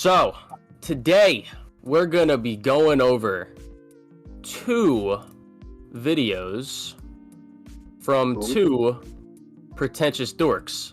So, today we're gonna be going over 2 videos from 2 pretentious dorks.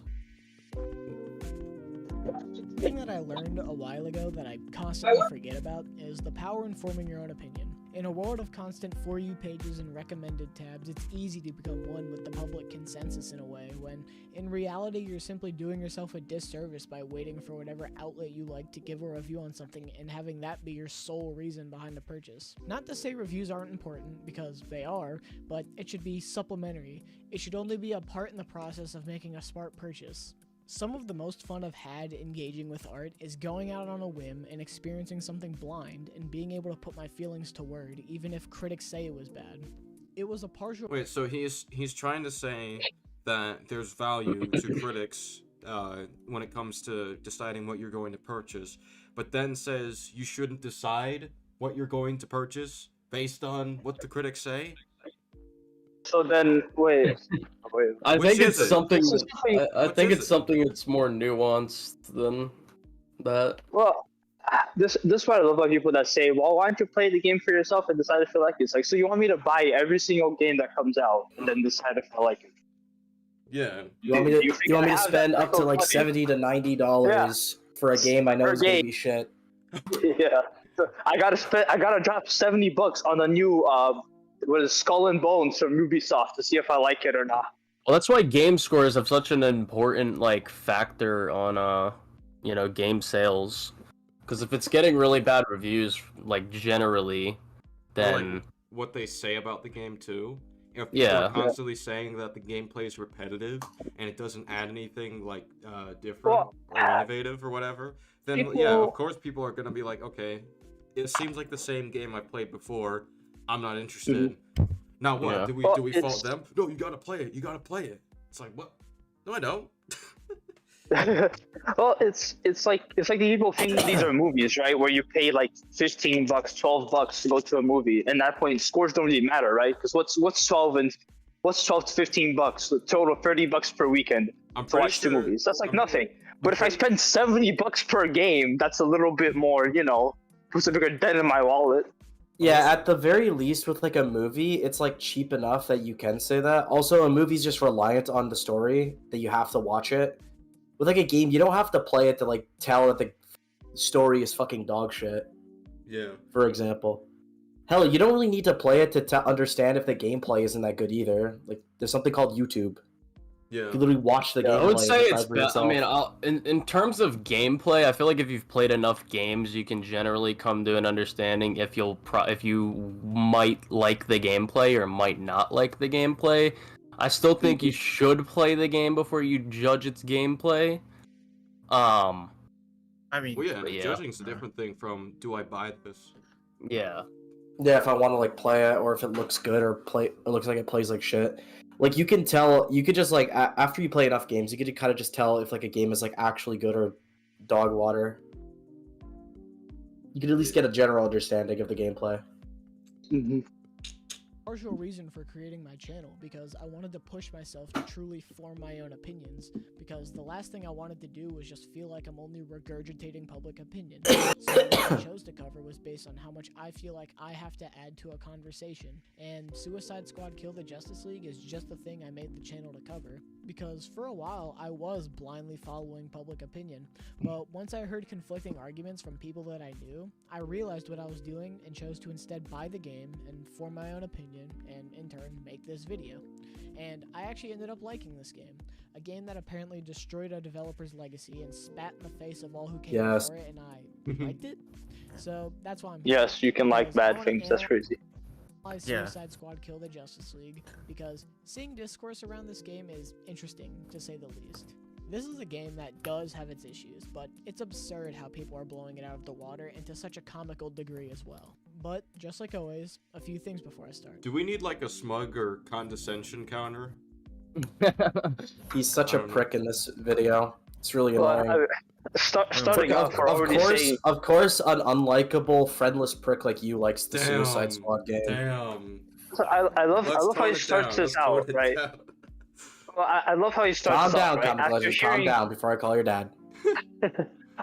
The thing that I learned a while ago that I constantly forget about is the power in forming your own opinion. In a world of constant For You pages and recommended tabs, it's easy to become one with the public consensus in a way, when in reality you're simply doing yourself a disservice by waiting for whatever outlet you like to give a review on something and having that be your sole reason behind the purchase. Not to say reviews aren't important, because they are, but it should be supplementary. It should only be a part in the process of making a smart purchase. Some of the most fun I've had engaging with art is going out on a whim and experiencing something blind and being able to put my feelings to word, even if critics say it was bad. It was a partial— Wait, so he's trying to say that there's value to critics when it comes to deciding what you're going to purchase, but then says you shouldn't decide what you're going to purchase based on what the critics say? So then, wait. I Which think it's is it? something. I Which think is it's it? something that's more nuanced than that. Well, this is what I love about people that say, well, why don't you play the game for yourself and decide if you like it? It's like, so you want me to buy every single game that comes out and then decide if I like it? Yeah. You want me to spend up to like $70 to $90 for a game I know Per is gonna game. be shit? Yeah. So I gotta drop $70 on the new what is Skull and Bones from Ubisoft to see if I like it or not. Well, that's why game scores have such an important factor on game sales. Because if it's getting really bad reviews, generally, then Like what they say about the game too. If people are constantly saying that the gameplay is repetitive and it doesn't add anything different or innovative or whatever, then of course people are gonna be like, okay, it seems like the same game I played before. I'm not interested. Now what? Yeah. Do we fault them? No, you gotta play it. You gotta play it. It's like, what? No, I don't. Well, it's like the people think these are movies, right? Where you pay like $15, $12 to go to a movie, and at that point scores don't really matter, right? Because what's 12 to $15? A total of $30 per weekend I'm to pretty watch 2 sure- movies. That's like I'm nothing. pretty- But if I spend $70 per game, that's a little bit more, puts a bigger dent in my wallet. Yeah, at the very least with like a movie, it's like cheap enough that you can say that. Also, a movie's just reliant on the story that you have to watch it. With like a game, you don't have to play it to like tell that the story is fucking dog shit. Yeah. For example, hell, you don't really need to play it to understand if the gameplay isn't that good either. Like, there's something called YouTube. Yeah. You literally watch the gameplay. I would say and it's decide for best. I yourself. mean, in terms of gameplay, I feel like if you've played enough games, you can generally come to an understanding if you might like the gameplay or might not like the gameplay. I still think you should play the game before you judge its gameplay. I mean, Well, yeah, Yeah. judging's a different thing from do I buy this? Yeah. Yeah, if I want to like play it, or if it looks good, or looks like it plays like shit. Like you can tell, you could just like after you play enough games, you could kind of just tell if like a game is like actually good or dog water. You could at least get a general understanding of the gameplay. partial reason for creating my channel, because I wanted to push myself to truly form my own opinions, because the last thing I wanted to do was just feel like I'm only regurgitating public opinion. So what I chose to cover was based on how much I feel like I have to add to a conversation, and Suicide Squad Kill the Justice League is just the thing I made the channel to cover, because for a while I was blindly following public opinion, but once I heard conflicting arguments from people that I knew, I realized what I was doing and chose to instead buy the game and form my own opinion, and in turn make this video. And I actually ended up liking this game, a game that apparently destroyed a developer's legacy and spat in the face of all who came Yes. before it, and I liked it. So that's why I'm here. Yes, you can like Because I bad wanna things. That's crazy. analyze Yeah. Suicide Squad Kill the Justice League, because seeing discourse around this game is interesting, to say the least. This is a game that does have its issues, but it's absurd how people are blowing it out of the water, and to such a comical degree as well. But, just like always, a few things before I start. Do we need like a smug or condescension counter? He's such a I don't know. prick in this video. It's really annoying. Well, starting off, we're already saying Of course, an unlikable, friendless prick like you likes the Damn. Suicide Squad game. Damn. I love Let's how he tone it starts down. this Let's tone out, it right? down. Well, I love how he starts Calm this down, out, right? Common Pleasure. Calm down before I call your dad.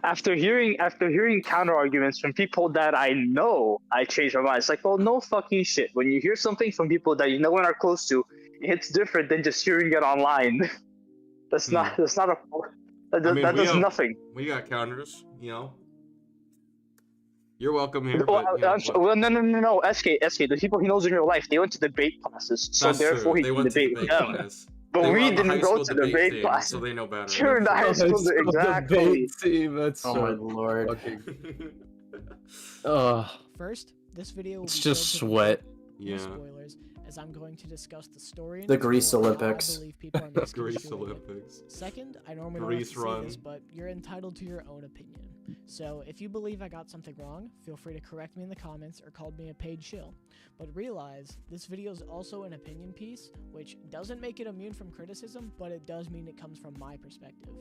after hearing counter arguments from people that I know, I changed my mind. It's like, well, no fucking shit. When you hear something from people that you know and are close to, it's different than just hearing it online. That's not a that does nothing. We got counters, you know. You're welcome here, Well, but you know, well, no. SK. The people he knows in real life, they went to debate classes, so that's therefore true. he They can went to debate debate them. class. But They were we on the high didn't go school to debate debate team, class. so they know better. Sure, in the high school, exactly. Debate team. That's Oh so my lord. fucking. Ugh. First, this video will It's be just filled sweat. with Yeah. spoilers, as I'm going to discuss the story and The Grease how I Olympics. believe people are misconstruing Grease it. Olympics. Second, I normally don't Grease like to say run. this, but you're entitled to your own opinion. So if you believe I got something wrong, feel free to correct me in the comments or call me a paid shill. But realize, this video is also an opinion piece, which doesn't make it immune from criticism, but it does mean it comes from my perspective.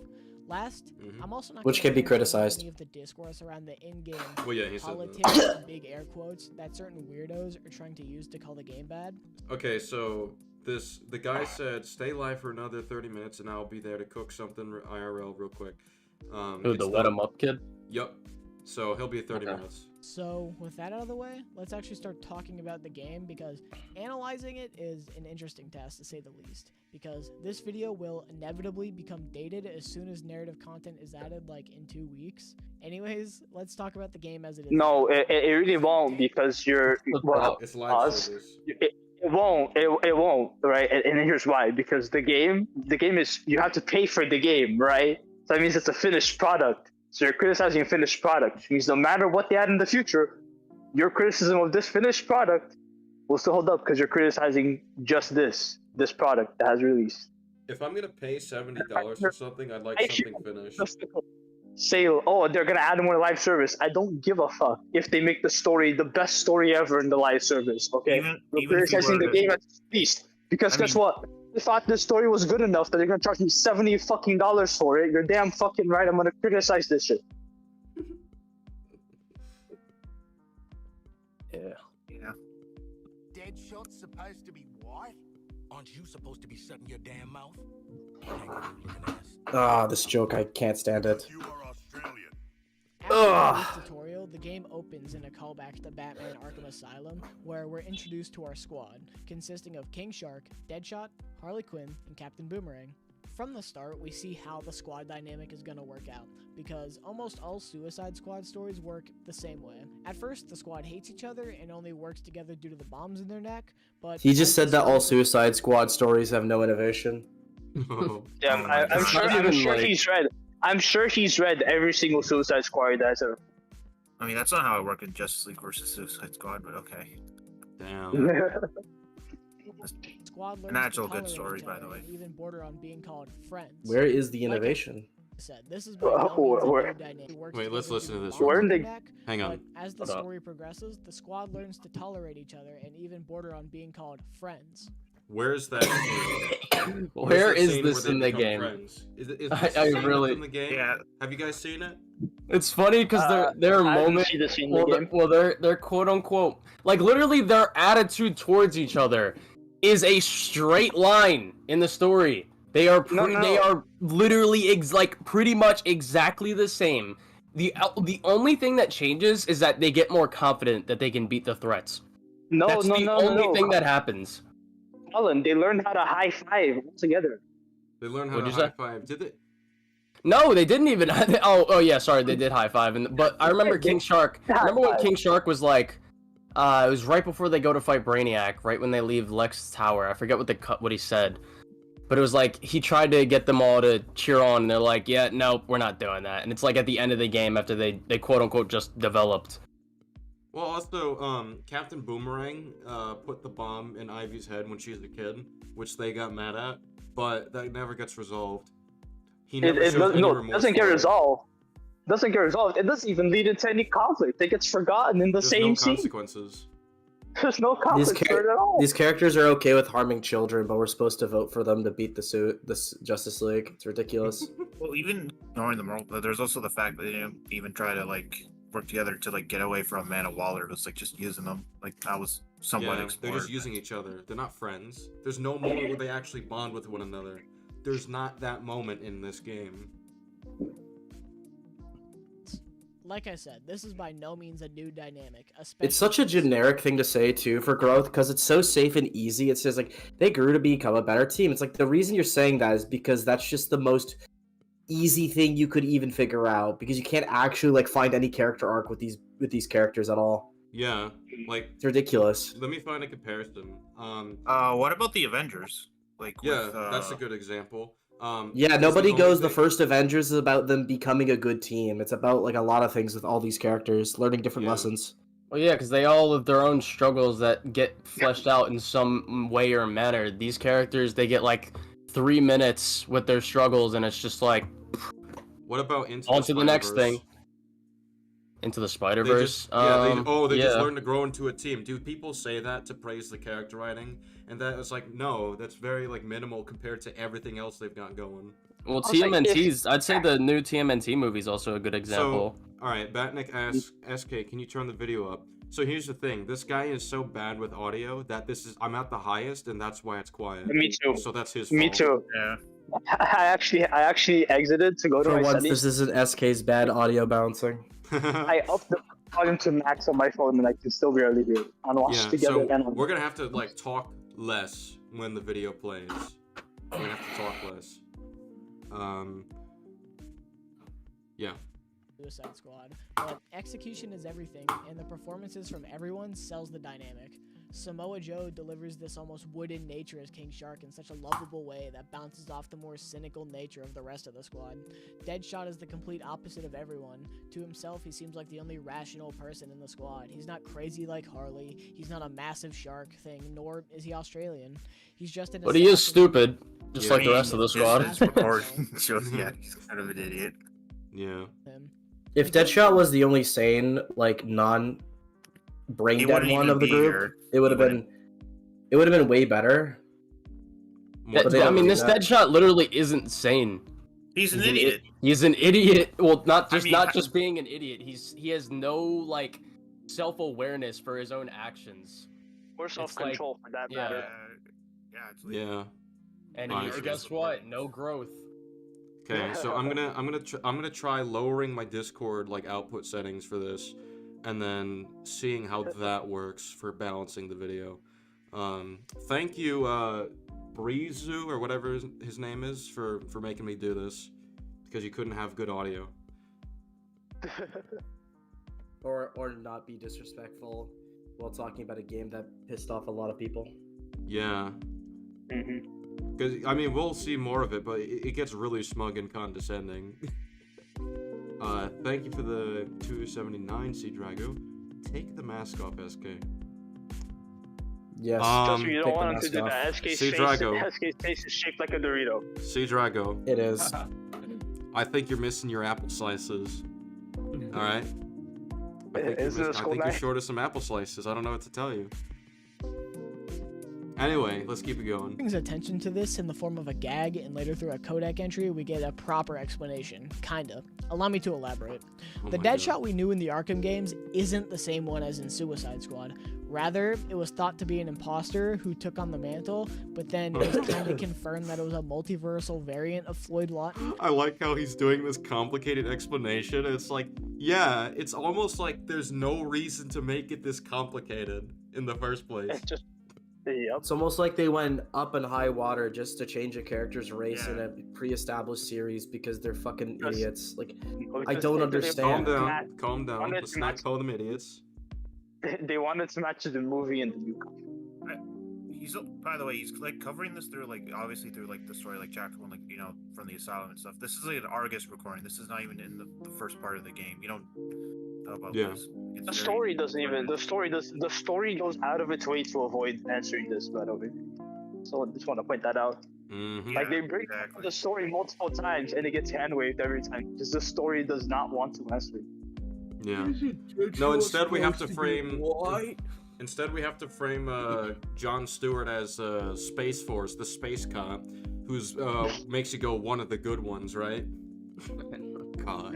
Last, I'm also not Which gonna can be go into criticized. any of the discourse around the in-game Well, yeah, he said politics, big air quotes, that certain weirdos are trying to use to call the game bad. Okay, so the guy said, "Stay live for another 30 minutes, and I'll be there to cook something IRL real quick." Who, it's the wet 'em up kid? Yup. So he'll be 30 minutes. So, with that out of the way, let's actually start talking about the game, because analyzing it is an interesting task to say the least. Because this video will inevitably become dated as soon as narrative content is added, like in 2 weeks. Anyways, let's talk about the game as it is. No, it really won't, because you're well. It's live us- service. It won't. It won't. Right, and here's why. Because the game is, you have to pay for the game, right? So that means it's a finished product. So you're criticizing a finished product, which means no matter what they add in the future, your criticism of this finished product will still hold up, because you're criticizing just this product that has released. If I'm gonna pay $70 for something, I'd like something finished. Say, oh, they're gonna add more live service. I don't give a fuck if they make the story the best story ever in the live service. Okay, we're criticizing the game at least, because guess what? If I thought the story was good enough that they're gonna charge me $70 for it, you're damn fucking right. I'm gonna criticize this shit. Yeah. Deadshot's supposed to be white? Aren't you supposed to be shutting your damn mouth? Kangaroo-looking ass. Ah, this joke, I can't stand it. You are Australian. After this tutorial, the game opens in a callback to Batman Arkham Asylum, where we're introduced to our squad, consisting of King Shark, Deadshot, Harley Quinn, and Captain Boomerang. From the start, we see how the squad dynamic is going to work out, because almost all Suicide Squad stories work the same way. At first, the squad hates each other and only works together due to the bombs in their neck, but... He just said that all Suicide Squad stories have no innovation. Yeah, I'm sure he's read. I'm sure he's read every single Suicide Squad that's ever. I mean, that's not how it worked in Justice League versus Suicide Squad, but okay. Damn. Squad learns An actual to good tolerate story, each by other the way. and even border on being called friends. Where is the Like I innovation? said, this is by no means a new dynamic. It works Wait, let's together listen due to this the real bonds quick. in their neck, Hang on. But as the Hold up. story progresses, the squad learns to tolerate each other and even border on being called friends. Where's that? scene? Where Where's is scene this where in they the become game? friends? Is this I the scene really- in the game? Yeah. Have you guys seen it? It's funny because their I haven't moment, seen the scene in the game. well, their quote unquote, like literally their attitude towards each other is a straight line in the story. They are they are literally like pretty much exactly the same. The only thing that changes is that they get more confident that they can beat the threats. That's the only thing that happens. Alan, they learned how to high five together. They learn how What'd to you high say? five. Did they? No, they didn't even. Oh yeah, sorry, they did high five. But I remember King Shark. Remember when King Shark was like, it was right before they go to fight Brainiac, right when they leave Lex's tower. I forget what he said, but it was like he tried to get them all to cheer on, and they're like, yeah, nope, we're not doing that. And it's like at the end of the game after they quote unquote just developed. Well, also, Captain Boomerang put the bomb in Ivy's head when she was a kid, which they got mad at, but that never gets resolved. He never shows any remorse doesn't get for it. resolved. Doesn't get resolved. It doesn't even lead into any conflict. It gets forgotten in the There's same no scene. consequences. There's no conflict for it at all. These characters are okay with harming children, but we're supposed to vote for them to beat the Justice League. It's ridiculous. Well, even ignoring the moral, there's also the fact that they didn't even try to like work together to like get away from Amanda Waller, who's like just using them. Like that was somewhat Yeah, they're explored. just using each other. They're not friends. There's no moment where they actually bond with one another. There's not that moment in this game. like I said, this is by no means a new dynamic. Especially It's such a generic thing to say too for growth because it's so safe and easy. It says like they grew to become a better team. It's like the reason you're saying that is because that's just the most easy thing you could even figure out because you can't actually like find any character arc with these characters at all. Yeah, like It's ridiculous. let me find a comparison. What about the Avengers? Like, Yeah, with, that's a good example. Yeah, because nobody the only goes the thing- first Avengers is about them becoming a good team. It's about like a lot of things with all these characters, learning different Yeah. lessons. Well, yeah, because they all have their own struggles that get fleshed out in some way or manner. These characters, they get like 3 minutes with their struggles, and it's just like What about on to the next Spider-Verse? thing. Into the They Spider-Verse. just, they just yeah. learned to grow into a team. Dude, people say that to praise the character writing, and that is like, no, that's very like minimal compared to everything else they've got going. Well, was like, TMNT's. I'd say the new TMNT movie is also a good example. So, all right, Batnik asks, SK, can you turn the video up? So here's the thing: this guy is so bad with audio that I'm at the highest, and that's why it's quiet. Me too. So that's his. Me fault. too. yeah. I actually exited to go to For my once, settings. this isn't SK's bad audio bouncing. I upped the volume to max on my phone, and I can still barely hear it on Watch Yeah, Together so and on. we're gonna have to like talk less when the video plays. We're gonna have to talk less. Yeah. Suicide Squad, but execution is everything, and the performances from everyone sells the dynamic. Samoa Joe delivers this almost wooden nature as King Shark in such a lovable way that bounces off the more cynical nature of the rest of the squad. Deadshot is the complete opposite of everyone. To himself, he seems like the only rational person in the squad. He's not crazy like Harley, he's not a massive shark thing, nor is he Australian. He's just an But he is assassin. stupid, just Yeah, like the rest of the squad. His recording shows, yeah, he's kind of an idiot. Yeah. Him. If Deadshot was the only sane, like non brain He dead wouldn't one even of the be group, here. it would He have been way better. More But they I don't mean, do this that. Deadshot literally isn't sane. He's an idiot. He's an idiot. Well, not I just mean, not just being an idiot. He has no like self-awareness for his own actions. Or self-control for that yeah. matter. Yeah, it's Yeah. And Honestly, guess what? No growth. Okay, so I'm gonna try lowering my Discord like output settings for this, and then seeing how that works for balancing the video. Thank you, Breezu or whatever his name is for making me do this, because you couldn't have good audio. Or not be disrespectful while talking about a game that pissed off a lot of people. Yeah. Mhm. Because, I mean, we'll see more of it, but it gets really smug and condescending. Thank you for the 279, C Drago. Take the mask off, SK. Yes. Trust me, you take don't the want him to mask do off. that. SK's See, face, Drago. SK's face is shaped like a Dorito. C Drago, It is. I think you're missing your apple slices. Alright? Is it a I school think you're night? short of some apple slices. I don't know what to tell you. Anyway, let's keep it going. Brings attention to this in the form of a gag, and later through a codec entry, we get a proper explanation. Kinda. Allow me to elaborate. Oh The my Deadshot God. we knew in the Arkham games isn't the same one as in Suicide Squad. Rather, it was thought to be an imposter who took on the mantle, but then it was kind of confirmed that it was a multiversal variant of Floyd Lawton. I like how he's doing this complicated explanation. It's like, yeah, it's almost like there's no reason to make it this complicated in the first place. It's just, yep. It's almost like they went up in high water just to change a character's race in Yeah. a pre-established series because they're fucking Yes. idiots. Like, I Because don't they understand. Calm down. wanted Let's to not match- call them idiots. They wanted to match the movie and the new comic. He's, by the way, he's like covering this through like obviously through like the story like chapter 1, like, you know, from the asylum and stuff. This is like an Argus recording. This is not even in the first part of the game. You don't know about Yeah. this. It's The very story doesn't even. important. The story goes out of its way to avoid answering this, by the way. So I just want to point that out. Mm-hmm. Like they Yeah, bring exactly. the story multiple times and it gets hand waved every time because the story does not want to answer. Yeah. No, instead we have to frame. Instead, we have to frame Jon Stewart as Space Force, the space cop, who's makes you go one of the good ones, right? God,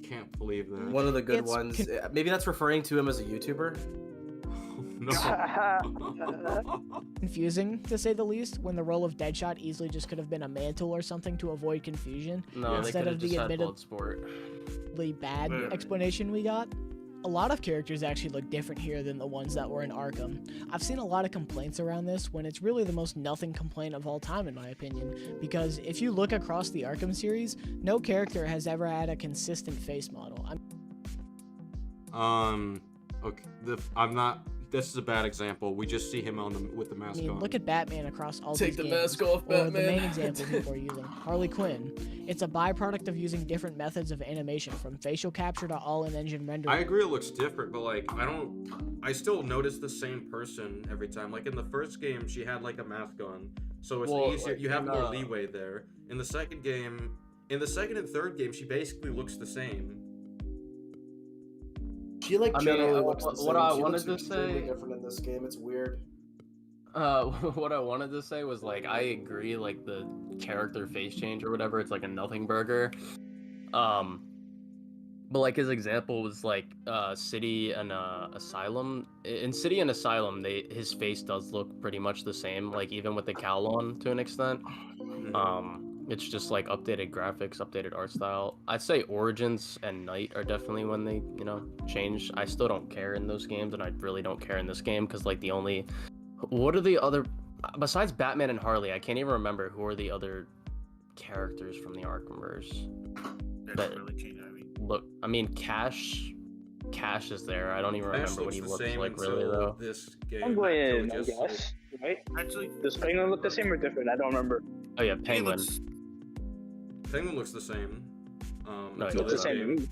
can't believe that. one of the good It's ones. Maybe that's referring to him as a YouTuber. No. Confusing, to say the least, when the role of Deadshot easily just could have been a mantle or something to avoid confusion. No, they Instead could have of just the had admitted- Bloodsport. supposedly bad explanation we got, a lot of characters actually look different here than the ones that were in Arkham. I've seen a lot of complaints around this when it's really the most nothing complaint of all time in my opinion, because if you look across the Arkham series, no character has ever had a consistent face model. Okay, I'm not. This is a bad example. We just see him with the mask on. Look at Batman across all Take these the games. mask off, or Batman. the main example people are using, Harley Quinn. It's a byproduct of using different methods of animation, from facial capture to all-in-engine rendering. I agree it looks different, but like I still notice the same person every time. Like in the first game, she had like a mask on, so it's easier. You have more leeway there. In the second and third game, she basically looks the same. She like generally looks the same. What I She wanted looks to say extremely different in this game. It's weird. What I wanted to say was like I agree, like the character face change or whatever, it's like a nothing burger. But like his example was like City and Asylum. In City and Asylum, his face does look pretty much the same, like even with the cowl on to an extent. It's just like updated graphics, updated art style. I'd say Origins and Night are definitely when they, change. I still don't care in those games, and I really don't care in this game because like what are the other, besides Batman and Harley, I can't even remember who are the other characters from the Arkhamverse. That really changed. I mean, Cash is there. I don't even remember what he looks like really though. This game. Penguin, I guess, right? Actually, does Penguin look the same or different? I don't remember. Oh yeah, Penguin. Penguin looks the same. No, It looks the same.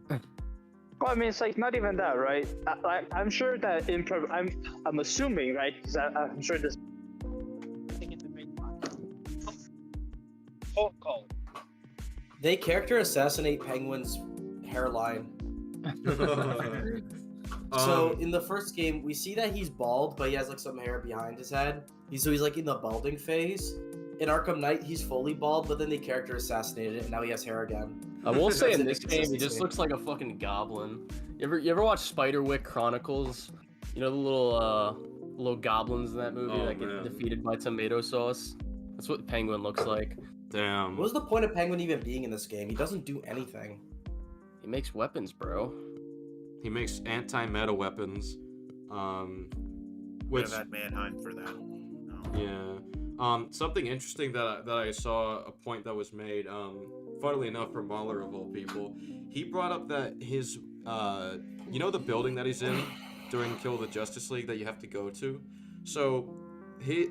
Well, I mean, it's like not even that, right? I'm sure that I'm assuming, right? Because I'm sure this. Phone call. They character assassinate Penguin's hairline. So in the first game, we see that he's bald, but he has like some hair behind his head. He's like in the balding phase. In Arkham Knight, he's fully bald, but then the character assassinated it, and now he has hair again. I will say in this game, he just looks like a fucking goblin. You ever watch Spiderwick Chronicles? You know the little goblins in that movie that get defeated by tomato sauce? That's what Penguin looks like. Damn. What's the point of Penguin even being in this game? He doesn't do anything. He makes weapons, bro. He makes anti-meta weapons. Which had Manhunt for that. No. Yeah. Something interesting that I saw a point that was made. Funnily enough, from Mahler of all people, he brought up that his the building that he's in during Kill the Justice League that you have to go to. So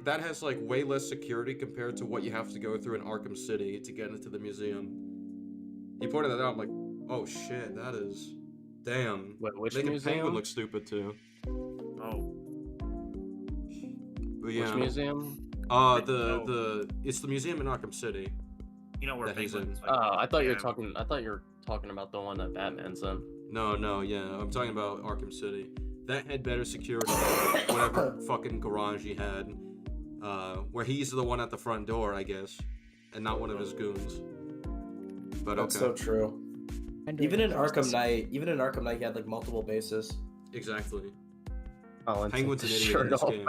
that has like way less security compared to what you have to go through in Arkham City to get into the museum. He pointed that out. I'm like, oh shit, that is damn. Wait, which Making museum? Penguin look stupid too. Oh. But yeah. Which museum? It's the museum in Arkham City. You know where that he's in. Penguin's like, I thought you were talking about the one that Batman's in. No, yeah, I'm talking about Arkham City. That had better security than whatever fucking garage he had, where he's the one at the front door, I guess, and not one of his goons. But That's so true. Even in Arkham Knight, he had like multiple bases. Exactly. Oh, Penguin's an idiot in this game.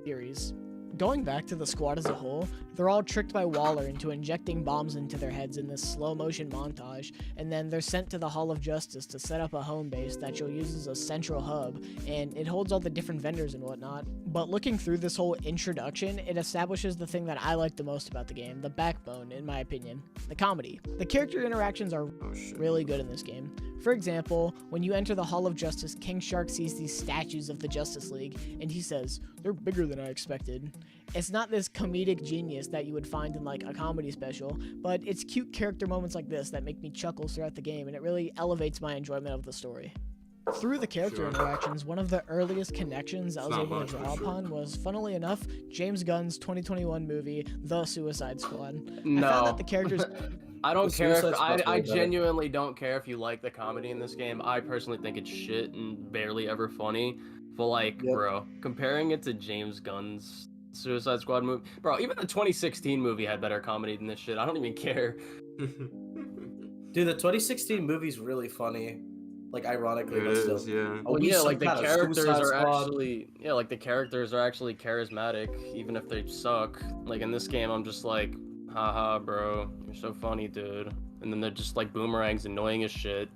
Series. Going back to the squad as a whole, they're all tricked by Waller into injecting bombs into their heads in this slow-motion montage, and then they're sent to the Hall of Justice to set up a home base that you'll use as a central hub, and it holds all the different vendors and whatnot. But looking through this whole introduction, it establishes the thing that I like the most about the game, the backbone, in my opinion, the comedy. The character interactions are really good in this game. For example, when you enter the Hall of Justice, King Shark sees these statues of the Justice League, and he says, "They're bigger than I expected." It's not this comedic genius that you would find in like a comedy special, but it's cute character moments like this that make me chuckle throughout the game, and it really elevates my enjoyment of the story. Through the character interactions, one of the earliest connections I was able to draw upon was, funnily enough, James Gunn's 2021 movie, The Suicide Squad. No. I found that the characters... I don't care. I genuinely don't care if you like the comedy in this game. I personally think it's shit and barely ever funny. But like, bro, comparing it to James Gunn's Suicide Squad movie, bro, even the 2016 movie had better comedy than this shit. I don't even care. Dude, the 2016 movie's really funny. Like, ironically, but still. Yeah. Well, yeah, like the characters are actually, like the characters are actually charismatic, even if they suck. Like in this game, I'm just like, haha, bro, you're so funny, dude. and then they're just like boomerangs, annoying as shit.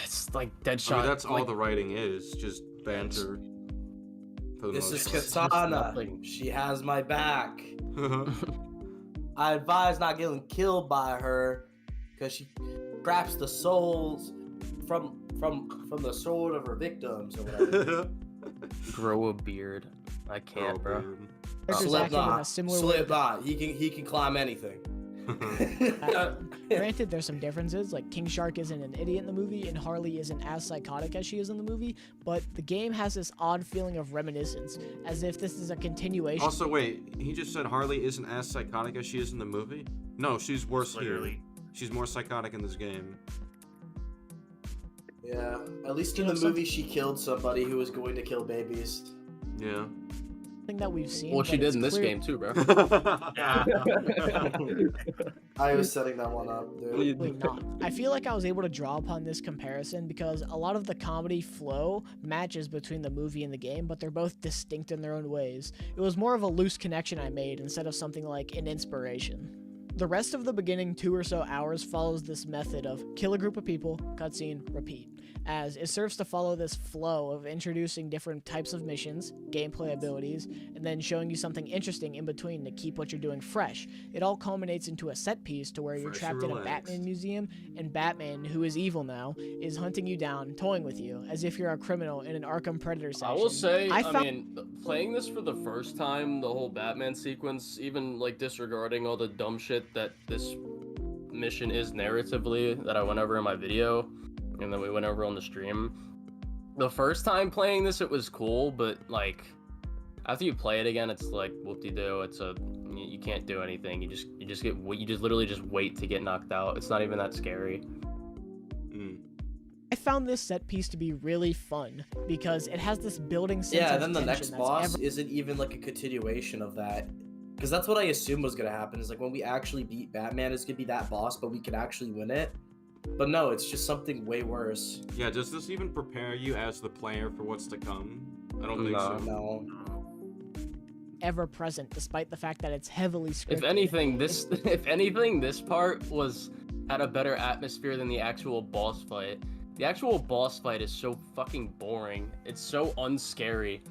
It's like Deadshot. I mean, that's all like, the writing is, just banter. For the This most is part. Katana. nothing. She has my back. I advise not getting killed by her, because she grabs the souls from the sword of her victims or whatever. Grow a beard. I can't, bro. Characters acting in a similar way. Slipknot. He can climb anything. Granted, there's some differences, like King Shark isn't an idiot in the movie, and Harley isn't as psychotic as she is in the movie, but the game has this odd feeling of reminiscence, as if this is a continuation. Also, wait, he just said Harley isn't as psychotic as she is in the movie? No, she's worse here. Literally. She's more psychotic in this game. Yeah, at least in the movie she killed somebody who was going to kill babies. Yeah. Thing that we've seen. Well, she but did it's in this clear- game too, bro. I was setting that one up, dude. Absolutely not. I feel like I was able to draw upon this comparison because a lot of the comedy flow matches between the movie and the game, but they're both distinct in their own ways. It was more of a loose connection I made instead of something like an inspiration. The rest of the beginning 2 or so hours follows this method of kill a group of people, cutscene, repeat, as it serves to follow this flow of introducing different types of missions, gameplay abilities, and then showing you something interesting in between to keep what you're doing fresh. It all culminates into a set piece to where you're Fresh trapped and in a relaxed. Batman museum, and Batman, who is evil now, is hunting you down, toying with you, as if you're a criminal in an Arkham Predator session. I will say, I found- mean, playing this for the first time, the whole Batman sequence, even like disregarding all the dumb shit that this mission is narratively that I went over in my video, and then we went over on the stream. The first time playing this, it was cool, but like after you play it again, it's like whoop-de-doo. It's you can't do anything. You just literally just wait to get knocked out. It's not even that scary. I found this set piece to be really fun because it has this building sense Yeah, of then the tension next that's boss ever- isn't even like a continuation of that. Because that's what I assumed was gonna happen, is like when we actually beat Batman, it's gonna be that boss, but we can actually win it. But no, it's just something way worse. Yeah, does this even prepare you as the player for what's to come? I don't think No. so. No. ever present, despite the fact that it's heavily scripted. If anything, this part had a better atmosphere than the actual boss fight. The actual boss fight is so fucking boring. It's so unscary.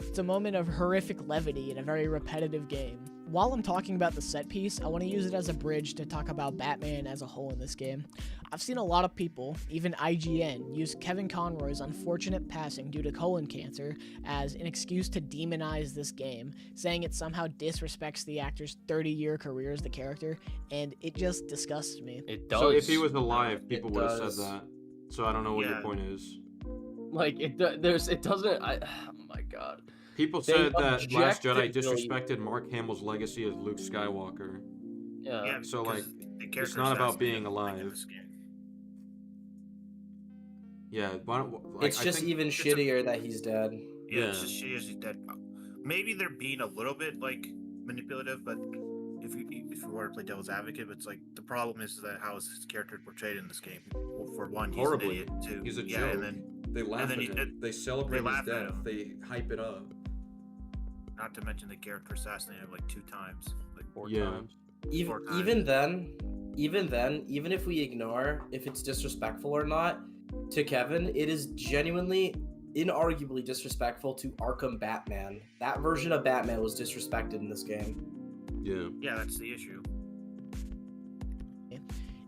It's a moment of horrific levity in a very repetitive game. While I'm talking about the set piece, I want to use it as a bridge to talk about Batman as a whole in this game. I've seen a lot of people, even IGN, use Kevin Conroy's unfortunate passing due to colon cancer as an excuse to demonize this game, saying it somehow disrespects the actor's 30-year career as the character, and it just disgusts me. It does. So if he was alive, people It would have does. said that. So I don't know what your Yeah. point is. Like it doesn't. Oh my god. People They said that Last Jedi objectively- disrespected Mark Hamill's legacy as Luke Skywalker. Yeah. Yeah, so, because like, the it's character not about assassinated being him, alive. in this game. Yeah, why don't, like, It's I just think- even it's a- shittier that he's dead. Yeah, it's Yeah. just she is dead. Maybe they're being a little bit like manipulative, but if you were to play devil's advocate, it's like the problem is that how is his character portrayed in this game? Well, for one, he's Horribly. an idiot. Two, He's a yeah, joke. and then They laugh then at he- him. They celebrate his laugh at death. him. They hype it up. not to mention the character assassinated him like 2 times, like 4 Yeah. times. Even, Four times. even if we ignore if it's disrespectful or not, to Kevin, it is genuinely, inarguably disrespectful to Arkham Batman. That version of Batman was disrespected in this game. Yeah. Yeah, that's the issue.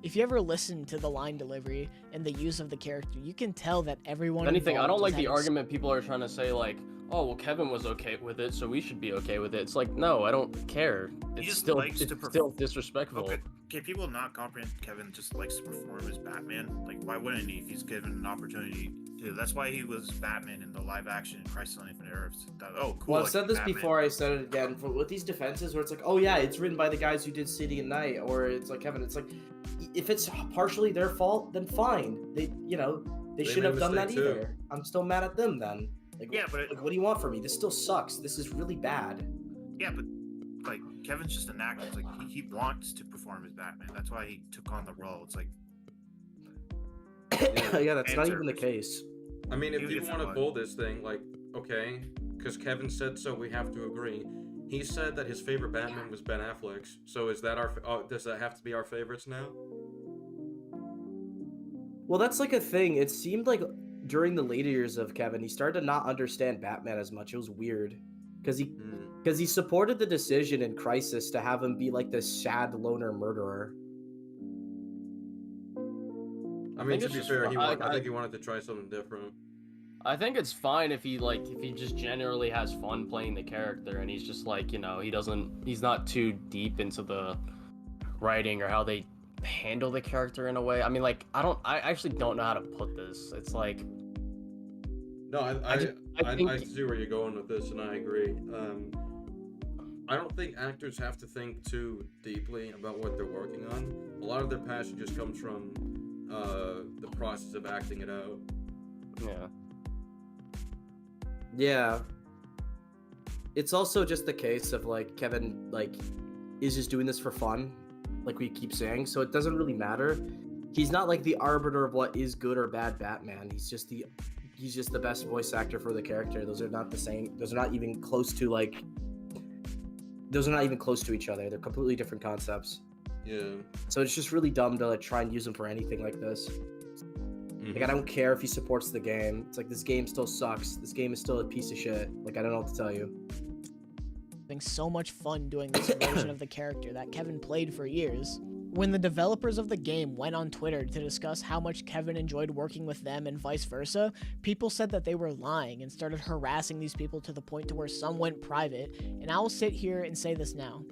If you ever listen to the line delivery and the use of the character, you can tell that everyone. If anything, I don't involved like is the having argument people are trying to say like, oh well, Kevin was okay with it, so we should be okay with it. It's like, no, I don't care. It's just still likes to it's perf- still disrespectful. Okay, can people not comprehend Kevin just likes to perform as Batman? Like, why wouldn't he if he's given an opportunity to? That's why he was Batman in the live action Crisis on Infinite Earths. Oh, cool. Well, I I've said can this Batman. before, I said it again. With these defenses where it's like, oh yeah, it's written by the guys who did City and Night, or it's like Kevin, it's like, if it's partially their fault, then fine. They shouldn't made have a done that mistake, too. either. I'm still mad at them then. Like, Yeah, but like, what do you want from me? This still sucks. This is really bad. yeah, but like Kevin's just an actor. It's like he wants to perform as Batman. That's why he took on the role. It's like Yeah, that's not Answer. even the case. I mean, if Even you if want it to was. pull this thing, like, okay, because Kevin said so, we have to agree. He said that his favorite Batman was Ben Affleck's. So is that our? Does that have to be our favorites now? Well, that's like a thing. It seemed like during the later years of Kevin, he started to not understand Batman as much. It was weird, because he supported the decision in Crisis to have him be like this sad loner murderer. I mean, to be fair, I think he wanted to try something different. I think it's fine if he just generally has fun playing the character, and he's just like, you know, he's not too deep into the writing or how they handle the character in a way. I mean, like, I actually don't know how to put this. It's like, no, I see where you're going with this, and I agree. I don't think actors have to think too deeply about what they're working on. A lot of their passion just comes from the process of acting it out. yeah. Yeah. It's also just the case of like Kevin like is just doing this for fun, like we keep saying, so it doesn't really matter. He's not like the arbiter of what is good or bad Batman. He's just the best voice actor for the character. Those are not the same. Those are not even close to each other. They're completely different concepts. Yeah. So it's just really dumb to like try and use him for anything like this. Like, I don't care if he supports the game. It's like, this game still sucks. This game is still a piece of shit. Like, I don't know what to tell you. Having so much fun doing this version of the character that Kevin played for years. When the developers of the game went on Twitter to discuss how much Kevin enjoyed working with them and vice versa, people said that they were lying and started harassing these people to the point to where some went private. And I will sit here and say this now.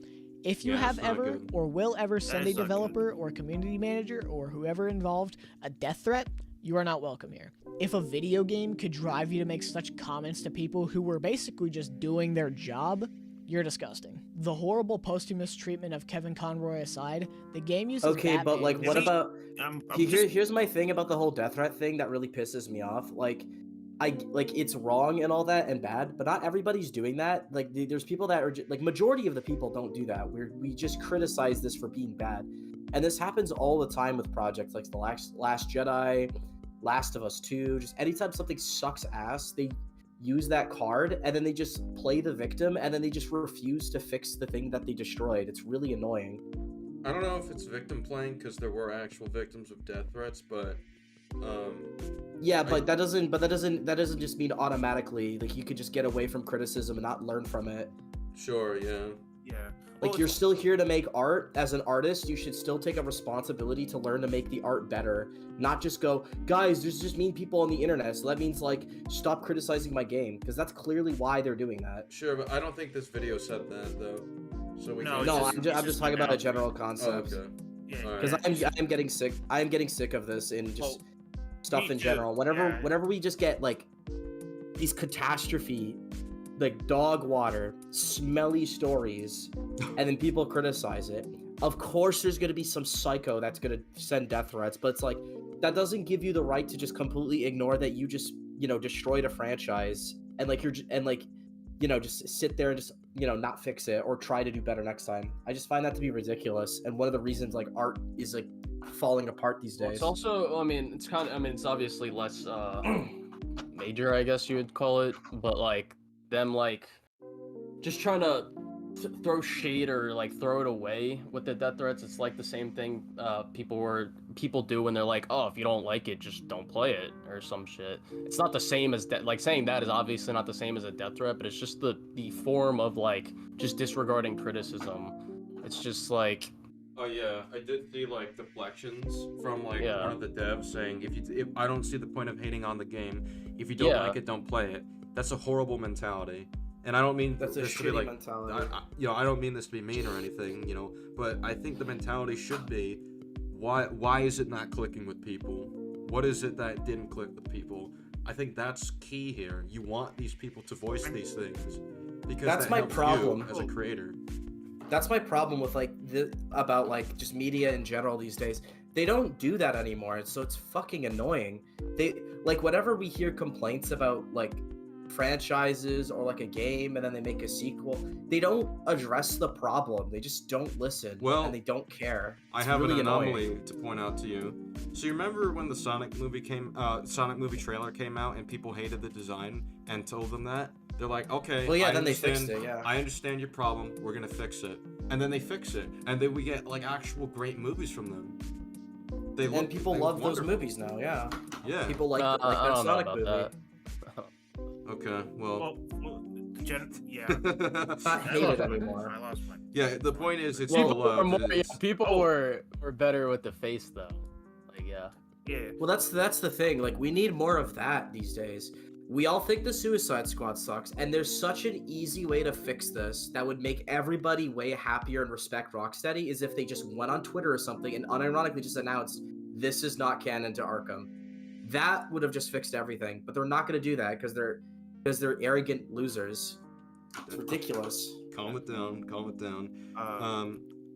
If you have ever or will ever send a developer or community manager or whoever involved a death threat, you are not welcome here. If a video game could drive you to make such comments to people who were basically just doing their job, you're disgusting. The horrible posthumous treatment of Kevin Conroy aside, the game uses Batman. But like, what about... Here's my thing about the whole death threat thing that really pisses me off. Like, it's wrong and all that and bad, but not everybody's doing that. Like, there's people that are like, majority of the people don't do that. We just criticize this for being bad, and this happens all the time with projects like the Last Jedi, Last of Us 2. Just anytime something sucks ass, they use that card and then they just play the victim and then they just refuse to fix the thing that they destroyed. It's really annoying. I don't know if it's victim playing because there were actual victims of death threats, but yeah, but that doesn't just mean automatically like you could just get away from criticism and not learn from it. Sure, yeah. Like, you're still here to make art. As an artist, you should still take a responsibility to learn to make the art better. Not just go, guys, there's just mean people on the internet, so that means, like, stop criticizing my game. Because that's clearly why they're doing that. Sure, but I don't think this video said that, though. So we I'm just talking about a general concept. Oh, okay. Because I'm getting sick. I'm getting sick of this in just stuff in general. Whenever we just get, like, these catastrophe, like, dog water, smelly stories, and then people criticize it. Of course there's going to be some psycho that's going to send death threats, but it's like, that doesn't give you the right to just completely ignore that you just, destroyed a franchise, and like, just sit there and just, not fix it or try to do better next time. I just find that to be ridiculous, and one of the reasons, like, art is, like, falling apart these days. Well, it's also, it's obviously less, major, I guess you would call it, but, like, them, like, just trying to throw shade or, like, throw it away with the death threats. It's like the same thing people do when they're like, oh, if you don't like it, just don't play it or some shit. It's not the same as like, saying that is obviously not the same as a death threat, but it's just the form of, like, just disregarding criticism. It's just like, oh yeah, I did see, like, deflections from, like, one of the devs saying, if I don't see the point of hating on the game, if you don't like it, don't play it. That's a horrible mentality, and I don't mean that's a shitty like, mentality. I don't mean this to be mean or anything, but I think the mentality should be, why is it not clicking with people? What is it that didn't click with people? I think that's key here. You want these people to voice these things because that's my problem as a creator. That's my problem with about just media in general these days. They don't do that anymore, so it's fucking annoying. They, like, whenever we hear complaints about, like, franchises or like a game and then they make a sequel, they don't address the problem. They just don't listen. Well, and they don't care. I have an anomaly to point out to you. So you remember when the Sonic movie trailer came out and people hated the design and told them that? They're like, okay, well, yeah, then they fixed it, yeah. I understand your problem, we're gonna fix it. And then they fix it. And then we get like actual great movies from them. People love those movies now, yeah. Yeah. People like that Sonic movie. That. Okay, well, yeah. Not hated anymore. I lost my. Yeah, the point is, it's people were better with the face though. Like, yeah. Yeah. Well, that's the thing. Like, we need more of that these days. We all think the Suicide Squad sucks, and there's such an easy way to fix this that would make everybody way happier and respect Rocksteady, is if they just went on Twitter or something and unironically just announced, this is not canon to Arkham. That would have just fixed everything, but they're not going to do that because they're arrogant losers. It's ridiculous. Calm it down.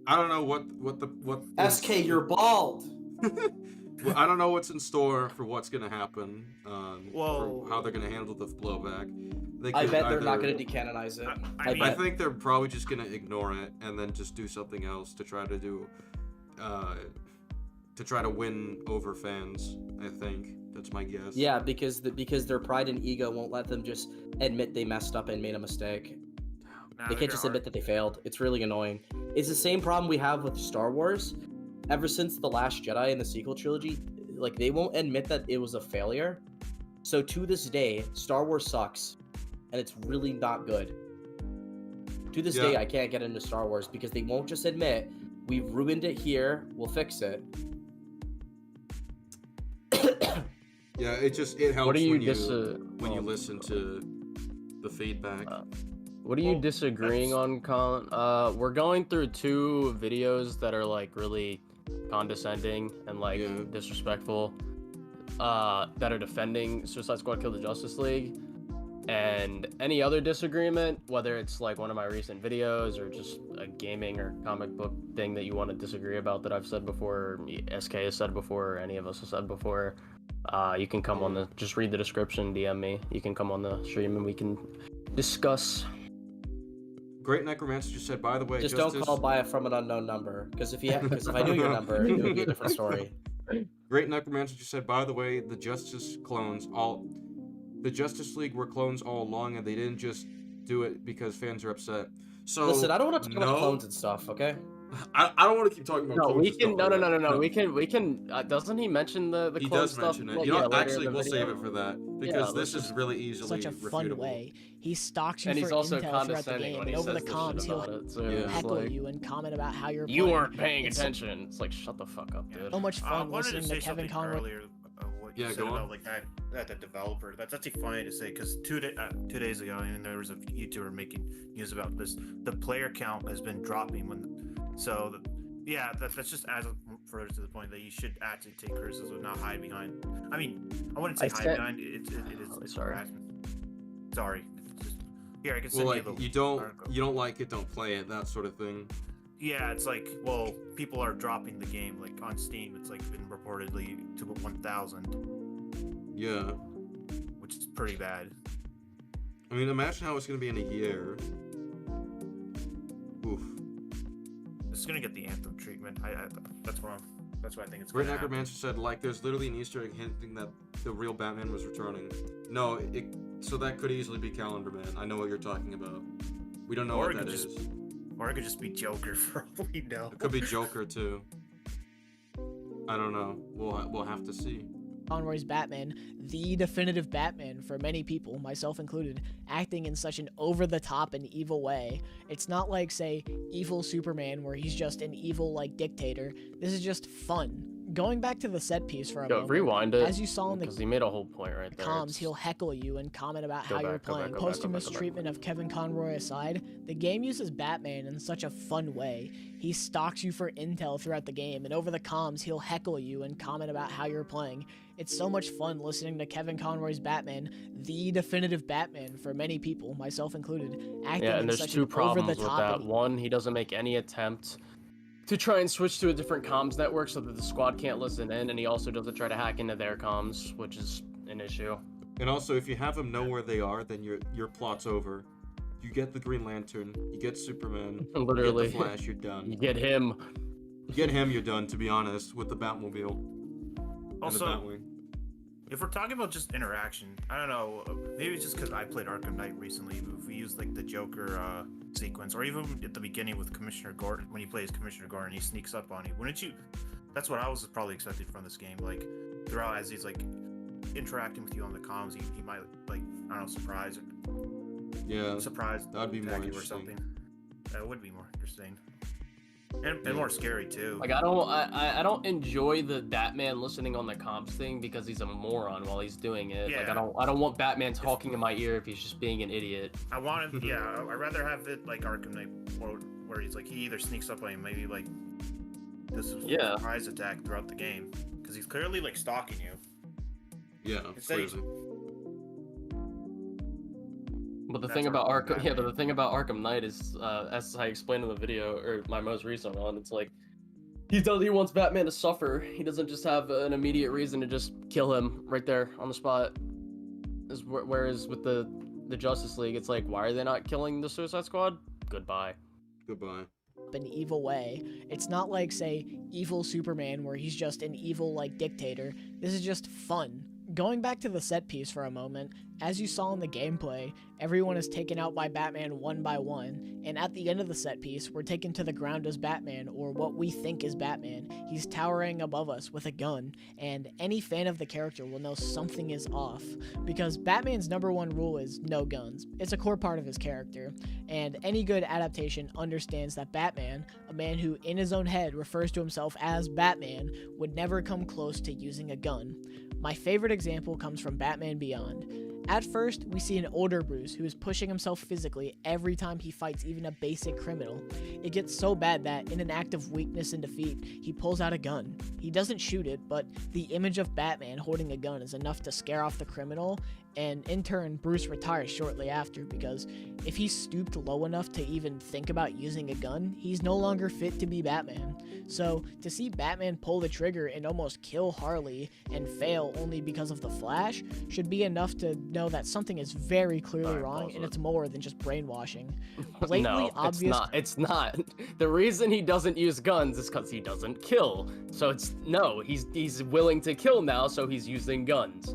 I don't know what SK, you're bald. Well, I don't know what's in store for what's gonna happen. For how they're gonna handle the blowback. I bet they're not gonna decanonize it. I think they're probably just gonna ignore it and then just do something else to try to do, to try to win over fans. I think that's my guess. Yeah, because their pride and ego won't let them just admit they messed up and made a mistake. They can't just admit that they failed. It's really annoying. It's the same problem we have with Star Wars. Ever since The Last Jedi and the sequel trilogy, like, they won't admit that it was a failure. So to this day, Star Wars sucks, and it's really not good. To this day, I can't get into Star Wars because they won't just admit, we've ruined it here, we'll fix it. Yeah, it helps when you listen to the feedback. What are you disagreeing on, Colin? We're going through 2 videos that are like really condescending and like disrespectful, that are defending Suicide Squad Kill the Justice League. And any other disagreement, whether it's like one of my recent videos or just a gaming or comic book thing that you want to disagree about that I've said before, or SK has said before, or any of us have said before, you can come on just read the description, DM me. You can come on the stream and we can discuss. Great Necromancer just said, by the way, just don't call by from an unknown number, because if I knew your number, it would be a different story. Great Necromancer just said, by the way, the Justice League were clones all along, and they didn't just do it because fans are upset. So listen, I don't want to talk about clones and stuff, okay? I don't want to keep talking about clones. No. We can. Doesn't he mention the he clone does stuff? mention it. You know, actually, we'll save it for that because this is really easily such a fun refutable. way. He stalks you And for he's also intel throughout the condescending game, when and he over the says this comms shit about it. So he'll it's heckle like, you and comment about how you're you playing. weren't paying attention. It's like, shut the fuck up, dude. So much fun listening to Kevin Conroy. Earlier, what you said about like that developer. That's actually funny to say because 2 days ago, and there was a YouTuber making news about this. The player count has been dropping that's just adds further to the point that you should actually take criticism, not hide behind. I mean, I wouldn't say hide behind. It is harassment. Sorry. It's just, here, I can send you the you don't like it, don't play it, that sort of thing. Yeah, it's like, well, people are dropping the game, like on Steam. It's like been reportedly to 1,000. Yeah. Which is pretty bad. I mean, imagine how it's gonna be in a year. Oof. It's gonna get the Anthem treatment. That's what I think it's Great gonna happen. Necromancer said, like, there's literally an Easter egg hinting that the real Batman was returning. No, so that could easily be Calendar Man. I know what you're talking about. We don't know what that is. Or it could just be Joker for all we know. It could be Joker too. I don't know. We'll have to see. Conroy's Batman, the definitive Batman for many people, myself included, acting in such an over-the-top and evil way. It's not like, say, evil Superman where he's just an evil, like, dictator. This is just fun. Going back to the set piece for a moment, rewind it, as you saw in the because he made a whole point right there. comms, he'll heckle you and comment about how you're playing. Posthumous treatment of Kevin Conroy aside, the game uses Batman in such a fun way. He stalks you for intel throughout the game, and over the comms, he'll heckle you and comment about how you're playing. It's so much fun listening to Kevin Conroy's Batman, the definitive Batman for many people, myself included, acting and in there's such 2 an problems with over-the-top that. One, he doesn't make any attempt to try and switch to a different comms network so that the squad can't listen in, and he also doesn't try to hack into their comms, which is an issue. And also, if you have them know where they are, then your plot's over. You get the Green Lantern, you get Superman, Literally. you get the Flash, you're done. You get him. You get him, you're done. To be honest, with the Batmobile and Also, the Batwing. if we're talking about just interaction, I don't know. Maybe it's just because I played Arkham Knight recently. If we use like the Joker sequence, or even at the beginning with Commissioner Gordon, when he plays Commissioner Gordon, he sneaks up on you. Wouldn't you? That's what I was probably expecting from this game. Like throughout, as he's like interacting with you on the comms, he might like I don't know, surprise That'd be more attack you or interesting. something. That would be more interesting. And more scary too. Like I don't enjoy the Batman listening on the comms thing because he's a moron while he's doing it. Yeah. Like I don't want Batman talking in my ear if he's just being an idiot. I want him, yeah. I'd rather have it like Arkham Knight, where he's like he either sneaks up on you, maybe like this is a surprise attack throughout the game, because he's clearly like stalking you. Yeah, Instead he's- crazy. But the That's thing about Arkham Arkham, yeah, but Batman. the thing about Arkham Knight is, as I explained in the video or my most recent one, it's like he wants Batman to suffer. He doesn't just have an immediate reason to just kill him right there on the spot. Whereas with the Justice League, it's like, why are they not killing the Suicide Squad? Goodbye. Goodbye. An evil way. It's not like, say, evil Superman where he's just an evil, like, dictator. This is just fun. Going back to the set piece for a moment, as you saw in the gameplay, everyone is taken out by Batman one by one, and at the end of the set piece, we're taken to the ground as Batman, or what we think is Batman. He's towering above us with a gun, and any fan of the character will know something is off, because Batman's #1 rule is no guns. It's a core part of his character, and any good adaptation understands that Batman, a man who in his own head refers to himself as Batman, would never come close to using a gun. My favorite example comes from Batman Beyond. At first, we see an older Bruce who is pushing himself physically every time he fights even a basic criminal. It gets so bad that, in an act of weakness and defeat, he pulls out a gun. He doesn't shoot it, but the image of Batman holding a gun is enough to scare off the criminal, and in turn, Bruce retires shortly after, because if he stooped low enough to even think about using a gun, he's no longer fit to be Batman. So, to see Batman pull the trigger and almost kill Harley and fail only because of the Flash should be enough to know that something is very clearly wrong, and it's more than just brainwashing. Blatantly No, obvious. it's not. The reason he doesn't use guns is because he doesn't kill. So he's willing to kill now, so he's using guns.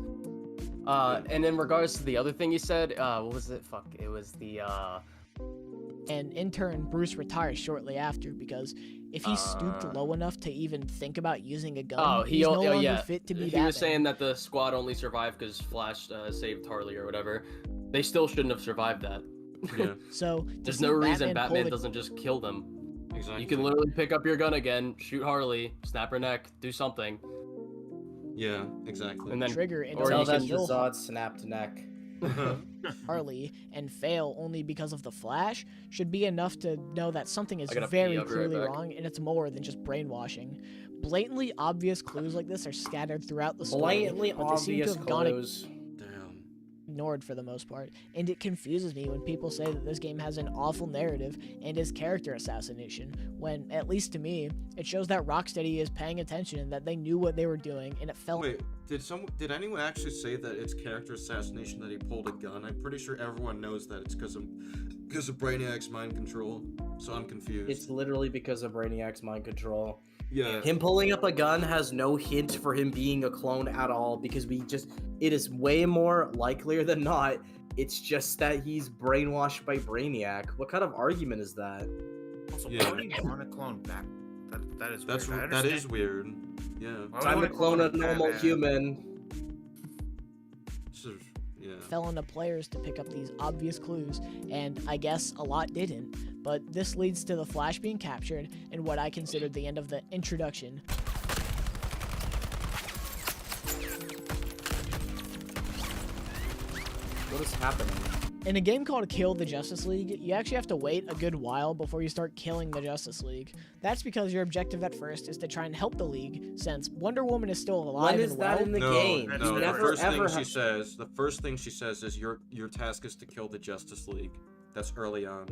And in regards to the other thing you said, what was it? Fuck, it was the And in turn, Bruce retires shortly after, because if he stooped low enough to even think about using a gun, he's no longer fit to be Batman. He was saying that the squad only survived because Flash saved Harley or whatever. They still shouldn't have survived that. Yeah. So There's no reason Batman doesn't just kill them. Exactly. You can literally pick up your gun again, shoot Harley, snap her neck, do something. Yeah, exactly. And then trigger and or Tell you that can the Zod snapped neck. Harley and fail only because of the Flash should be enough to know that something is I gotta very pee, I'll be right clearly back. wrong, and it's more than just brainwashing. Blatantly obvious clues like this are scattered throughout the story, Blatantly but they seem to obvious have gone clues. Damn. ignored for the most part, and it confuses me when people say that this game has an awful narrative and is character assassination, when, at least to me, it shows that Rocksteady is paying attention and that they knew what they were doing, and it felt Wait, did anyone actually say that it's character assassination that he pulled a gun? I'm pretty sure everyone knows that it's because of Brainiac's mind control. So I'm confused. It's literally because of Brainiac's mind control. Yeah. Him pulling up a gun has no hint for him being a clone at all, because it is way more likelier than not. It's just that he's brainwashed by Brainiac. What kind of argument is that? Also, Yeah. why would you want to clone back? That is That's weird. I that is understand- weird. Yeah. Why would you Time to wanna clone a Batman? normal human. Sort of, yeah. fell on the players to pick up these obvious clues, and I guess a lot didn't. But this leads to the Flash being captured, and what I considered the end of the introduction. What is happening? In a game called Kill the Justice League, you actually have to wait a good while before you start killing the Justice League. That's because your objective at first is to try and help the League, since Wonder Woman is still alive When is and that well. in the No, game? that's no. You The never first ever thing she says is your task is to kill the Justice League. That's early on.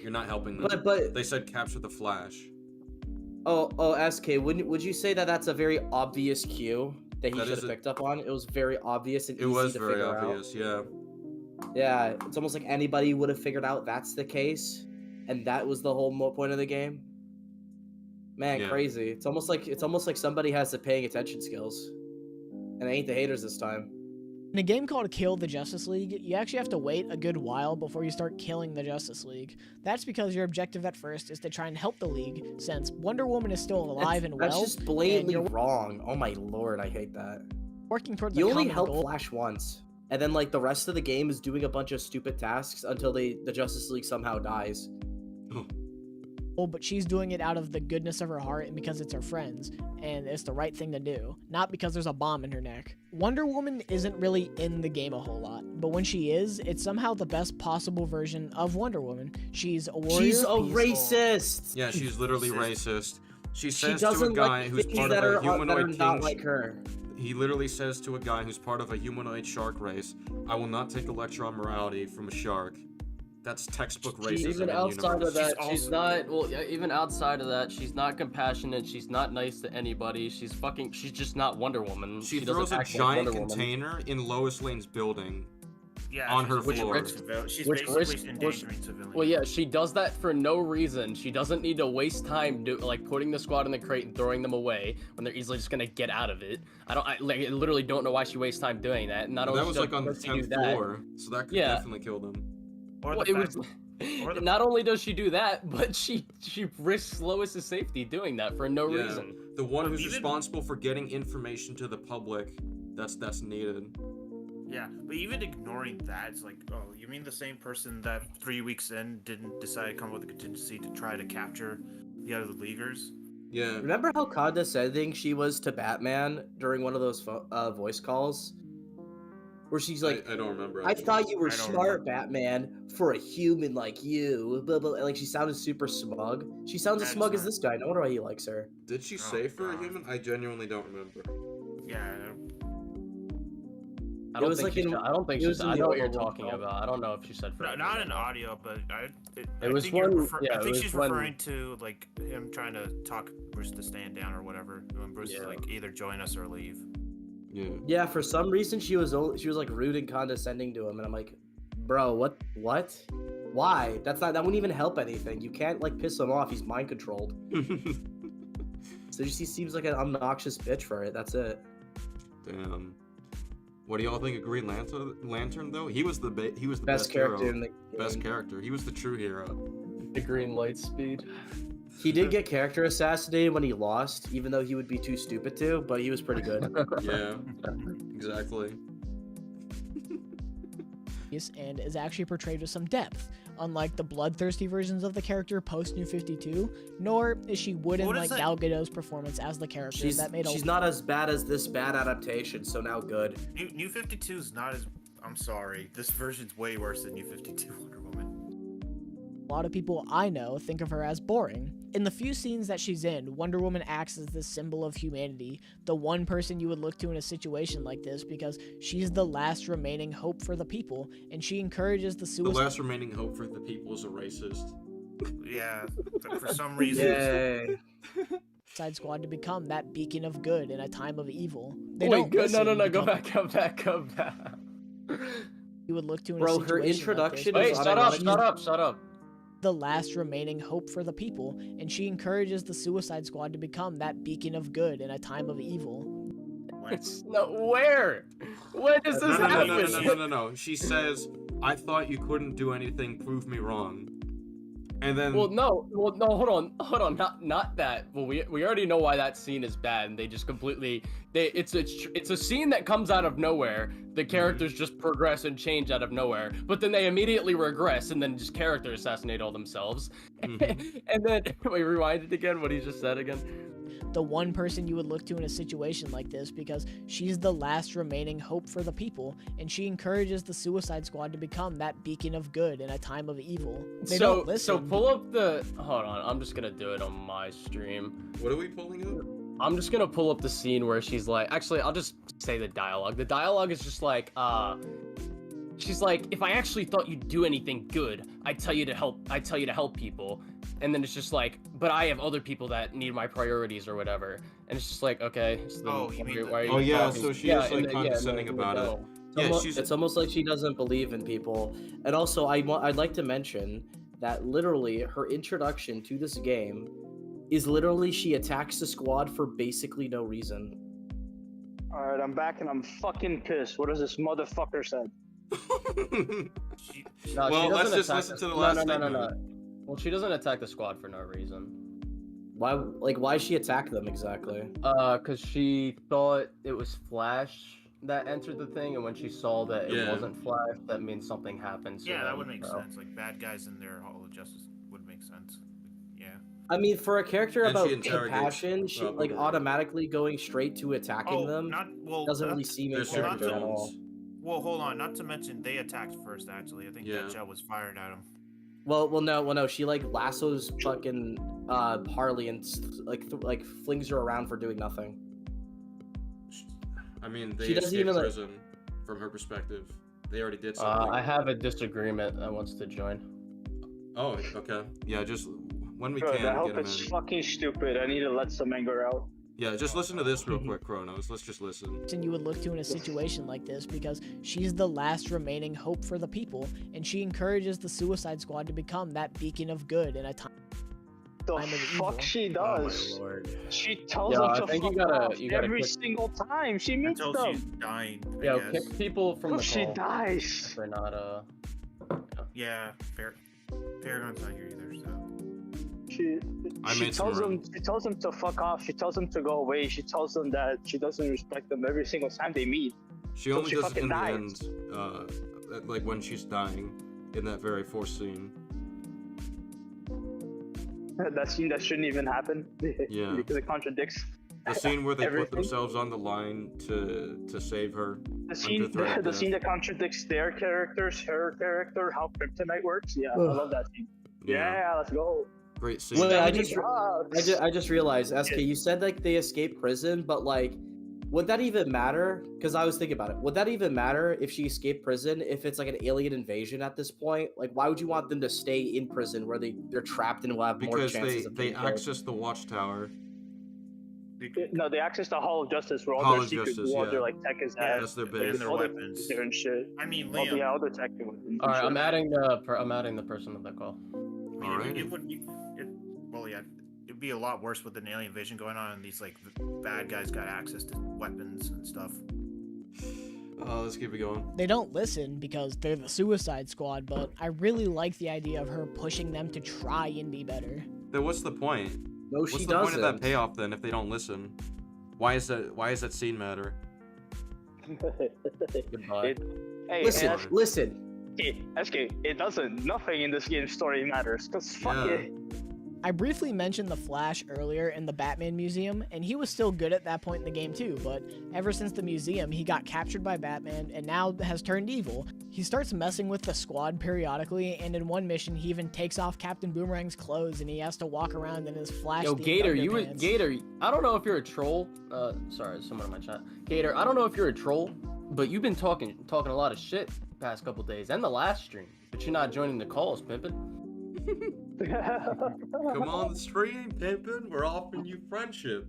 You're not helping them. But They said capture the Flash. SK, would you say that that's a very obvious cue that he should have picked up on. It was very obvious and It easy was to very figure obvious, yeah. Yeah, it's almost like anybody would have figured out that's the case, and that was the whole point of the game. Man, Yeah. crazy. It's almost like somebody has the paying attention skills, and it ain't the haters this time. In a game called Kill the Justice League, you actually have to wait a good while before you start killing the Justice League. That's because your objective at first is to try and help the League, since Wonder Woman is still alive and well. That's just blatantly and you're wrong. Oh my lord, I hate that. working towards You a only common help goal. Flash once, and then like the rest of the game is doing a bunch of stupid tasks until the Justice League somehow dies. Oh, but she's doing it out of the goodness of her heart and because it's her friends, and it's the right thing to do, not because there's a bomb in her neck. Wonder Woman isn't really in the game a whole lot, but when she is, it's somehow the best possible version of Wonder Woman. She's a warrior. She's a peaceful- racist. Yeah, she's literally racist. She She says to a doesn't guy like who's things part that of are a humanoid not king. like her. He literally says to a guy who's part of a humanoid shark race, "I will not take a lecture on morality from a shark." That's textbook racism. Even in outside universe. of that, She's she's also- not. Well, yeah, even outside of that, she's not compassionate. She's not nice to anybody. She's just not Wonder Woman. She doesn't throws a act like giant Wonder Woman. container in Lois Lane's building. Yeah, on she's her a floor. She's Which basically risk- endangering civilians. Well, yeah, she does that for no reason. She doesn't need to waste time putting the squad in the crate and throwing them away when they're easily just gonna get out of it. I literally don't know why she wastes time doing that. Not only That was like on the does she do 10th that- floor, so that could Yeah. definitely kill them. Or Well, the it fact, was. or the- Not only does she do that, but she risks Lois's safety doing that for no Yeah. reason. The one who's Even- responsible for getting information to the public, that's needed. yeah, but even ignoring that, it's like, oh, you mean the same person that 3 weeks in didn't decide to come up with a contingency to try to capture the other leaguers? Yeah. Remember how condescending she was to Batman during one of those voice calls? Where she's like, I don't remember. I actually. thought you were I don't smart, Batman, for a human like you. Blah, blah. Like, she sounded super smug. She sounds as That's smug as not- this guy. No wonder why he likes her. Did she Oh, say for a God. human? I genuinely don't remember. Yeah, I don't was think like she in- said- I don't think it she was said. in I the know what you're other one talking called. about. I don't know if she said for. no, not in audio, but I It was think you're when- yeah, I it think was she's when- referring to like him trying to talk Bruce to stand down or whatever. When Bruce is Yeah. like either join us or leave. Yeah. Yeah, for some reason she was like rude and condescending to him, and I'm like, bro, what? Why? That wouldn't even help anything. You can't like piss him off. He's mind controlled. So he seems like an obnoxious bitch for it. That's it. Damn. What do y'all think of Green Lantern though? He was the Best character hero. in the Best game. character. He was the true hero. The green light speed. He did get character assassinated when he lost, even though he would be too stupid to. But he was pretty good. Yeah. Exactly. And is actually portrayed with some depth, unlike the bloodthirsty versions of the character post New 52, nor is she wooden What is like that? Gal Gadot's performance as the character She's that made a not as bad as this bad adaptation. So now good. New 52 is not as. I'm sorry, this version's way worse than New 52 Wonder Woman. lot of people I know think of her as boring. In the few scenes that she's in, Wonder Woman acts as this symbol of humanity, the one person you would look to in a situation like this because she's the last remaining hope for the people, and she encourages the The suicide. last remaining hope for the people is a racist. Yeah, for some reason. Yay. Suicide Squad to become that beacon of good in a time of evil. They Wait, don't good. No, listen no, go because back. You would look to in Bro, a her situation introduction like Wait, this. is shut up. The last remaining hope for the people, and she encourages the Suicide Squad to become that beacon of good in a time of evil. No, where? When does this happen? No. She says, "I thought you couldn't do anything. Prove me wrong." And then, Well, no, hold on, not that. Well, we already know why that scene is bad, and they just completely, it's a scene that comes out of nowhere. The characters just progress and change out of nowhere, but then they immediately regress and then just character assassinate all themselves. And then, wait, rewind it again. What he just said again. The one person you would look to in a situation like this because she's the last remaining hope for the people, and she encourages the Suicide Squad to become that beacon of good in a time of evil. They don't listen. So pull up the. Hold on, I'm just gonna do it on my stream. what are we pulling up? I'm just gonna pull up the scene where she's like, actually, I'll just say the dialogue. The dialogue is just like, she's like, if I actually thought you'd do anything good, I'd tell you to help people. and then it's just like, but I have other people that need my priorities or whatever, and it's just like, okay. So then you mean why are you Oh yeah, talking- so she is like in the- condescending in the about it. demo. Yeah, It's almost like she doesn't believe in people. And also, I'd like to mention that literally her introduction to this game is literally she attacks the squad for basically no reason. Alright, I'm back and I'm fucking pissed. What does this motherfucker say? She, No, Well, she let's doesn't just attack listen to the no, last no, no, statement. no. Well, she doesn't attack the squad for no reason. Why she attack them exactly? Cause she thought it was Flash that entered the thing, and when she saw that it Yeah. wasn't Flash, that means something happened. To yeah, that them, would make so. sense. Like bad guys in their Hall of Justice would make sense. Yeah. I mean, for a character And about she interrogates, compassion, she like Boomerang. automatically going straight to attacking them doesn't really seem in There's certain character at all. tones. Well, hold on. Not to mention they attacked first. Actually, I think Yeah. Deadshot was fired at him. Well, no. She like lassos fucking Harley and like flings her around for doing nothing. I mean, they She doesn't escaped even, like- prison from her perspective. They already did something. I have a disagreement that wants to join. Oh, okay. Yeah, just when we Bro, can that get hope him is in. fucking stupid. I need to let some anger out. Yeah, just listen to this real quick, Chronos. Let's just listen. You would look to in a situation like this because she's the last remaining hope for the people, and she encourages the Suicide Squad to become that beacon of good in a time. The I'm an fuck evil. she Oh my does. lord. She tells Yeah, them I to think you fuck gotta- off you gotta every click- single time she meets Until them. she's dying. I Yo, guess. kick people from Until the she call dies. if they're not Yeah, Paragon's not here either. So. She I she made some tells them room. she tells them to fuck off. She tells them to go away. She tells them that she doesn't respect them every single time they meet. She So only she does it fucking in the dies. end, like when she's dying, in that very forced scene. That scene that shouldn't even happen. Yeah. Because it contradicts The scene where they put Everything. themselves on the line to save her. the scene. Under threat of The death. scene that contradicts their characters, her character, how kryptonite works. Yeah, I Ugh. love that scene. Yeah, let's go. Great scene. Wait, I Seventy just bucks. I just realized, SK, you said like they escaped prison, but like, would that even matter? Because I was thinking about it. Would that even matter if she escaped prison? If it's like an alien invasion at this point, like why would you want them to stay in prison where they're trapped and will have more Because chances of they being killed? access the watchtower. No, they access the Hall of Justice where all Hall their of secret Justice, all yeah. their like tech is Yeah, at. That's their And base. their all their weapons. different shit. I mean, All Liam. the other tech and All right, shit. I'm adding the person of the call. I mean, Alright. it would. Well, yeah, it'd be a lot worse with an alien invasion going on, and these like bad guys got access to weapons and stuff. Let's keep it going. They don't listen because they're the Suicide Squad, but I really like the idea of her pushing them to try and be better. Then what's the point? No, What's she the point of that doesn't. payoff then if they don't listen? Why is that scene matter? Goodbye. Hey, Listen, SK, listen. SK, it doesn't. Nothing in this game's story matters. Cause fuck Yeah. it. I briefly mentioned the Flash earlier in the Batman Museum, and he was still good at that point in the game too, but ever since the museum, he got captured by Batman and now has turned evil. He starts messing with the squad periodically, and in one mission, he even takes off Captain Boomerang's clothes and he has to walk around in his Flash. Yo, Gator, Gator, I don't know if you're a troll. Sorry, someone in my chat. Gator, I don't know if you're a troll, but you've been talking a lot of shit the past couple days and the last stream, but you're not joining the calls, pimpin'. Come on the stream, pimpin'. We're offering you friendship.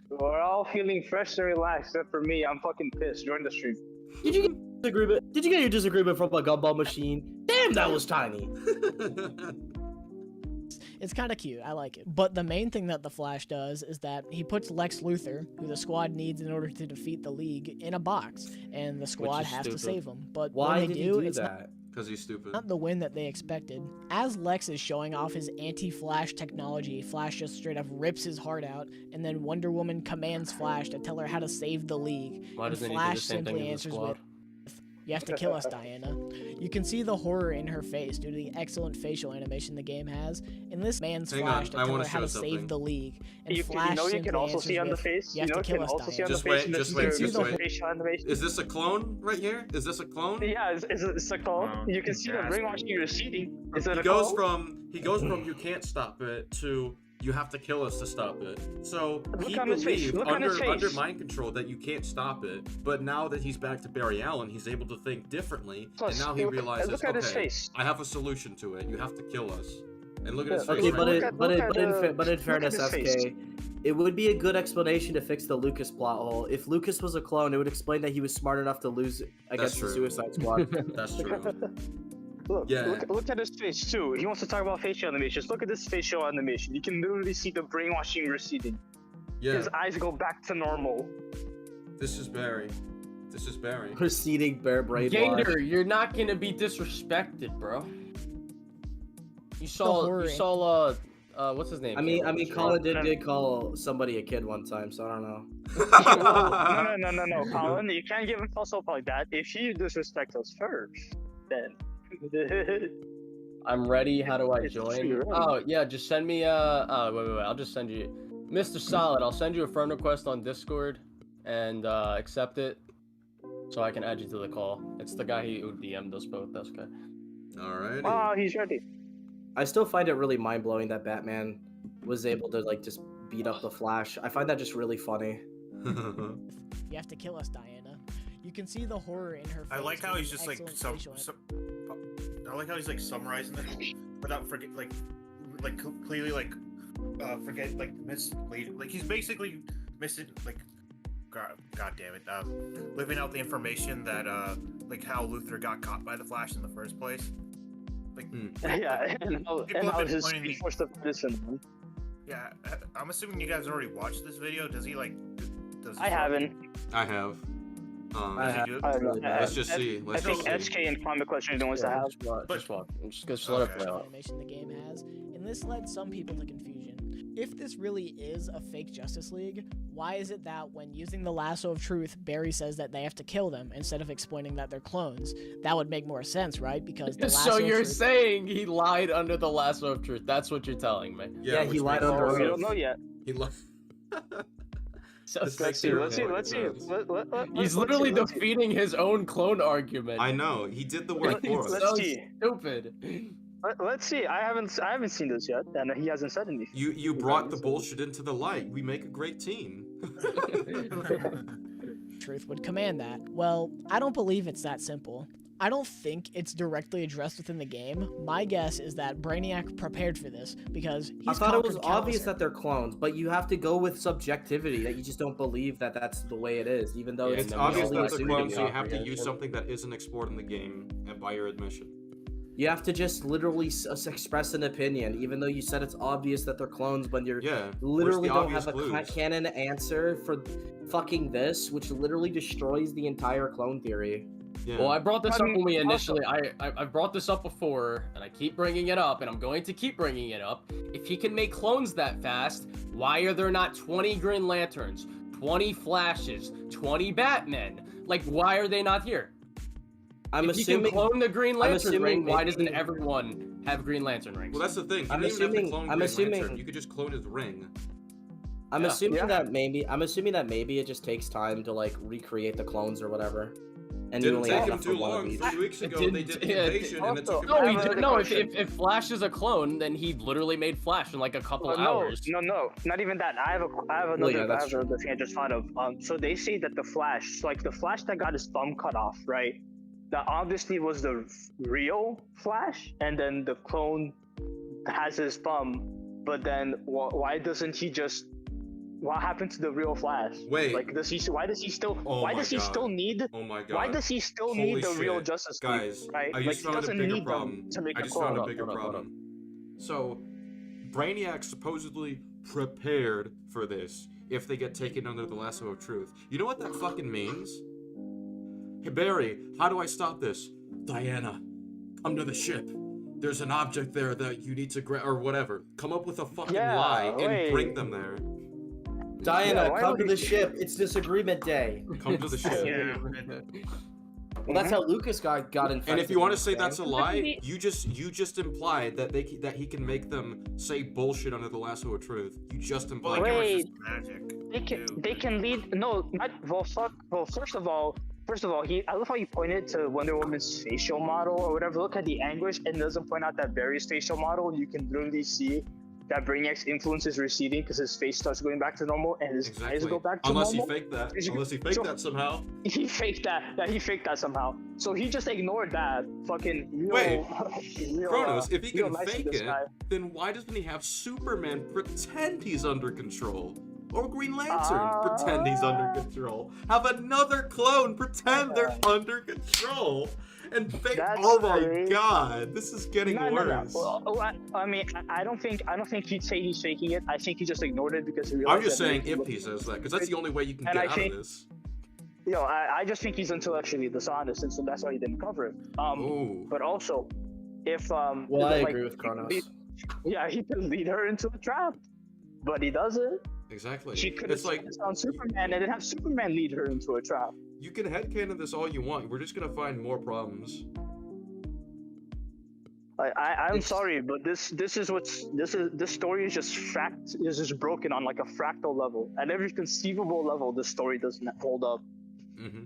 We're all feeling fresh and relaxed, except for me. I'm fucking pissed. Join the stream. Did you get disagreement? Did you get your disagreement from a gumball machine? Damn, that was tiny. It's kind of cute. I like it. But the main thing that the Flash does is that he puts Lex Luthor, who the squad needs in order to defeat the League, in a box, and the squad is has to stupid. save him. But Why when they did do, he do it's that? Because he's stupid. not the win that they expected. As Lex is showing off his anti-Flash technology, Flash just straight up rips his heart out, and then Wonder Woman commands Flash to tell her how to save the League. Why and doesn't he do Flash the same thing simply in the answers squad? with, "You have to kill us, Diana." You can see the horror in her face due to the excellent facial animation the game has. In this man's Hang Flash on, to I tell wanna her how show to something. save the League. And You Flash know you simply can also answers see on the with, face. "You You have know to you kill can us, also see on Diana." Just the wait, face. just You wait, can see just the wait. facial animation. Is this a clone right here? Is this a clone? Yeah, it's a call. Wow. You can see the Yeah, brainwashing receding. Is it He a goes call? from you can't stop it to you have to kill us to stop it. So Look he on his face, believed look on his under face. mind control that you can't stop it. But now that he's back to Barry Allen, he's able to think differently, Plus, and now he look- realizes, look at his okay, face. I have a solution to it. You have to kill us. And look at his face. Okay, right but there. in fairness, his face. FK, it would be a good explanation to fix the Lucas plot hole. If Lucas was a clone, it would explain that he was smart enough to lose against the true. Suicide Squad. That's true. Look, Yeah. look at his face too. He wants to talk about facial animations. Look at this facial animation. You can literally see the brainwashing receding. Yeah. His eyes go back to normal. This is Barry. This is Barry. Proceeding bear brainwash. Gator, you're not gonna be disrespected, bro. You saw what's his name? I mean, Colin did call somebody a kid one time, so I don't know. No, Colin, you can't give him false hope like that. If you disrespect us first, then. I'm ready. How do I It's join? true, right? Oh yeah, just send me wait. I'll just send you, Mr. Solid. I'll send you a friend request on Discord, and accept it, so I can add you to the call. It's the guy who DM'd us both. That's okay. Alrighty. Oh, he's ready. I still find it really mind blowing that Batman was able to like just beat up the Flash. I find that just really funny. You have to kill us, Diana. You can see the horror in her face. I like how he's just like excellent facial I like how he's like summarizing it without clearly forget misleading. Like he's basically missing like God damn it, living out the information that like how Luthor got caught by the Flash in the first place. Like Yeah, and how his Speed Force the medicine. yeah, I'm assuming you guys already watched this video. Does he like? I haven't. I have. I have. Let's just see. I think SK and Comic Collection are the ones that have. Just watch. I'm just gonna let it play out. animation the game has, and this led some people to confusion. If this really is a fake Justice League, why is it that when using the lasso of truth, Barry says that they have to kill them instead of explaining that they're clones? That would make more sense, right? Because the lasso So of you're truth... saying he lied under the lasso of truth? That's what you're telling me. Yeah, he which lied makes under sense. We don't know yet. He lied. So This stupid. makes it Let's see. really Let's see. good. He's literally defeating his own clone argument. I know. He did the work for us. Let's So see. stupid. Let's see. I haven't seen this yet, and he hasn't said anything. You brought the bullshit into the light. We make a great team. Truth would command that. Well, I don't believe it's that simple. I don't think it's directly addressed within the game. My guess is that Brainiac prepared for this because he's I thought it was conquered obvious Calicer. that they're clones, but you have to go with subjectivity that you just don't believe that that's the way it is, even though Yeah, It's it's and obvious easily that they're assumed clones, to so be. you have to use something that isn't explored in the game, and by your admission. You have to just literally express an opinion, even though you said it's obvious that they're clones, when you're Yeah. literally where's the don't have a obvious clues? canon answer for fucking this, which literally destroys the entire clone theory. Yeah. Well, I brought this I up mean, when we also- initially. I brought this up before, and I keep bringing it up, and I'm going to keep bringing it up. If he can make clones that fast, why are there not 20 Green Lanterns, 20 Flashes, 20 Batmen? Like, why are they not here? I'm if he assuming. can clone the Green Lantern assuming ring, why maybe- doesn't everyone have Green Lantern rings? Well, that's the thing. You I'm don't even have to assuming- clone I'm Green assuming- Lantern. You could just clone his ring. I'm Yeah. assuming Yeah. that maybe. I'm assuming that maybe it just takes time to like recreate the clones or whatever. And you Didn't only take have him enough too for one of long. each. 3 weeks It ago, didn't- they did the yeah, it invasion, and it took him No, I have a no. question. If Flash is a clone, then he literally made Flash in like a couple No, hours. no, not even that. I have another, Well, yeah, that's another thing I just thought of. So they say that the Flash, like the Flash that got his thumb cut off, right? That obviously was the real Flash, and then the clone has his thumb. But then why doesn't he just? What happened to the real Flash? Wait. Like, does he? Why does he still? Oh why my does he God. still need? Oh my god. Why does he still Holy need the real shit. Justice League? Guys, right? I Like, just he found a doesn't bigger need problem. them to make I a just found clone. a bigger Hold up. problem. So, Brainiac supposedly prepared for this if they get taken under the lasso of truth. You know what that fucking means? Hey Barry, how do I stop this? Diana, come to the ship. There's an object there that you need to grab, or whatever. Come up with a fucking Yeah, lie wait. and bring them there. Diana, Yeah, why come would to he- the ship. It's disagreement day. Come to the ship. Yeah. Well, that's how Lucas got infected. And if you want to in say this that's a game. lie, you just implied that that he can make them say bullshit under the lasso of truth. You just Well, implied. like, it was Wait. just magic. They can lead. No, not well. Fuck. Well, first of all, I love how you pointed to Wonder Woman's facial model or whatever. Look at the anguish, and it doesn't point out that Barry's facial model. You can literally see that Brainiac's influence is receding because his face starts going back to normal and his eyes go back to Unless normal. he faked that. Unless he faked that somehow. He faked that. Yeah, he faked that somehow. So he just ignored that. Fucking real, Wait, real, Kronos, if he real can nice of fake this it, guy. then why doesn't he have Superman pretend he's under control? Or Green Lantern pretend he's under control? Have another clone pretend they're under control? And fake. Oh my god, this is getting worse. No. Well, I mean, I don't think he'd say he's faking it. I think he just ignored it because he realized. I'm just saying if he says that, because that's the only way you can get out of this. I just think he's intellectually dishonest, and so that's why he didn't cover it. But also, if well, I agree with Kronos. He could lead her into a trap, but he doesn't. Exactly. She could have on Superman and then have Superman lead her into a trap. You can headcanon this all you want. We're just gonna find more problems. I'm sorry, but this story is just broken on like a fractal level. At every conceivable level, this story doesn't hold up. Mm-hmm.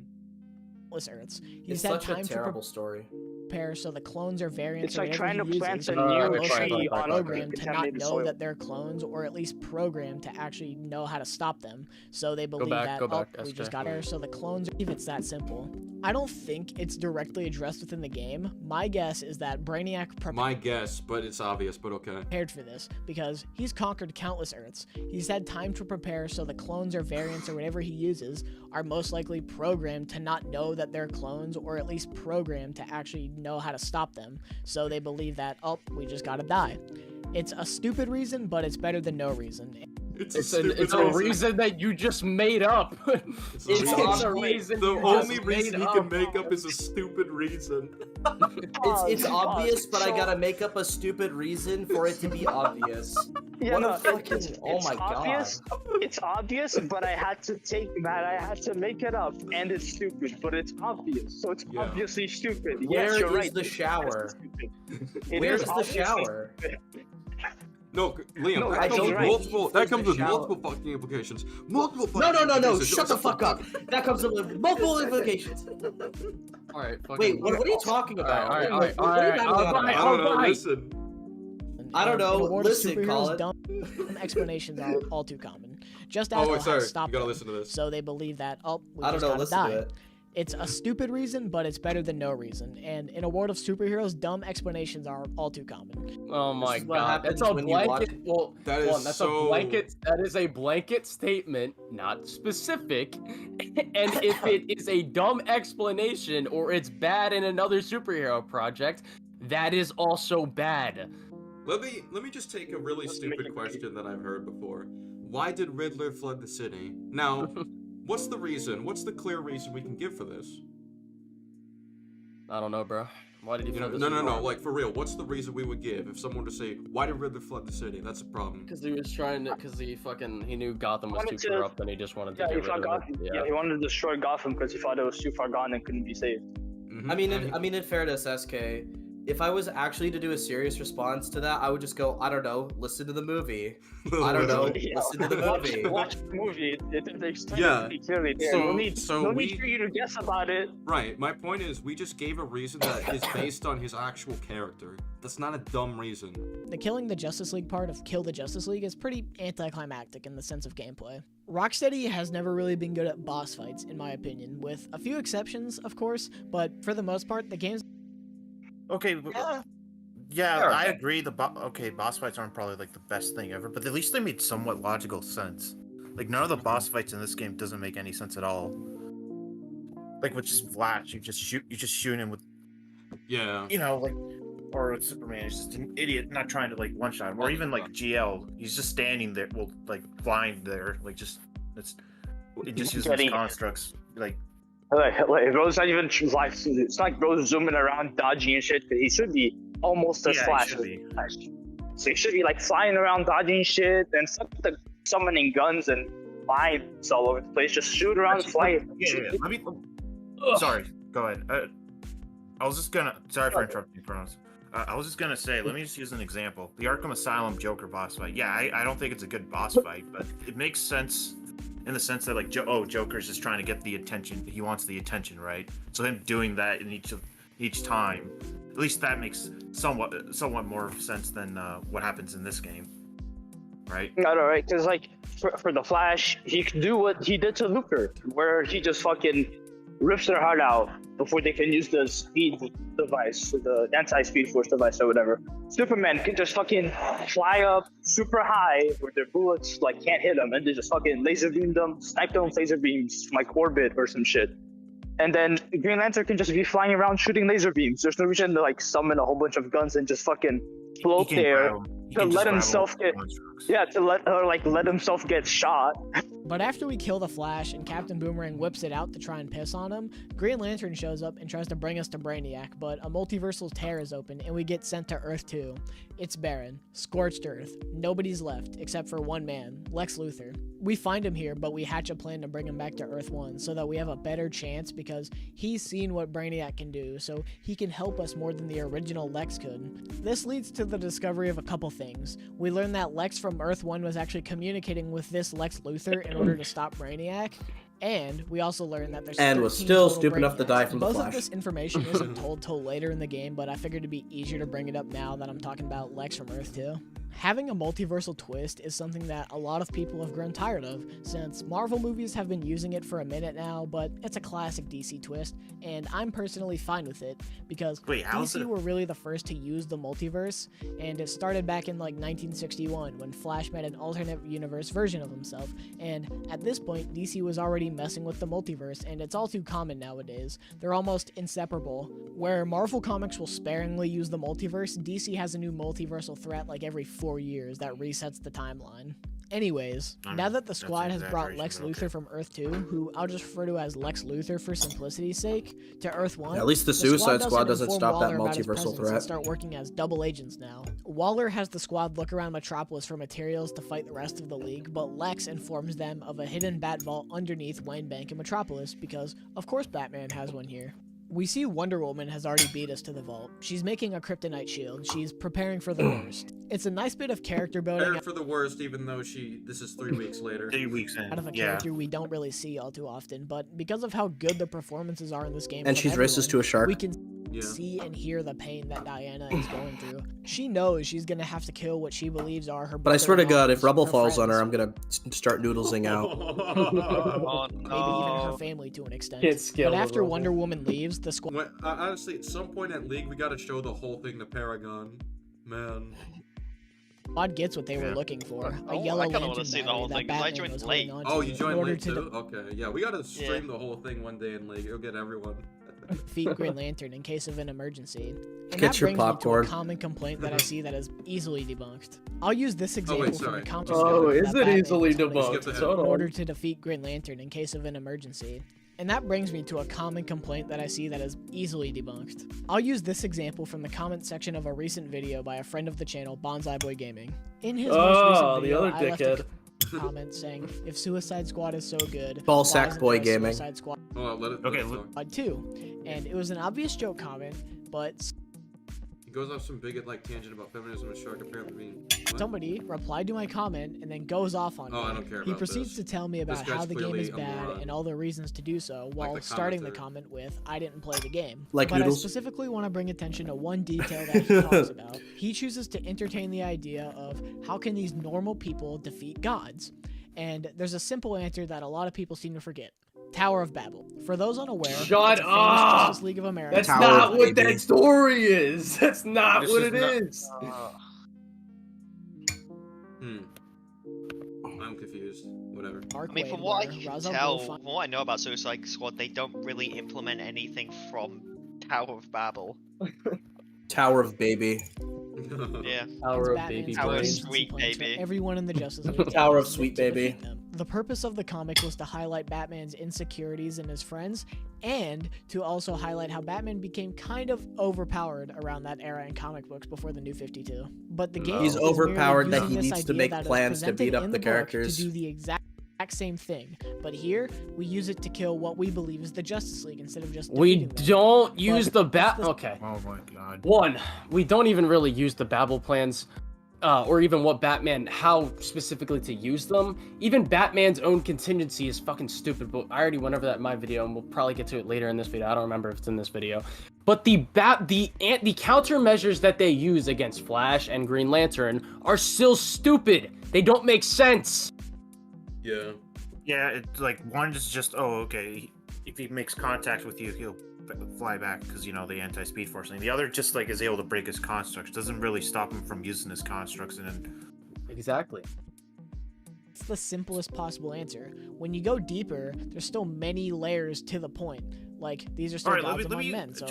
Earths. It's such a terrible story. Prepare so the clones are variants. It's like trying to plant a new tree on a program to not know that they're clones, or at least programmed to actually know how to stop them. So they believe we just got error. So the clones, if it's that simple. I don't think it's directly addressed within the game. My guess is that Brainiac My guess, but it's obvious, but okay. Prepared for this because he's conquered countless Earths. He's had time to prepare, so the clones or variants or whatever he uses are most likely programmed to not know that they're clones, or at least programmed to actually know how to stop them. So they believe that, we just gotta die. It's a stupid reason, but it's better than no reason. It's a reason that you just made up. It's a reason. The only reason he can make up is a stupid reason. It's obvious, but I gotta make up a stupid reason for it to be obvious. Yeah, oh my god. It's obvious, but I had to make it up, and it's stupid, but it's obvious, so it's obviously stupid. Where you're is right. the shower? Where's the shower? No, Liam, that comes with multiple fucking implications. Multiple fucking implications. Shut the fuck up. That comes with multiple implications. Alright, wait, what are you talking about? Alright. I don't know, listen. I don't know, listen, Colin. Dumb explanations are all too common. Just ask how to stop you gotta them. listen to this. So they believe that, we I just don't know, gotta listen die. to it. It's a stupid reason, but it's better than no reason. And in a world of superheroes, dumb explanations are all too common. Oh my god, that's a blanket. That is a blanket statement, not specific. And if it is a dumb explanation or it's bad in another superhero project, that is also bad. Let me just take a really stupid question that I've heard before. Why did Riddler flood the city? Now. What's the reason? What's the clear reason we can give for this? I don't know, bro. Why did he flood the city? No, like for real. What's the reason we would give if someone were to say, why did Riddler flood the city? That's a problem. Because he was trying to, he knew Gotham was too corrupt and he just wanted to get rid of it. Yeah, he wanted to destroy Gotham because he thought it was too far gone and couldn't be saved. Mm-hmm. I mean, in fairness, SK, if I was actually to do a serious response to that, I would just go, I don't know, listen to the movie. I don't know, listen to the movie. Watch the movie. It explains pretty clearly there. No need for you to guess about it. Right. My point is, we just gave a reason that is based on his actual character. That's not a dumb reason. The killing the Justice League part of Kill the Justice League is pretty anticlimactic in the sense of gameplay. Rocksteady has never really been good at boss fights, in my opinion, with a few exceptions, of course, but for the most part, the game's Okay, yeah, I agree. Boss fights aren't probably like the best thing ever, but at least they made somewhat logical sense. Like none of the boss fights in this game doesn't make any sense at all. Like with just Flash, you just shoot him with, or with Superman, he's just an idiot, not trying to like one shot him, or even like GL, he's just standing there, blind there, it just uses his constructs, like. Bro's not even like it's like Bro's zooming around, dodging and shit. He should be almost as Flash. So he should be like flying around, dodging shit, and summoning guns and vibes all over the place. Just shoot around, fly. Sorry, go ahead. I was just gonna. Sorry for interrupting you, Kronos. I was just gonna say, let me just use an example. The Arkham Asylum Joker boss fight. Yeah, I don't think it's a good boss fight, but it makes sense. In the sense that like Joker's just trying to get the attention, he wants the attention, right? So him doing that in each time, at least that makes somewhat more sense than what happens in this game. right? Not alright, because like for the Flash, he can do what he did to Luthor, where he just fucking rips their heart out before they can use the speed device, the anti-speed force device or whatever. Superman can just fucking fly up super high where their bullets like can't hit them, and they just fucking laser beam them, snipe them with laser beams from like orbit or some shit. And then Green Lantern can just be flying around shooting laser beams. There's no reason to like summon a whole bunch of guns and just fucking float there to let himself get let himself get shot. But after we kill the Flash and Captain Boomerang whips it out to try and piss on him, Green Lantern shows up and tries to bring us to Brainiac, but a multiversal tear is open and we get sent to Earth 2. It's barren, scorched Earth, nobody's left except for one man, Lex Luthor. We find him here, but we hatch a plan to bring him back to Earth 1 so that we have a better chance because he's seen what Brainiac can do, so he can help us more than the original Lex could. This leads to the discovery of a couple things. We learn that Lex from Earth 1 was actually communicating with this Lex Luthor in order to stop Brainiac, and we also learn that there's And was still stupid enough to die from the Both Flash. of this information isn't told till later in the game, but I figured it'd be easier to bring it up now that I'm talking about Lex from Earth 2. Having a multiversal twist is something that a lot of people have grown tired of, since Marvel movies have been using it for a minute now, but it's a classic DC twist, and I'm personally fine with it, because DC were really the first to use the multiverse, and it started back in like 1961 when Flash made an alternate universe version of himself, and at this point DC was already messing with the multiverse, and it's all too common nowadays. They're almost inseparable. Where Marvel Comics will sparingly use the multiverse, DC has a new multiversal threat like every 4 years that resets the timeline. Anyways, now that the squad has brought Lex Luthor from Earth 2, who I'll just refer to as Lex Luthor for simplicity's sake, to Earth 1, at least the Suicide Squad doesn't inform stop that Waller about his multiversal presence threat. and start working as double agents now. Waller has the squad look around Metropolis for materials to fight the rest of the League, but Lex informs them of a hidden bat vault underneath Wayne Bank in Metropolis because, of course, Batman has one here. We see Wonder Woman has already beat us to the vault. She's making a kryptonite shield. She's preparing for the worst. It's a nice bit of character building. Prepared for the worst, even though this is 3 weeks later. 3 weeks in. Out of a character we don't really see all too often, but because of how good the performances are in this game, And from she's everyone, racist to a shark. we can see and hear the pain that Diana is going through. She knows she's gonna have to kill what she believes are her. But I swear to God, if rubble falls on her, friends, I'm gonna start noodlesing out. maybe even her family to an extent. Can't scale But the after rubble. Wonder Woman leaves, the squad Honestly, at some point at League, we gotta show the whole thing to Paragon. Man. gets what they were looking for. A Oh, yellow I kinda lantern wanna see the battery whole that thing, 'cause I Batman joined was late. holding Oh, onto you in joined order League to too? Okay, yeah, we gotta stream the whole thing one day in League. It'll get everyone. defeat Green Lantern in case of an emergency. And Get that your brings me popcorn. to a common complaint that I see that is easily debunked. I'll use this example from sorry. the comic Oh, strip is that it Batman easily was holding debunked? onto Skip Hold in on. order to defeat Green Lantern in case of an emergency. And that brings me to a common complaint that I see that is easily debunked. I'll use this example from the comment section of a recent video by a friend of the channel, Bonsai Boy Gaming. In his most recent Oh, the video, other I left dickhead. a comment saying, if Suicide Squad is so good, Ball why sack isn't boy there a gaming. Suicide Squad Hold on, let it Okay, talk. 2? And it was an obvious joke comment, but He goes off some bigot like tangent about feminism and shark apparently being. What? somebody replied to my comment and then goes off on Oh, me. I don't care He about proceeds this. to tell me This about how guy's the game clearly is a bad moron. and all the reasons to do so, while the starting the commenter. comment with, I didn't play the game. Like but noodles? I specifically want to bring attention to one detail that he talks about. He chooses to entertain the idea of how can these normal people defeat gods? And there's a simple answer that a lot of people seem to forget. Tower of Babel. For those unaware, Shut it's a famous up! Justice League of America. That's Tower not of what Baby. that story is. That's not This what is it not- is. I'm confused. Whatever. I mean, from what I can tell, from what I know about Suicide Squad, they don't really implement anything from Tower of Babel. Tower of Baby. Yeah. Tower of Batman's baby Tower of contingency brains. Sweet plans for Baby. Everyone in the Justice League. Tower of and Sweet to Baby. defeat them. The purpose of the comic was to highlight Batman's insecurities in his friends, and to also highlight how Batman became kind of overpowered around that era in comic books before the New 52. But the game He's is merely overpowered that using he this needs to idea make that is plans to presented beat up in the book characters. to do the exact same thing. But here we use it to kill what we believe is the Justice League instead of just We defeating them. don't use the that's the- Okay. Oh my god. One, we don't even really use the Babel plans, or even what Batman, how specifically to use them. Even Batman's own contingency is fucking stupid, but I already went over that in my video, and we'll probably get to it later in this video. I don't remember if it's in this video. But the countermeasures that they use against Flash and Green Lantern are still stupid. They don't make sense. Yeah. Yeah, it's like one is just okay. If he makes contact with you, he'll fly back because the anti-speed force thing. The other just like is able to break his constructs. Doesn't really stop him from using his constructs and then. Exactly. It's the simplest possible answer. When you go deeper, there's still many layers to the point. Like, these are still All right, gods among men, so...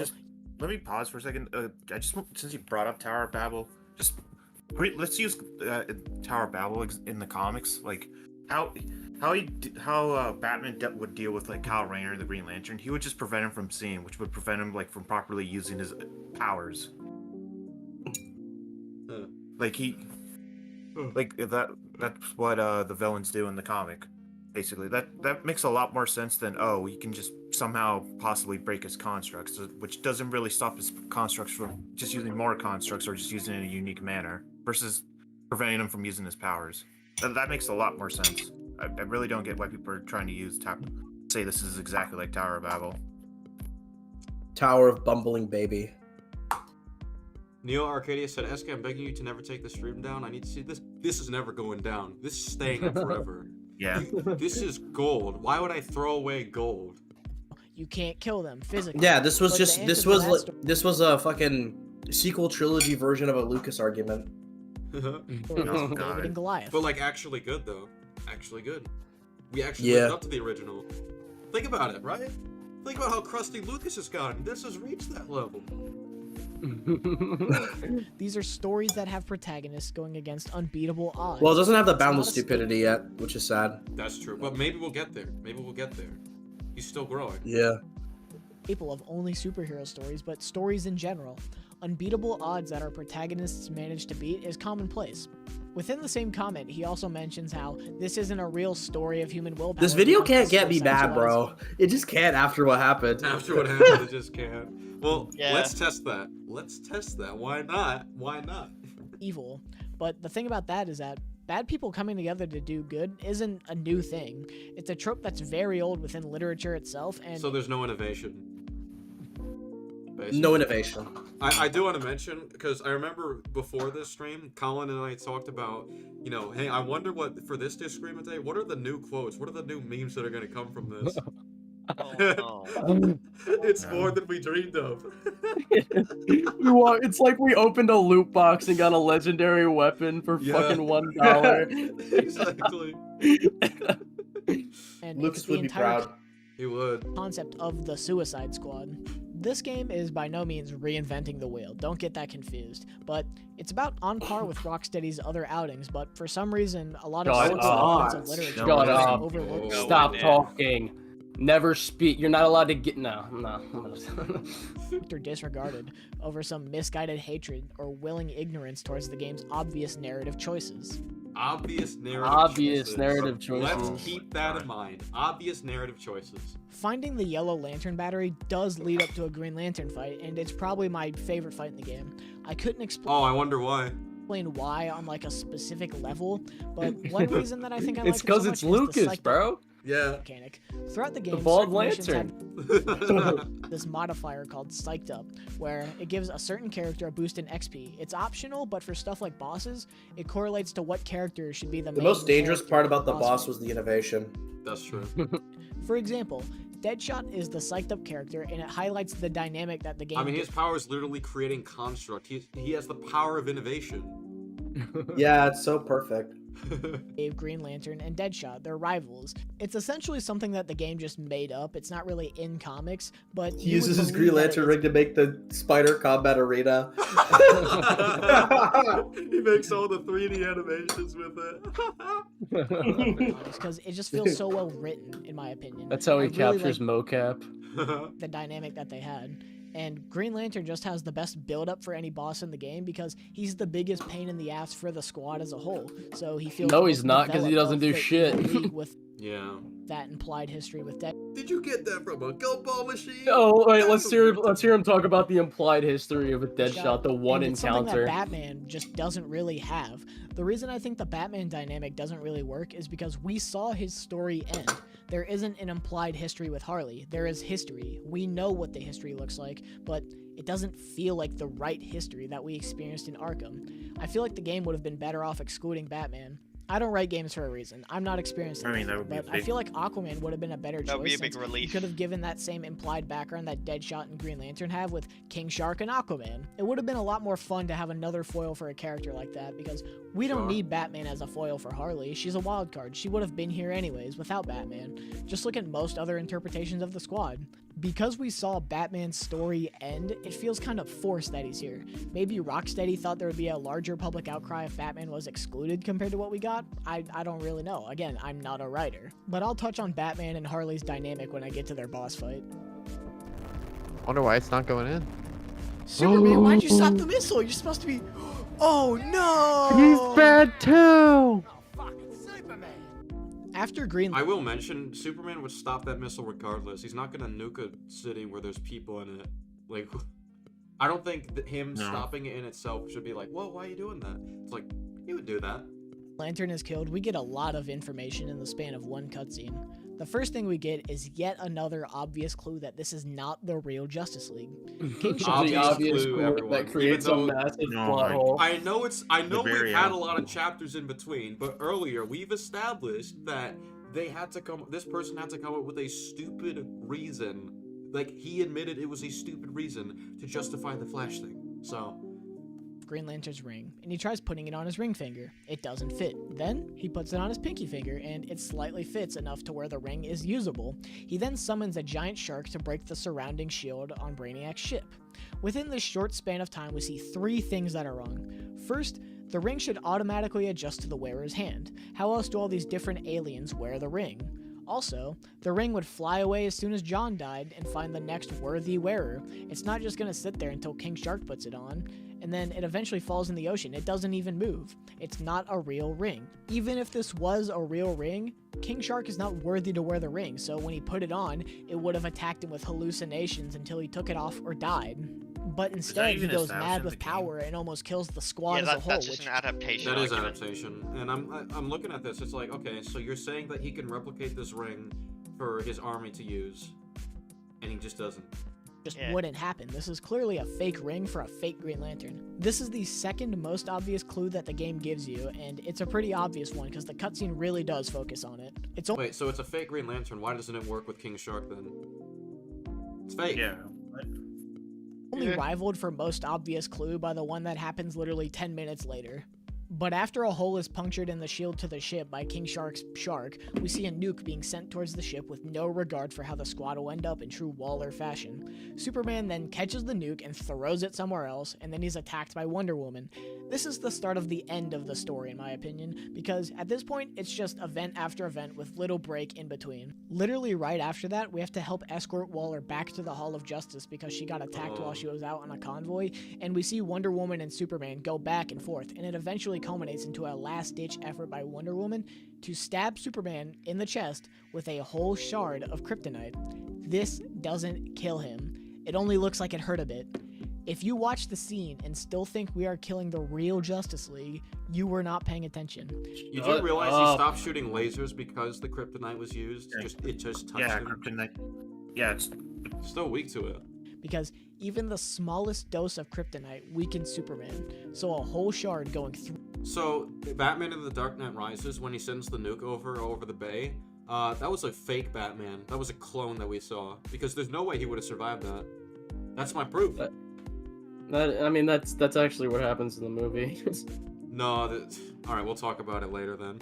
Let me pause for a second. I just since you brought up Tower of Babel, let's use Tower of Babel in the comics. Like, how Batman would deal with like Kyle Rayner, the Green Lantern. He would just prevent him from seeing, which would prevent him like from properly using his powers. Like that's what the villains do in the comic. Basically, that makes a lot more sense than he can just somehow possibly break his constructs, which doesn't really stop his constructs from just using more constructs or just using it in a unique manner versus preventing him from using his powers. That makes a lot more sense. I really don't get why people are trying to say this is exactly like Tower of Babel. Tower of Bumbling Baby. Neo Arcadia said, "SK, I'm begging you to never take the stream down. I need to see this. This is never going down. This is staying up forever. Yeah. This is gold. Why would I throw away gold?" You can't kill them physically. Yeah, this was a fucking sequel trilogy version of a Lucas argument. David and Goliath. But like actually good though. Actually good. We actually lived up to the original. Think about it, right? Think about how crusty Lucas has gotten. This has reached that level. These are stories that have protagonists going against unbeatable odds. Well, it doesn't have the boundless stupidity yet, which is sad. That's true, but maybe we'll get there. Maybe we'll get there. He's still growing. Yeah. People of only superhero stories, but stories in general. Unbeatable odds that our protagonists manage to beat is commonplace. Within the same comment, he also mentions how this isn't a real story of human willpower. This video can't get me bad, bro. It just can't after what happened. After what happened, it just can't. Well, let's test that. Let's test that. Why not? Why not? Evil. But the thing about that is that bad people coming together to do good isn't a new thing. It's a trope that's very old within literature itself, and so there's no innovation. Basically. No innovation. I do want to mention, because I remember before this stream, Colin and I talked about, hey, I wonder what, for this stream today, what are the new quotes? What are the new memes that are going to come from this? It's more than we dreamed of. It's like we opened a loot box and got a legendary weapon for fucking $1. Exactly. And Lucas would be proud. He would. Concept of the Suicide Squad. This game is by no means reinventing the wheel, don't get that confused, but it's about on par with Rocksteady's other outings, but for some reason, a lot of elements of literature Shut up. overlooked. Stop talking. Never speak. You're not allowed to get... No. Or disregarded over some misguided hatred or willing ignorance towards the game's obvious narrative choices. Obvious narrative choices. Let's keep that in mind. Obvious narrative choices. Finding the Yellow Lantern battery does lead up to a Green Lantern fight, and it's probably my favorite fight in the game. I couldn't explain. Oh, I wonder why. Why on like a specific level, but one reason that I think I like it's because it's Lucas, bro. Yeah. Mechanic. Throughout the game, the bald certain missions lantern. have this modifier called Psyched Up, where it gives a certain character a boost in XP. It's optional, but for stuff like bosses, it correlates to what character should be the main most dangerous character part about the boss boss fight. was the innovation. That's true. For example, Deadshot is the Psyched Up character, and it highlights the dynamic that the game. I mean, his power is literally creating construct. He has the power of innovation. Yeah, it's so perfect. Green Lantern and Deadshot, they're rivals. It's essentially something that the game just made up. It's not really in comics, but he uses his Green Lantern ring to make the Spider Combat Arena. He makes all the 3D animations with it. Because it just feels so well written, in my opinion. That's how he captures mocap. The dynamic that they had. And Green Lantern just has the best build-up for any boss in the game because he's the biggest pain in the ass for the squad as a whole. So he feels. No, he's not, because he doesn't do shit. With that implied history with Dead. Did you get that from a gumball machine? Oh, wait, let's hear him talk about the implied history of a Deadshot, the one and it's encounter. Something that Batman just doesn't really have. The reason I think the Batman dynamic doesn't really work is because we saw his story end. There isn't an implied history with Harley. There is history. We know what the history looks like, but it doesn't feel like the right history that we experienced in Arkham. I feel like the game would have been better off excluding Batman. I don't write games for a reason. I'm not experienced. I mean, that would be a but I big- feel like Aquaman would have been a better choice. That would be a since big relief. You could have given that same implied background that Deadshot and Green Lantern have with King Shark and Aquaman. It would have been a lot more fun to have another foil for a character like that because we don't need Batman as a foil for Harley. She's a wild card. She would have been here anyways without Batman. Just look at most other interpretations of the Squad. Because we saw Batman's story end, it feels kind of forced that he's here. Maybe Rocksteady thought there would be a larger public outcry if Batman was excluded compared to what we got. I don't really know. Again, I'm not a writer. But I'll touch on Batman and Harley's dynamic when I get to their boss fight. Wonder why it's not going in. Superman, why'd you stop the missile? You're supposed to be... Oh no! He's bad too! After Green... I will mention, Superman would stop that missile regardless. He's not gonna nuke a city where there's people in it. Like, I don't think that him stopping it in itself should be like, whoa, why are you doing that? It's like, he would do that. Lantern is killed, we get a lot of information in the span of one cutscene. The first thing we get is yet another obvious clue that this is not the real Justice League. King Shark The obvious clue that creates a massive plot hole. I know we've had a lot of chapters in between, but earlier we've established that this person had to come up with a stupid reason. Like, he admitted it was a stupid reason to justify the Flash thing. So, Green Lantern's ring, and he tries putting it on his ring finger. It doesn't fit. Then, he puts it on his pinky finger, and it slightly fits enough to where the ring is usable. He then summons a giant shark to break the surrounding shield on Brainiac's ship. Within this short span of time, we see 3 things that are wrong. First, the ring should automatically adjust to the wearer's hand. How else do all these different aliens wear the ring? Also, the ring would fly away as soon as John died and find the next worthy wearer. It's not just going to sit there until King Shark puts it on, and then it eventually falls in the ocean. It doesn't even move. It's not a real ring. Even if this was a real ring, King Shark is not worthy to wear the ring, so when he put it on, it would have attacked him with hallucinations until he took it off or died. But instead, he goes mad with power and almost kills the Squad as a whole. That's just an adaptation. That is adaptation. And I'm looking at this, it's like, okay, so you're saying that he can replicate this ring for his army to use, and he just doesn't. Wouldn't happen. This is clearly a fake ring for a fake Green Lantern. This is the second most obvious clue that the game gives you, and it's a pretty obvious one because the cutscene really does focus on it. Wait, so it's a fake Green Lantern. Why doesn't it work with King Shark then? It's fake. Yeah. Only rivaled for most obvious clue by the one that happens literally 10 minutes later. But after a hole is punctured in the shield to the ship by King Shark's shark, we see a nuke being sent towards the ship with no regard for how the Squad will end up in true Waller fashion. Superman then catches the nuke and throws it somewhere else, and then he's attacked by Wonder Woman. This is the start of the end of the story, in my opinion, because at this point, it's just event after event with little break in between. Literally right after that, we have to help escort Waller back to the Hall of Justice because she got attacked while she was out on a convoy, and we see Wonder Woman and Superman go back and forth, and it eventually culminates into a last-ditch effort by Wonder Woman to stab Superman in the chest with a whole shard of kryptonite. This doesn't kill him. It only looks like it hurt a bit. If you watch the scene and still think we are killing the real Justice League, you were not paying attention. You do realize he stopped shooting lasers because the kryptonite was used? It just touched him? Kryptonite. Yeah, it's still weak to it. Because even the smallest dose of kryptonite weakens Superman, so a whole shard going through... So, Batman in The Dark Knight Rises, when he sends the nuke over the bay, that was a fake Batman. That was a clone that we saw. Because there's no way he would have survived that. That's my proof. I mean, that's actually what happens in the movie. No, alright, we'll talk about it later then.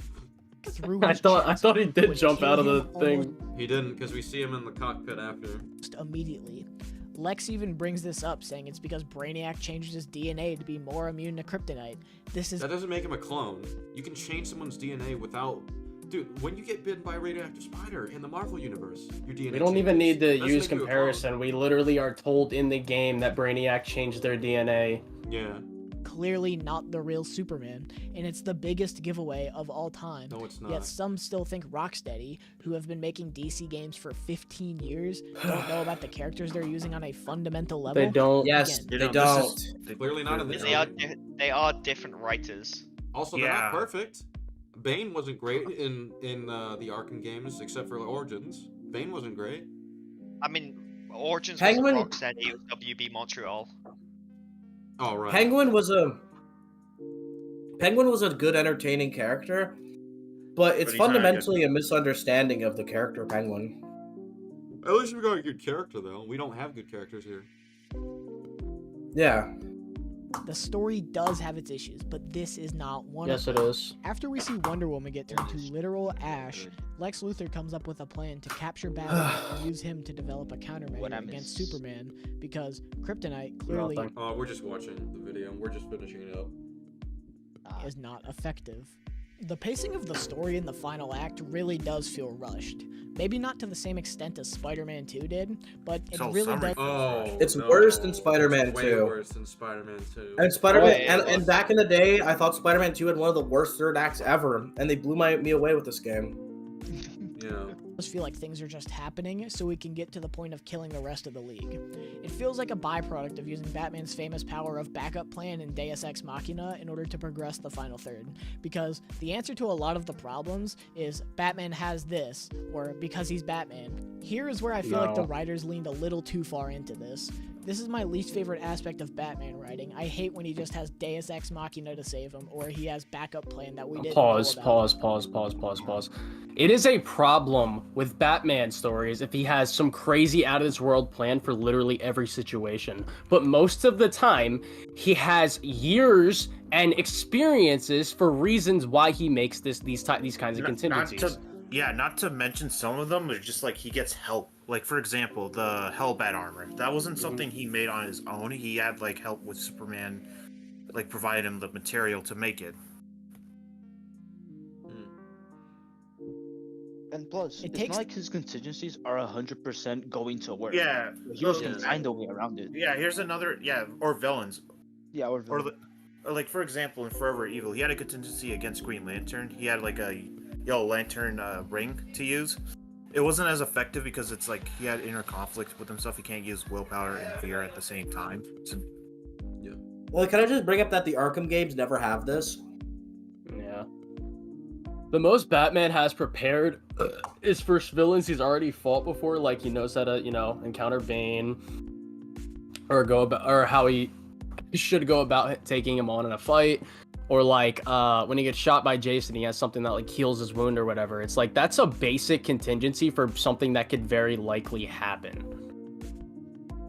I thought he did jump out of the thing. He didn't, because we see him in the cockpit after. Just immediately. Lex even brings this up, saying it's because Brainiac changed his DNA to be more immune to kryptonite. That doesn't make him a clone. You can change someone's DNA without... Dude, when you get bitten by a radioactive spider in the Marvel Universe, your DNA... We don't even need to use comparison. We literally are told in the game that Brainiac changed their DNA. Yeah. Clearly not the real Superman, and it's the biggest giveaway of all time. No, it's not. Yet some still think Rocksteady, who have been making DC games for 15 years, don't know about the characters they're using on a fundamental level. They don't. Yes, Again, they don't. Clearly not in this They are different writers. Also, they're not perfect. Bane wasn't great in the Arkham games, except for Origins. Bane wasn't great. I mean, Origins Penguin... was Rocksteady, it was WB Montreal. Oh, right. Penguin was a good, entertaining character, But it's he's not a good- fundamentally a misunderstanding of the character Penguin. At least we got a good character, though. We don't have good characters here. Yeah. The story does have its issues, but this is not one Yes, of it them. is. After we see Wonder Woman get turned to literal ash, Lex Luthor comes up with a plan to capture Batman and use him to develop a countermeasure against Superman because Kryptonite clearly We're just watching the video. We're just finishing it up. is not effective. The pacing of the story in the final act really does feel rushed. Maybe not to the same extent as Spider-Man 2 did, but it So really summary- does. Oh, It's worse than Spider-Man It's 2. Way worse than Spider-Man 2. And Spider-Man, Way and back in the day, I thought Spider-Man 2 had one of the worst third acts ever, and they blew me away with this game. Yeah. Does feel like things are just happening so we can get to the point of killing the rest of the league. It feels like a byproduct of using Batman's famous power of backup plan and Deus Ex Machina in order to progress the final third, because the answer to a lot of the problems is Batman has this, or because he's Batman. Here is where I feel like the writers leaned a little too far into this. This is my least favorite aspect of Batman writing. I hate when he just has Deus Ex Machina to save him, or he has backup plan that we didn't know about. It is a problem with Batman stories if he has some crazy out of this world plan for literally every situation. But most of the time, he has years and experiences for reasons why he makes these kinds of contingencies. Not to mention some of them are just like he gets help. Like for example, the Hellbat armor. That wasn't something he made on his own. He had like help with Superman, like provide him the material to make it. And plus, it's not like his contingencies are 100% going to work. Yeah, He was going to find a way around it. Yeah, here's another. Yeah, or villains. Yeah, or villains. Or like for example, in Forever Evil, he had a contingency against Green Lantern. He had like a Yellow Lantern ring to use. It wasn't as effective because it's like he had inner conflict with himself. He can't use willpower and fear at the same time. So, yeah. Well, can I just bring up that the Arkham games never have this? Yeah. The most Batman has prepared is for villains he's already fought before, like he knows how to, encounter Bane, or how he should go about taking him on in a fight. Or like when he gets shot by Jason, he has something that like heals his wound or whatever. It's like that's a basic contingency for something that could very likely happen,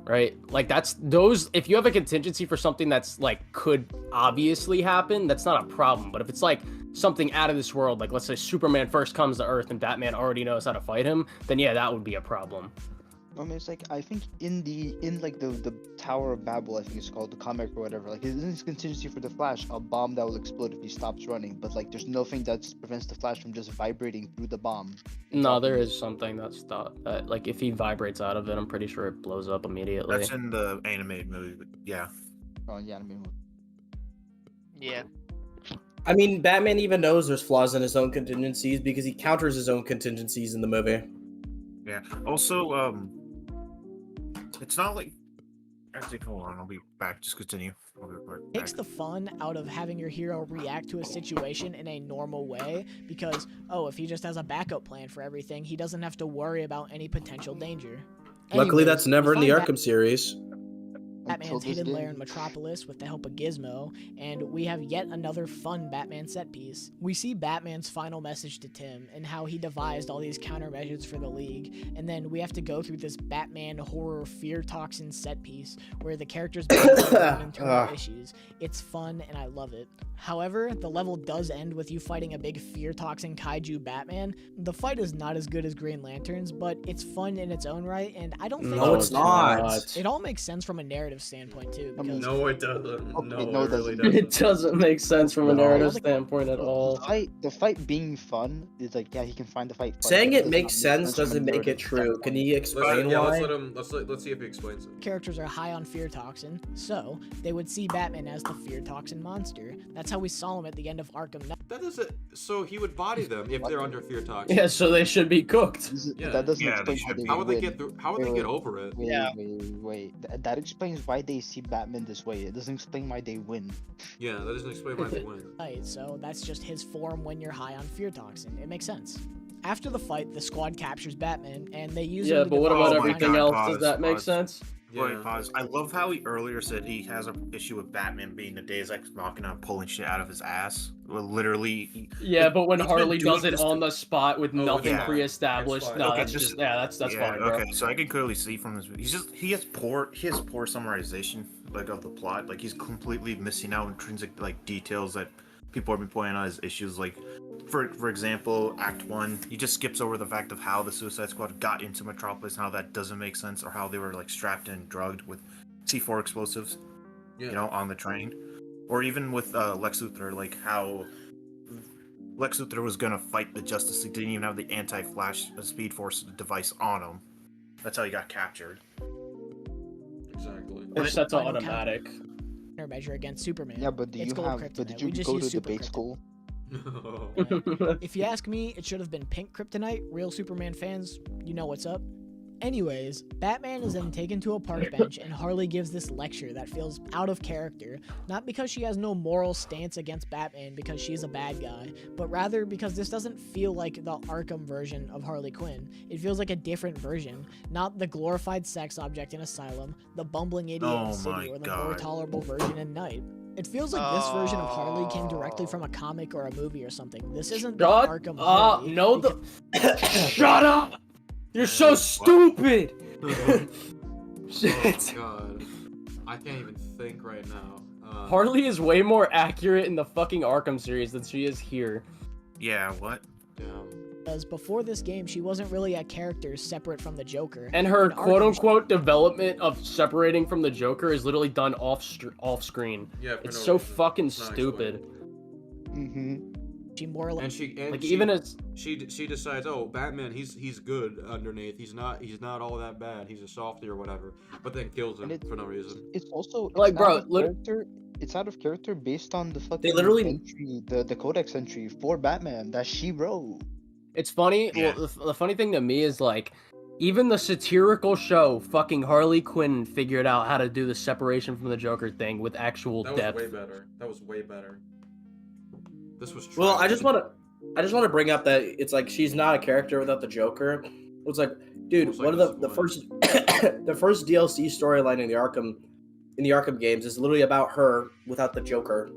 right? Like if you have a contingency for something that's like could obviously happen, that's not a problem. But if it's like something out of this world, like let's say Superman first comes to Earth and Batman already knows how to fight him, then yeah, that would be a problem. I mean, it's like I think in the Tower of Babel, I think it's called, the comic or whatever. Like, isn't his contingency for the Flash a bomb that will explode if he stops running? But like, there's nothing that prevents the Flash from just vibrating through the bomb. No, there is something that like if he vibrates out of it, I'm pretty sure it blows up immediately. that's in the animated movie. But yeah. Oh yeah, I mean. Yeah. I mean, Batman even knows there's flaws in his own contingencies because he counters his own contingencies in the movie. Yeah. Also, it's not like. Actually, hold on. I'll be back. Just continue. I'll be right back. Takes the fun out of having your hero react to a situation in a normal way because, if he just has a backup plan for everything, he doesn't have to worry about any potential danger. Luckily, Anyways, that's never in we the find Arkham series. Batman's hidden lair in Metropolis with the help of Gizmo, and we have yet another fun Batman set piece. We see Batman's final message to Tim and how he devised all these countermeasures for the League, and then we have to go through this Batman horror fear toxin set piece where the characters battle their own internal issues. It's fun and I love it. However, the level does end with you fighting a big fear toxin kaiju Batman. The fight is not as good as Green Lantern's, but it's fun in its own right, and I don't think No, it's not. It all makes sense from a narrative standpoint too. Because No, it doesn't. Okay, No, no, it really it doesn't. It doesn't make sense from a No. narrative standpoint at all. The fight being fun is like, yeah, he can find the fight fun. Saying but it does makes not sense from a doesn't make it narrative true. standpoint. Can you explain why? Let's see if he explains it. characters are high on fear toxin, so they would see Batman as the fear toxin monster. That's how we saw him at the end of Arkham Knight. That doesn't. So he would body them if they're under fear toxin. Yeah, so they should be cooked. Yeah. That doesn't Yeah, explain they how should they be. How would they win. get through? How would they get over it? Wait. That explains why they see Batman this way. It doesn't explain why they win. Yeah, that doesn't explain why they win. Right, so that's just his form when you're high on fear toxin. It makes sense. After the fight, the squad captures Batman, and they use him Yeah, to but what devise about a my everything God, else? pause, Does that make pause. sense? Wait, pause. I love how he earlier said he has an issue with Batman being the Deus Ex Machina pulling shit out of his ass. Well, literally. Yeah, but when he's been Harley doing does it this on the spot with nothing yeah. pre-established, That's no, fine. that's Okay, just that's yeah, fine, bro. Okay, so I can clearly see from this. He has poor summarization like of the plot. Like he's completely missing out intrinsic like details that people have been pointing out as issues. Like for example, Act 1, he just skips over the fact of how the Suicide Squad got into Metropolis and how that doesn't make sense, or how they were like strapped and drugged with C4 explosives, you know, on the train, or even with Lex Luthor, like how Lex Luthor was gonna fight the Justice League, didn't even have the anti-Flash Speed Force device on him. That's how he got captured. Exactly. Or set to Final automatic. Measure against Superman. Yeah, but It's gold kryptonite. did you We just go use to super debate kryptonite. school? If you ask me, it should have been pink kryptonite. Real Superman fans, you know what's up. Anyways, Batman is then taken to a park bench and Harley gives this lecture that feels out of character, not because she has no moral stance against Batman because she's a bad guy, but rather because this doesn't feel like the Arkham version of Harley Quinn. It feels like a different version, not the glorified sex object in Asylum, the bumbling idiot in City, or the more tolerable version in Night. It feels like this version of Harley came directly from a comic or a movie or something. This isn't the Arkham Harley. No, shut up! You're so stupid! Shit. Oh god. I can't even think right now. Harley is way more accurate in the fucking Arkham series than she is here. Yeah, what? Damn. Because before this game, she wasn't really a character separate from the Joker. And her In Arkham, quote-unquote development of separating from the Joker is literally done off-screen. Yeah, It's no so reason. fucking It's not stupid. she more or less... Even as... She decides, oh, Batman, he's good underneath. He's not all that bad. He's a softy or whatever. But then kills him for no reason. It's also Like, bro, it's out of character based on the fucking They literally- entry, the codex entry for Batman that she wrote. It's funny. Yeah. Well, the funny thing to me is like, even the satirical show, fucking Harley Quinn figured out how to do the separation from the Joker thing with actual That depth. was way better. This was. Well, I trash. just want to bring up that it's like she's not a character without the Joker. It's like, dude, Almost one like of the first the first DLC storyline in the Arkham games is literally about her without the Joker.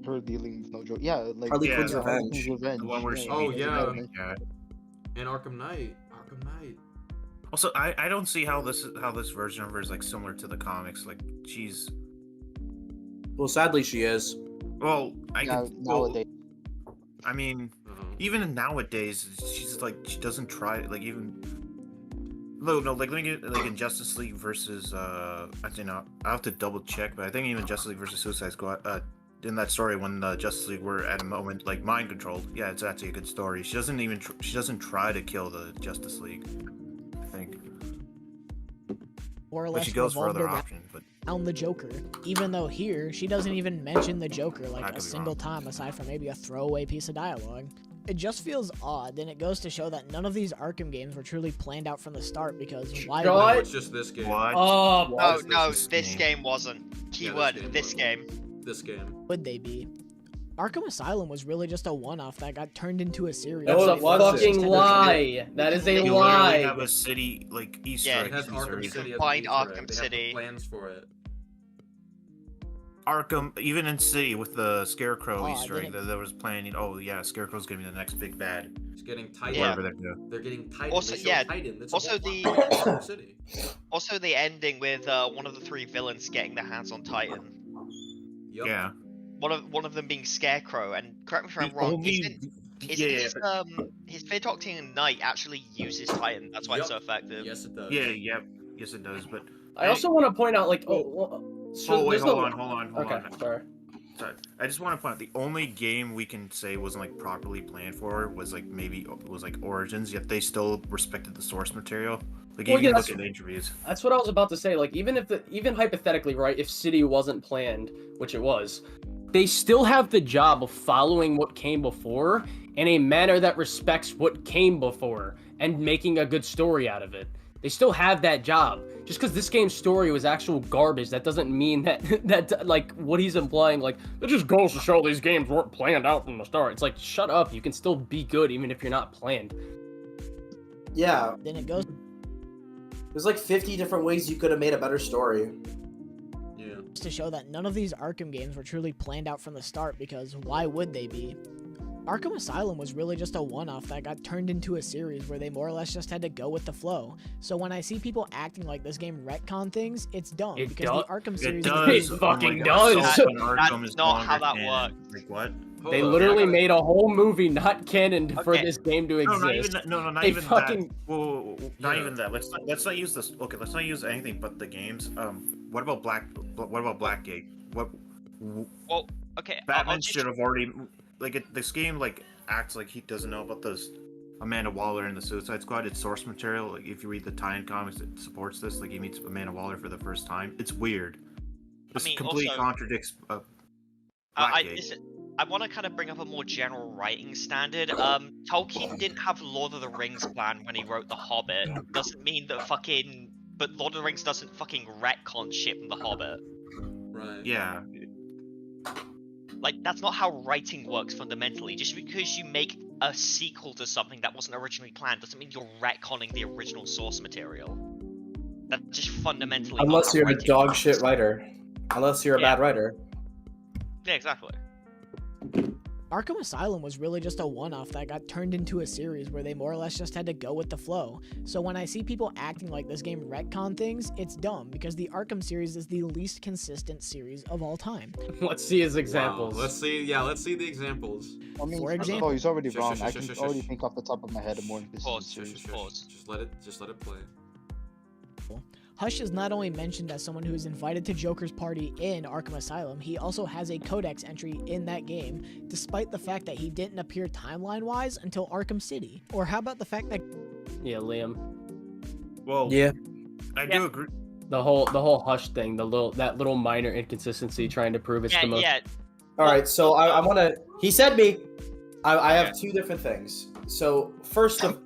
Her dealing with no joke. Yeah, like Harley Yeah, Quinn's the revenge. The one where she Oh, beats yeah. him. Yeah. And Arkham Knight. Also, I don't see how this version of her is like similar to the comics. Like she's Well, sadly, she is. well, nowadays. I mean, even nowadays, she's like she doesn't try like even. No, like let me get like in Justice League versus I think I have to double check, but I think even Justice League versus Suicide Squad. In that story, when the Justice League were at a moment like mind controlled, yeah, it's actually a good story. She doesn't even she doesn't try to kill the Justice League. I think. More or But less she goes for revolved other around options, but the Joker. Even though here, she doesn't even mention the Joker I like could a be single time aside from maybe a throwaway piece of dialogue. It just feels odd, and it goes to show that none of these Arkham games were truly planned out from the start, because why What? would... No, it's just this game. what? Oh, No, no, this this game? game wasn't. Yeah, Keyword, this game. This game. would they be? Arkham Asylum was really just a one-off that got turned into a series. that's No, a it wasn't. fucking lie. That is a You You literally have lie. a city like Easter Yeah, egg. It has Easter Arkham egg. City. as Find an Easter egg. Arkham They have City. the plans for it. Arkham, even in City with the Scarecrow Oh, Easter egg, didn't- there was planning. Oh yeah, Scarecrow's gonna be the next big bad. It's getting Titan. Yeah. Whatever they're doing. They're getting Titan. Also- they show yeah, Titan. It's also a whole the- plot of Arkham City. Also, the ending with one of the three villains getting their hands on Titan. Yup. Yeah. One of them being Scarecrow, and correct me if I'm The wrong. only- His fear docking Knight actually uses Titan. That's why it's so effective. Yes, it does. Yeah, yep. Yes, it does. But I also want to point out, like, so oh wait, there's hold no- on, hold on. Okay, sorry. Sorry. I just want to point out the only game we can say wasn't like properly planned for was like maybe was like Origins. Yet they still respected the source material. Like Well, even yeah, look that's- at the interviews. That's what I was about to say. Like, even hypothetically, right, if City wasn't planned, which it was, they still have the job of following what came before in a manner that respects what came before and making a good story out of it. They still have that job. Just because this game's story was actual garbage, that doesn't mean that like what he's implying, like it just goes to show these games weren't planned out from the start. It's like, shut up. You can still be good even if you're not planned. Yeah. Then it goes... There's like 50 different ways you could have made a better story. Yeah. To show that none of these Arkham games were truly planned out from the start, because why would they be? Arkham Asylum was really just a one-off that got turned into a series where they more or less just had to go with the flow. So when I see people acting like this game retcon things, it's dumb, because the Arkham series... It fucking does! That's not how that works. Like, what? They literally made a whole movie not canon for this game to exist. No, not even that. No, not They even fucking... that. Whoa, not even that. Let's not use this. Okay, let's not use anything but the games. What about Blackgate? Well, okay. Batman should have already this game acts like he doesn't know about this Amanda Waller and the Suicide Squad. It's source material. Like if you read the tie-in comics, it supports this. Like he meets Amanda Waller for the first time. It's weird. This completely contradicts. I want to kind of bring up a more general writing standard. Tolkien didn't have Lord of the Rings plan when he wrote The Hobbit. Doesn't mean that but Lord of the Rings doesn't fucking retcon shit from The Hobbit. Right. Yeah. Like, that's not how writing works fundamentally. Just because you make a sequel to something that wasn't originally planned doesn't mean you're retconning the original source material. That's just fundamentally Unless not how you're a writing dog works. shit writer. Unless you're a bad writer. Yeah, exactly. Arkham Asylum was really just a one-off that got turned into a series where they more or less just had to go with the flow. So when I see people acting like this game retcon things, it's dumb, because the Arkham series is the least consistent series of all time. Let's see his examples. Wow. Let's see the examples. I mean, For first of example- all, he's already wrong. I Shush, can shush, already shush. think off the top of my head of more inconsistent series. Just let it play. Hush is not only mentioned as someone who is invited to Joker's party in Arkham Asylum, he also has a codex entry in that game, despite the fact that he didn't appear timeline-wise until Arkham City. Or how about the fact that... Yeah, Liam. Well, Yeah. I do agree. The whole Hush thing, that little minor inconsistency trying to prove it's the most... All right, so I want to... He said me. I have two different things. So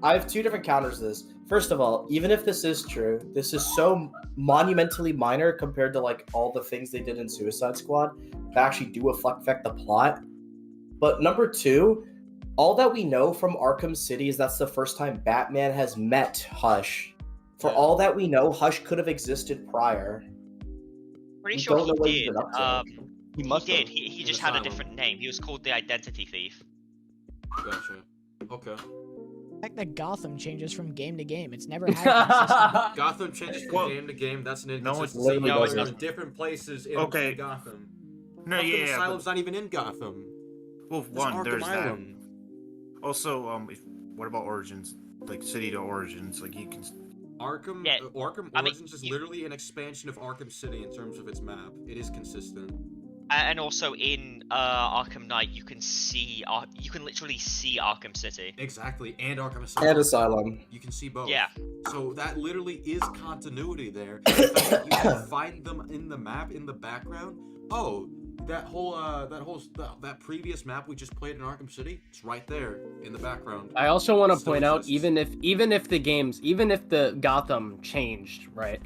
I have two different counters to this. First of all, even if this is true, this is so monumentally minor compared to like all the things they did in Suicide Squad that actually do affect the plot. But number two, all that we know from Arkham City is that's the first time Batman has met Hush. For all that we know, Hush could have existed prior. Pretty sure he did. He did. He just had a different name. He was called the Identity Thief. Gotcha. Okay. The fact that Gotham changes from game to game, it's never had Gotham changes from game to game. That's an inconsistency. literally No, doesn't. there's different places in Gotham. No, Arkham yeah, Asylum's not even in Gotham. Well, There's one, Arkham there's Island. that. Also, what about Origins? Like City to Origins, like you can. Arkham Origins is literally an expansion of Arkham City in terms of its map. It is consistent. And also in Arkham Knight, you can literally see Arkham City. Exactly, and Arkham Asylum. And Asylum. You can see both. Yeah. So that literally is continuity there. The fact that you can find them in the map in the background. Oh, that previous map we just played in Arkham City, it's right there in the background. I also want to point out, even if the Gotham changed, right?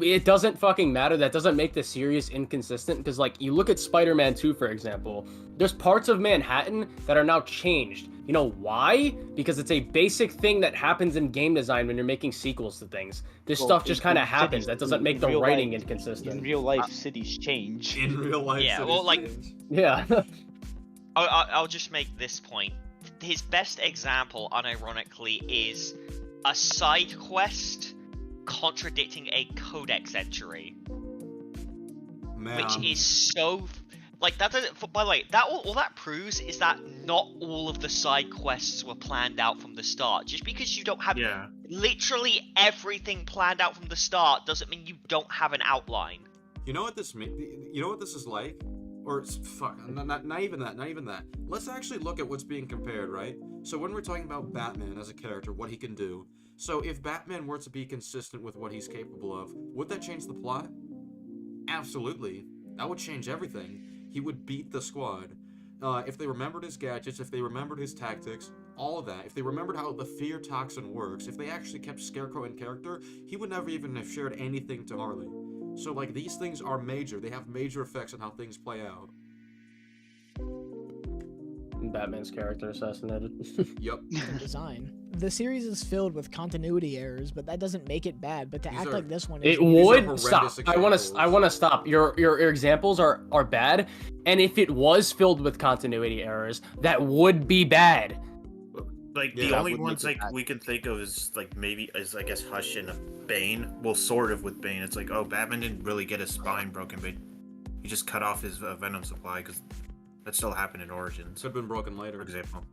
It doesn't fucking matter. That doesn't make the series inconsistent, because like you look at Spider-Man 2, for example, there's parts of Manhattan that are now changed. You know why? Because it's a basic thing that happens in game design when you're making sequels to things. This stuff just kind of happens. That doesn't make the writing inconsistent. In real life, cities change. In real life, yeah. cities Well, like, change. Yeah. I'll just make this point. His best example, unironically, is a side quest contradicting a codex entry, which is so like that doesn't. By the way, that all that proves is that not all of the side quests were planned out from the start. Just because you don't have literally everything planned out from the start doesn't mean you don't have an outline. You know what this means? You know what this is like? Or fuck, not even that. Not even that. Let's actually look at what's being compared, right? So when we're talking about Batman as a character, what he can do. So if Batman were to be consistent with what he's capable of, would that change the plot? Absolutely. That would change everything. He would beat the squad. If they remembered his gadgets, if they remembered his tactics, all of that, if they remembered how the fear toxin works, if they actually kept Scarecrow in character, he would never even have shared anything to Harley. So, like, these things are major. They have major effects on how things play out. Batman's character assassinated. Yep. Design. The series is filled with continuity errors, but that doesn't make it bad. But to These act are- like this one, It is would stop. horrendous I want to. examples. I want to stop. Your examples are bad, and if it was filled with continuity errors, that would be bad. Like Yeah, the that only would ones make it like bad. we can think of is like maybe is I guess Hush and Bane. Well, sort of with Bane. It's like, oh, Batman didn't really get his spine broken, but he just cut off his venom supply because that still happened in Origins, Could have been broken later. for example.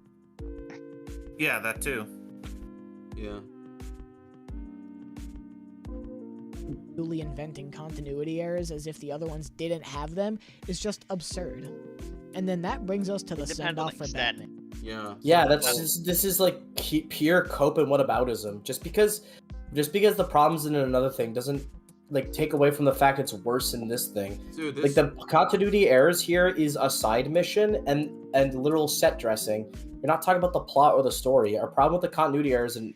Yeah, that too. Yeah. Newly inventing continuity errors as if the other ones didn't have them is just absurd. And then that brings us to the It depends send on off the for extent. Batman. Yeah. Yeah, this is like pure cope and whataboutism. Just because the problem's in another thing doesn't like take away from the fact it's worse in this thing. Dude, Like the continuity errors here is a side mission and literal set dressing. You're not talking about the plot or the story. Our problem with the continuity errors in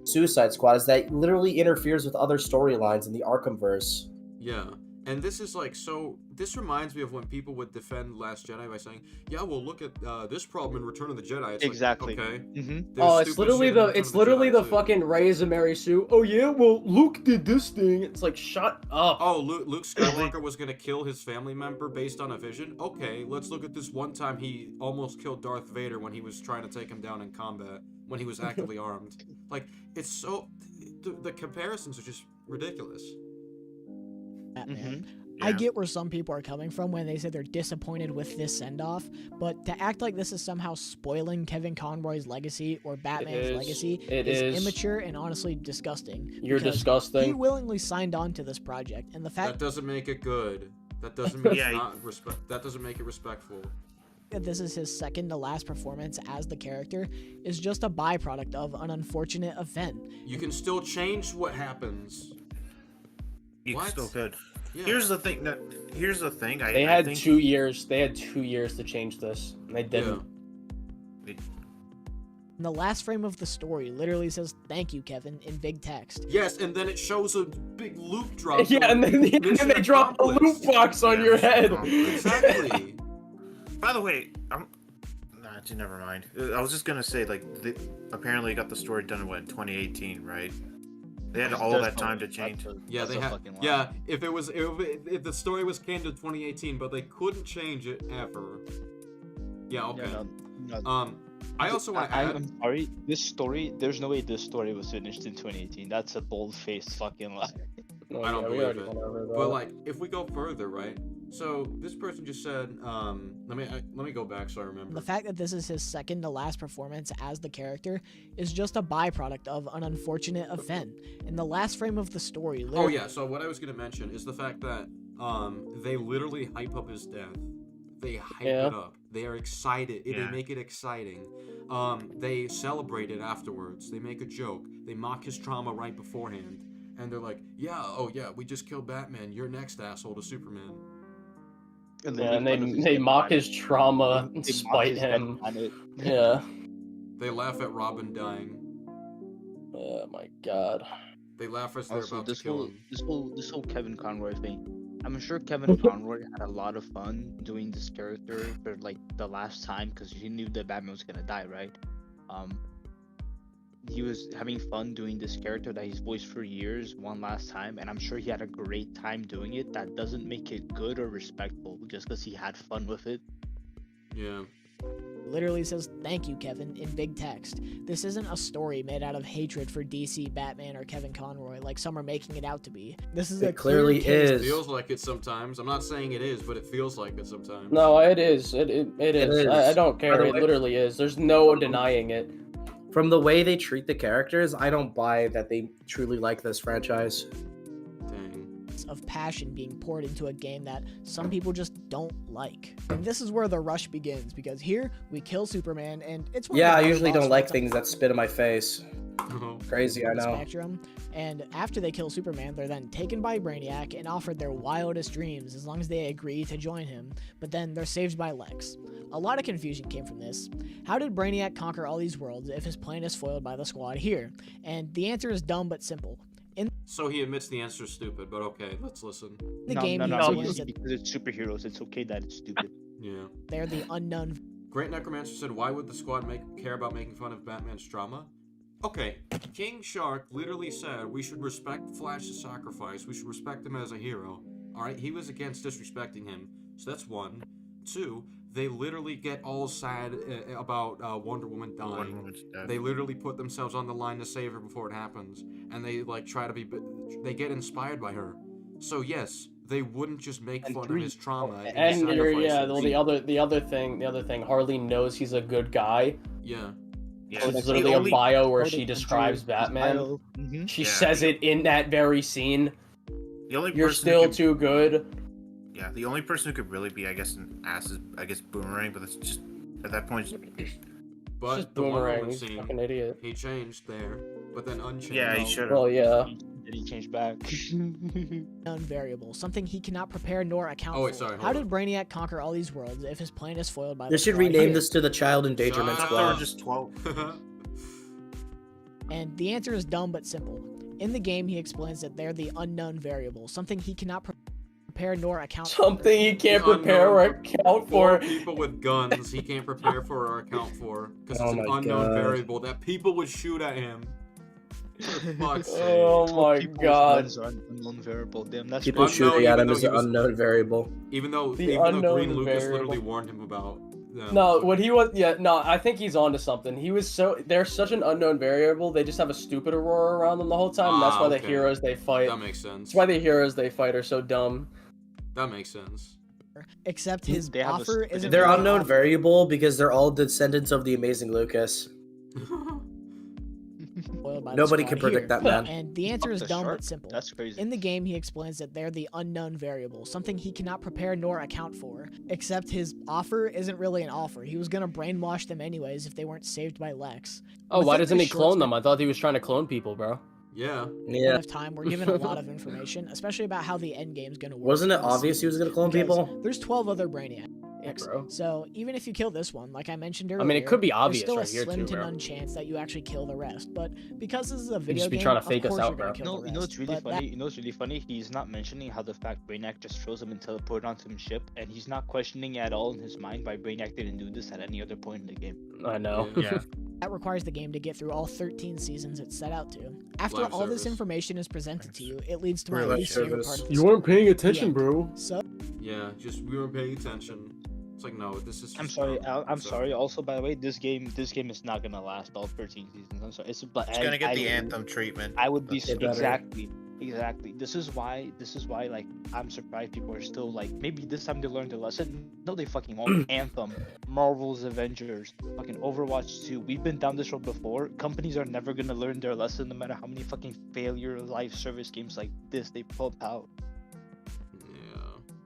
Suicide Squad is that it literally interferes with other storylines in the Arkhamverse. Yeah. And this is like so. This reminds me of when people would defend Last Jedi by saying, "Yeah, well, look at this problem in Return of the Jedi." It's Exactly. Like, okay. Mm-hmm. There's Oh, it's stupid literally shit in the Return it's of the literally Jedi, the too. fucking Reyes and Mary Sue. Oh yeah, well Luke did this thing. It's like shut up. Oh, Luke Skywalker was gonna kill his family member based on a vision. Okay, let's look at this one time he almost killed Darth Vader when he was trying to take him down in combat when he was actively armed. Like, it's so the comparisons are just ridiculous. Batman. Yeah. I get where some people are coming from when they say they're disappointed with this send-off, but to act like this is somehow spoiling Kevin Conroy's legacy or Batman's is. legacy It is is. immature and honestly disgusting. You're because disgusting. He willingly signed on to this project, and the fact That doesn't make it good. That doesn't make Yeah, it not respect. That doesn't make it respectful. that this is his second to last performance as the character is just a byproduct of an unfortunate event. You can still change what happens. You What? still could. Yeah. Here's the thing. They I had think 2 years. They had 2 years to change this, and they didn't. And the last frame of the story literally says "Thank you, Kevin" in big text. Yes, and then it shows a big loop drop. Yeah, and then Mission they drop a loot accomplished. box on Yeah, your mission head. accomplished. Exactly. By the way, never mind. I was just gonna say, like, apparently got the story done in 2018, right? They had all that time to change. Yeah, they had. Yeah, if the story was came to 2018, but they couldn't change it ever. Yeah. Okay. I also want to add. I'm sorry. This story, there's no way this story was finished in 2018. That's a bold-faced fucking lie. I don't we believe already it. went over that. But like, if we go further, right? So this person just said, let me go back so I remember. The fact that this is his second to last performance as the character is just a byproduct of an unfortunate event. In the last frame of the story, Oh yeah. So what I was gonna mention is the fact that they literally hype up his death. They hype it up. They are excited. They make it exciting. They celebrate it afterwards. They make a joke. They mock his trauma right beforehand. And they're like, yeah, oh yeah, we just killed Batman. You're next, asshole, to Superman. Yeah, and they mock his trauma and spite him. Yeah. They laugh at Robin dying. Oh my god. They laugh as they're Also, about to kill him. this whole Kevin Conroy thing. I'm sure Kevin Conroy had a lot of fun doing this character for like the last time because he knew that Batman was gonna die, right? He was having fun doing this character that he's voiced for years one last time, and I'm sure he had a great time doing it. That doesn't make it good or respectful just because he had fun with it. Yeah. Literally says "Thank you, Kevin" in big text. This isn't a story made out of hatred for DC, Batman, or Kevin Conroy like some are making it out to be. This is It a clear clearly case- It feels like it sometimes. I'm not saying it is, but it feels like it sometimes. No, it is. It is. is. I don't care. By the It way- literally is. There's no denying it. From the way they treat the characters, I don't buy that they truly like this franchise. Dang. of passion being poured into a game that some people just don't like. And this is where the rush begins, because here we kill Superman, and it's one of Yeah, the I harder usually boss don't like fights things that spit in my face. Crazy, I on the know. spectrum. And after they kill Superman, they're then taken by Brainiac and offered their wildest dreams as long as they agree to join him. But then they're saved by Lex. A lot of confusion came from this. How did Brainiac conquer all these worlds if his plan is foiled by the squad here? And the answer is dumb but simple. In So he admits the answer is stupid, but okay, let's listen. the game, he because wins that it's superheroes. It's okay that it's stupid. Yeah. they're the unknown. Great Necromancer said, why would the squad care about making fun of Batman's trauma? Okay, King Shark literally said we should respect Flash's sacrifice. We should respect him as a hero. Alright, he was against disrespecting him. So that's one. Two, they literally get all sad about Wonder Woman dying. Wonder Woman's dead. They literally put themselves on the line to save her before it happens. And they like try to be... They get inspired by her. So yes, they wouldn't just make And fun three- of his trauma. And his well, sacrifices. the other thing, Harley knows he's a good guy. Yeah. Yeah, There's the literally only- a bio where Codex she entry describes is Batman. bio. She Yeah. says it in that very scene. The only You're person who still could- too good. Yeah, the only person who could really be, I guess, an ass is, I guess, Boomerang, but that's just, at that point, But Just the Wonder Boomerang, Woman he's a scene, fucking idiot. he changed there, but then unchanged. yeah, he should have. Well, yeah. Did he change back? Unknown variable, something he cannot prepare nor account Oh, wait, for. sorry, hold How did on. Brainiac conquer all these worlds if his plan is foiled by They the should Flying rename Kid? this to the Child Endangerment Shut I thought there were Squad. just 12. And the answer is dumb but simple. In the game, he explains that they're the unknown variable, something he cannot prepare nor account for. Something he can't The prepare or unknown account Four for. people with guns he can't prepare for or account for because it's Oh an my unknown God. variable that people would shoot at him. For fuck's sake. Oh my People with god. guns are an unknown variable. Damn, that's People Unknown, shooting at even him though is he an was- unknown variable. Even though The Green unknown Lucas variable. literally warned him about them. No, what he was, yeah, no, I think he's onto something. He was they're such an unknown variable. They just have a stupid aurora around them the whole time. And that's Ah, why the okay. heroes they fight. That makes sense. That's why the heroes they fight are so dumb. That makes sense. Except his They have a offer stupid- isn't They're really an unknown offer. variable because they're all descendants of the amazing Lucas. Foiled by the Nobody squad can predict here. that man. And the answer Fuck is the dumb shark. but simple. That's crazy. In the game, he explains that they're the unknown variable, something he cannot prepare nor account for. Except his offer isn't really an offer. He was gonna brainwash them anyways if they weren't saved by Lex. Oh, why Within doesn't this he short clone span them? I thought he was trying to clone people, bro. Yeah. Yeah. of time, we're given a lot of information, especially about how the end game's gonna work. Wasn't it in this obvious he was gonna clone because people? There's 12 other Brainiacs. Yeah, bro. So even if you kill this one, like I mentioned earlier, I mean, it could be there's obvious still right a here slim too, to bro. none chance that you actually kill the rest. But because this is a video just be game, trying to fake of us course out, you're gonna bro. kill No, the you know rest. what's really But funny? You know what's really funny? He's not mentioning how the fact Brainiac just throws him and teleported onto his ship, and he's not questioning at all in his mind why Brainiac didn't do this at any other point in the game. I know. Yeah. that requires the game to get through all 13 seasons it's set out to. After Live all this service. information is presented to you, it leads to my Really least favorite service. part of the You story. weren't paying The attention, end. bro. So Yeah, just we weren't paying attention. It's like, no, this is. I'm just sorry. not- I'm sorry. Also, by the way, this game is not gonna last all 13 seasons. I'm sorry. It's gonna get the Anthem treatment. I would be That's- It better. exactly. This is why like I'm surprised people are still like maybe this time they learned their lesson. No, they fucking won't. Anthem, Marvel's Avengers, fucking Overwatch 2. We've been down this road before. Companies are never gonna learn their lesson, no matter how many fucking failure live service games like this they pump out. Yeah.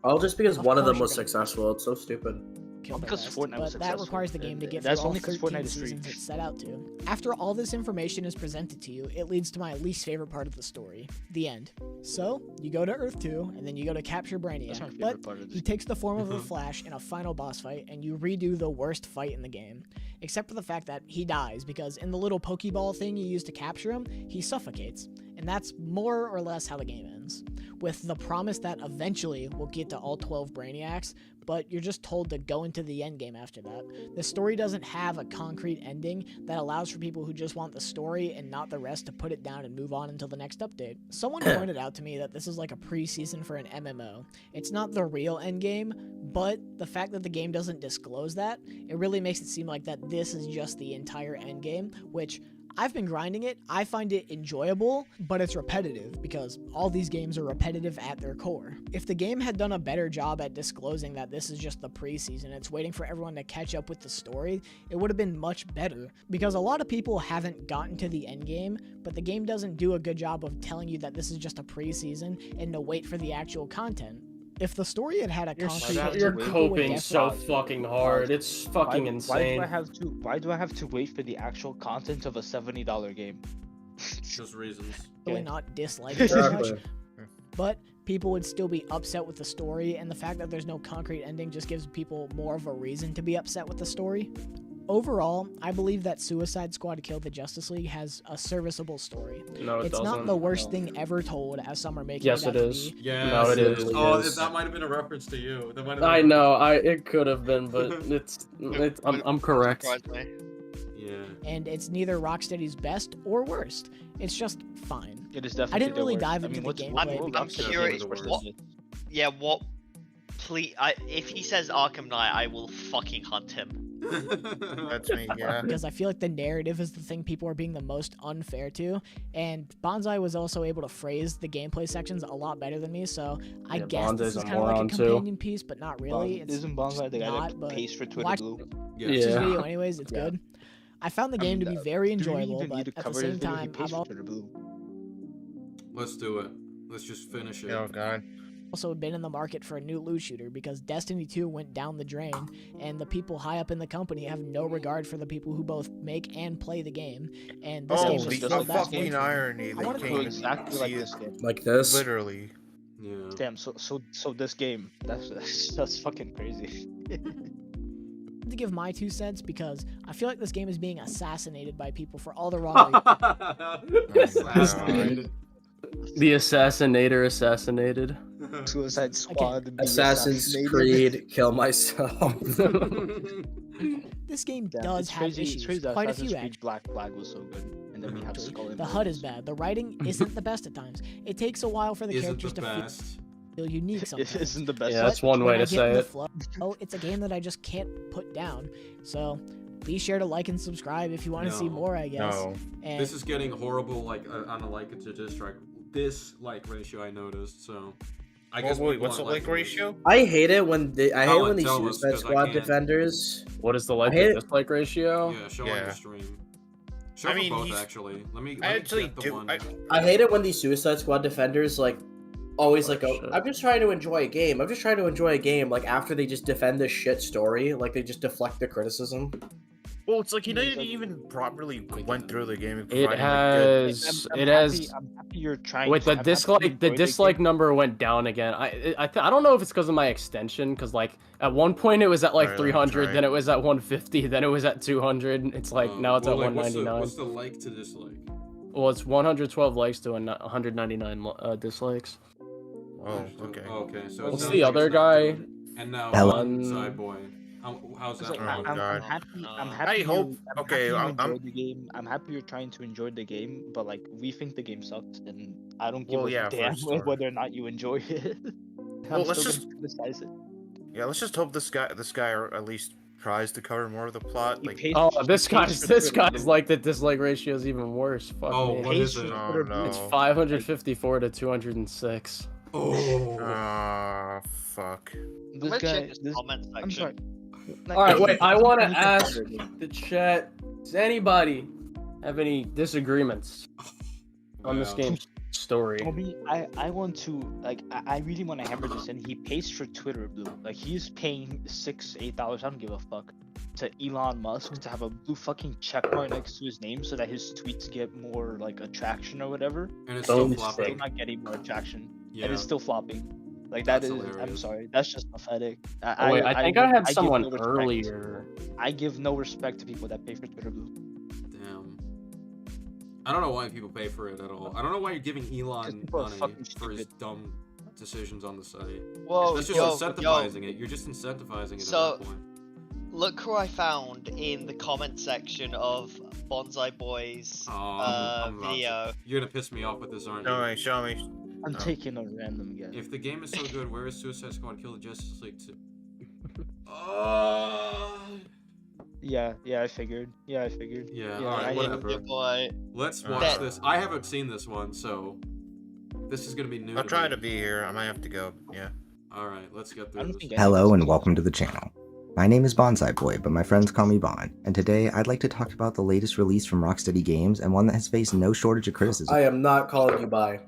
All just because Of one of them course was you're successful. It's so stupid. kill the Because rest, Fortnite was but that successful. requires the game to get That's through all only 'cause 13 Fortnite is free. seasons it's set out to. After all this information is presented to you, it leads to my least favorite part of the story, the end. So, you go to Earth 2, and then you go to capture That's my Brainiac, favorite but part of this. he takes the form of the Flash in a final boss fight, and you redo the worst fight in the game. Except for the fact that he dies, because in the little Pokeball thing you use to capture him, he suffocates. And that's more or less how the game ends. With the promise that eventually we'll get to all 12 Brainiacs, but you're just told to go into the end game after that. The story doesn't have a concrete ending that allows for people who just want the story and not the rest to put it down and move on until the next update. Someone pointed out to me that this is like a pre-season for an MMO. It's not the real end game, but the fact that the game doesn't disclose that, it really makes it seem like that this is just the entire end game, which I've been grinding it. I find it enjoyable, but it's repetitive because all these games are repetitive at their core. If the game had done a better job at disclosing that this is just the preseason, it's waiting for everyone to catch up with the story, it would have been much better because a lot of people haven't gotten to the end game, but the game doesn't do a good job of telling you that this is just a preseason and to wait for the actual content. If the story had had a concrete ending, You're people would coping so definitely- fucking hard. It's fucking insane. Why do I have to wait for the actual content of a $70 game? Just reasons. really Okay. not dislike it as much, Exactly. but people would still be upset with the story, and the fact that there's no concrete ending just gives people more of a reason to be upset with the story. Overall, I believe that Suicide Squad Kill the Justice League has a serviceable story. No, it It's doesn't. not the worst thing ever told, as some are making Yes, it out it to is. be. Yeah. No, it is. Oh, It is. that might have been a reference to you. That I know. It could have been, but it's. I'm correct. Yeah. and it's neither Rocksteady's best or worst. It's just fine. It is definitely. I didn't the really worst. dive I into mean, the what's- gameplay. what I'm Rocksteady curious. is worse than What? this? Yeah, what? Please, if he says Arkham Knight, I will fucking hunt him. That's me, yeah. Because I feel like the narrative is the thing people are being the most unfair to, and Bonsai was also able to phrase the gameplay sections a lot better than me, so I Yeah, guess this Bonsai's is a kind of like a moron, too. companion piece, but not really. It's Isn't Bonsai the guy not, that but pays for Twitter watch- Blue? Yeah. his Yeah. video anyways, it's good. I found the game to be very Do we enjoyable, even need but to at the cover same his video? He time, pays I've for Twitter Blue. Let's do it. Let's just finish it. Oh god. also been in the market for a new loot shooter because Destiny 2 went down the drain, and the people high up in the company have no regard for the people who both make and play the game. And this Oh, game is just the so like bad. fucking irony. I They wanna can't do even exactly see like it. this game. Like this. Literally. Yeah. Damn. So this game. That's fucking crazy. To give my 2 cents because I feel like this game is being assassinated by people for all the wrong reasons. Assassinated. The assassinator assassinated. Suicide Squad. being Assassin's assassinated. Creed, kill myself. This game Damn, does it's have crazy, issues, it's crazy that quite a Assassin's few Creed actually. Black Flag was so good, and then we have Skull and The HUD is Bones. bad. The writing isn't the best at times. It takes a while for the Isn't characters the to best. feel unique sometimes. It isn't the best. Yeah, that's But one way when I to get say in the it. flow, it's a game that I just can't put down. So be sure to like and subscribe if you want to see No. more, I guess. No. And This is getting horrible, like on a like to dislike. This like ratio I noticed, so I guess. Wait, people what's the aren't like liking this. ratio? I hate it when the Tell us, Suicide 'cause I Squad can't. defenders. What is the like I hate to it. dislike ratio? Yeah, show on Yeah. the stream. Show I for mean, both he's- actually. Let me. I Let actually me get the do. one. I hate it when these Suicide Squad defenders like always Oh, like go, shit. I'm just trying to enjoy a game. I'm just trying to enjoy a game. Like after they just defend this shit story, like they just deflect the criticism. Well, it's like he didn't even properly went through the game. And It provided, like, good- has. I'm It happy, has. I'm happy you're trying. Wait, to, the I'm happy you dislike enjoyed the dislike game. number went down again. I don't know if it's because of my extension, because like at one point it was at like Alright, 300, try then it. it was at 150, then it was at 200. It's like now it's well, at like, 199. What's the like to dislike? Well, it's 112 likes to 199 dislikes. Oh, okay. Oh, okay. So What's it sounds the like other it's not guy? good. And now Hello. Bonsai Boy. How's It's that? like, Oh, going? I'm God. happy. I'm I happy. hope- I'm okay, happy you I'm- enjoyed the game. I'm happy you're trying to enjoy the game, but like we think the game sucks, and I don't give Well, a yeah, for a damn start. whether or not you enjoy it. Well, I'm let's still just- gonna criticize it. Yeah, let's just hope this guy at least tries to cover more of the plot. He Like, pays- Oh, he this pays guy's for this Twitter guy's Blue. like the dislike ratio is even worse. Fuck Oh, me. what is Pays it? for oh Twitter Blue. It's no. 554 to 206. Oh. Ah, fuck. I'm This gonna guy. check this This, comment section. I'm sorry. All right, wait. I want to He's ask considered. the chat. Does anybody have any disagreements on this Wow. game's story? Toby, I want to like I really want to hammer this in. He pays for Twitter Blue. Like he's paying $6-8. I don't give a fuck to Elon Musk to have a blue fucking checkmark next to his name so that his tweets get more like attraction or whatever. And it's still Boom. Still flopping. not getting more attraction. Yeah. And it's still flopping. Like That's I'm hilarious. sorry. That's just pathetic. Oh, wait, I think I had give someone no respect. earlier. I give no respect to people that pay for Twitter Blue. Damn. I don't know why people pay for it at all. I don't know why you're giving Elon people are money fucking for his stupid. dumb decisions on the site. Whoa, That's just incentivizing it. You're just incentivizing it So- at that point. Look who I found in the comment section of Bonsai Boy's Oh, I'm about to- video. You're gonna piss me off with this, aren't you? Show me, show me. I'm Oh. taking a random guess. If the game is so good, where is Suicide Squad Kill the Justice League 2? Oh. Yeah, I figured. Yeah, Yeah, Yeah, alright, I- whatever. Your boy. Let's Uh, watch That- this. I haven't seen this one, so this is gonna be new. I'll try me. to be here. I might have to go. Yeah. Alright, let's get I through don't this. think Hello and welcome to the channel. My name is Bonsai Boy, but my friends call me Bon, and today I'd like to talk about the latest release from Rocksteady Games and one that has faced no shortage of criticism. I am not calling you by.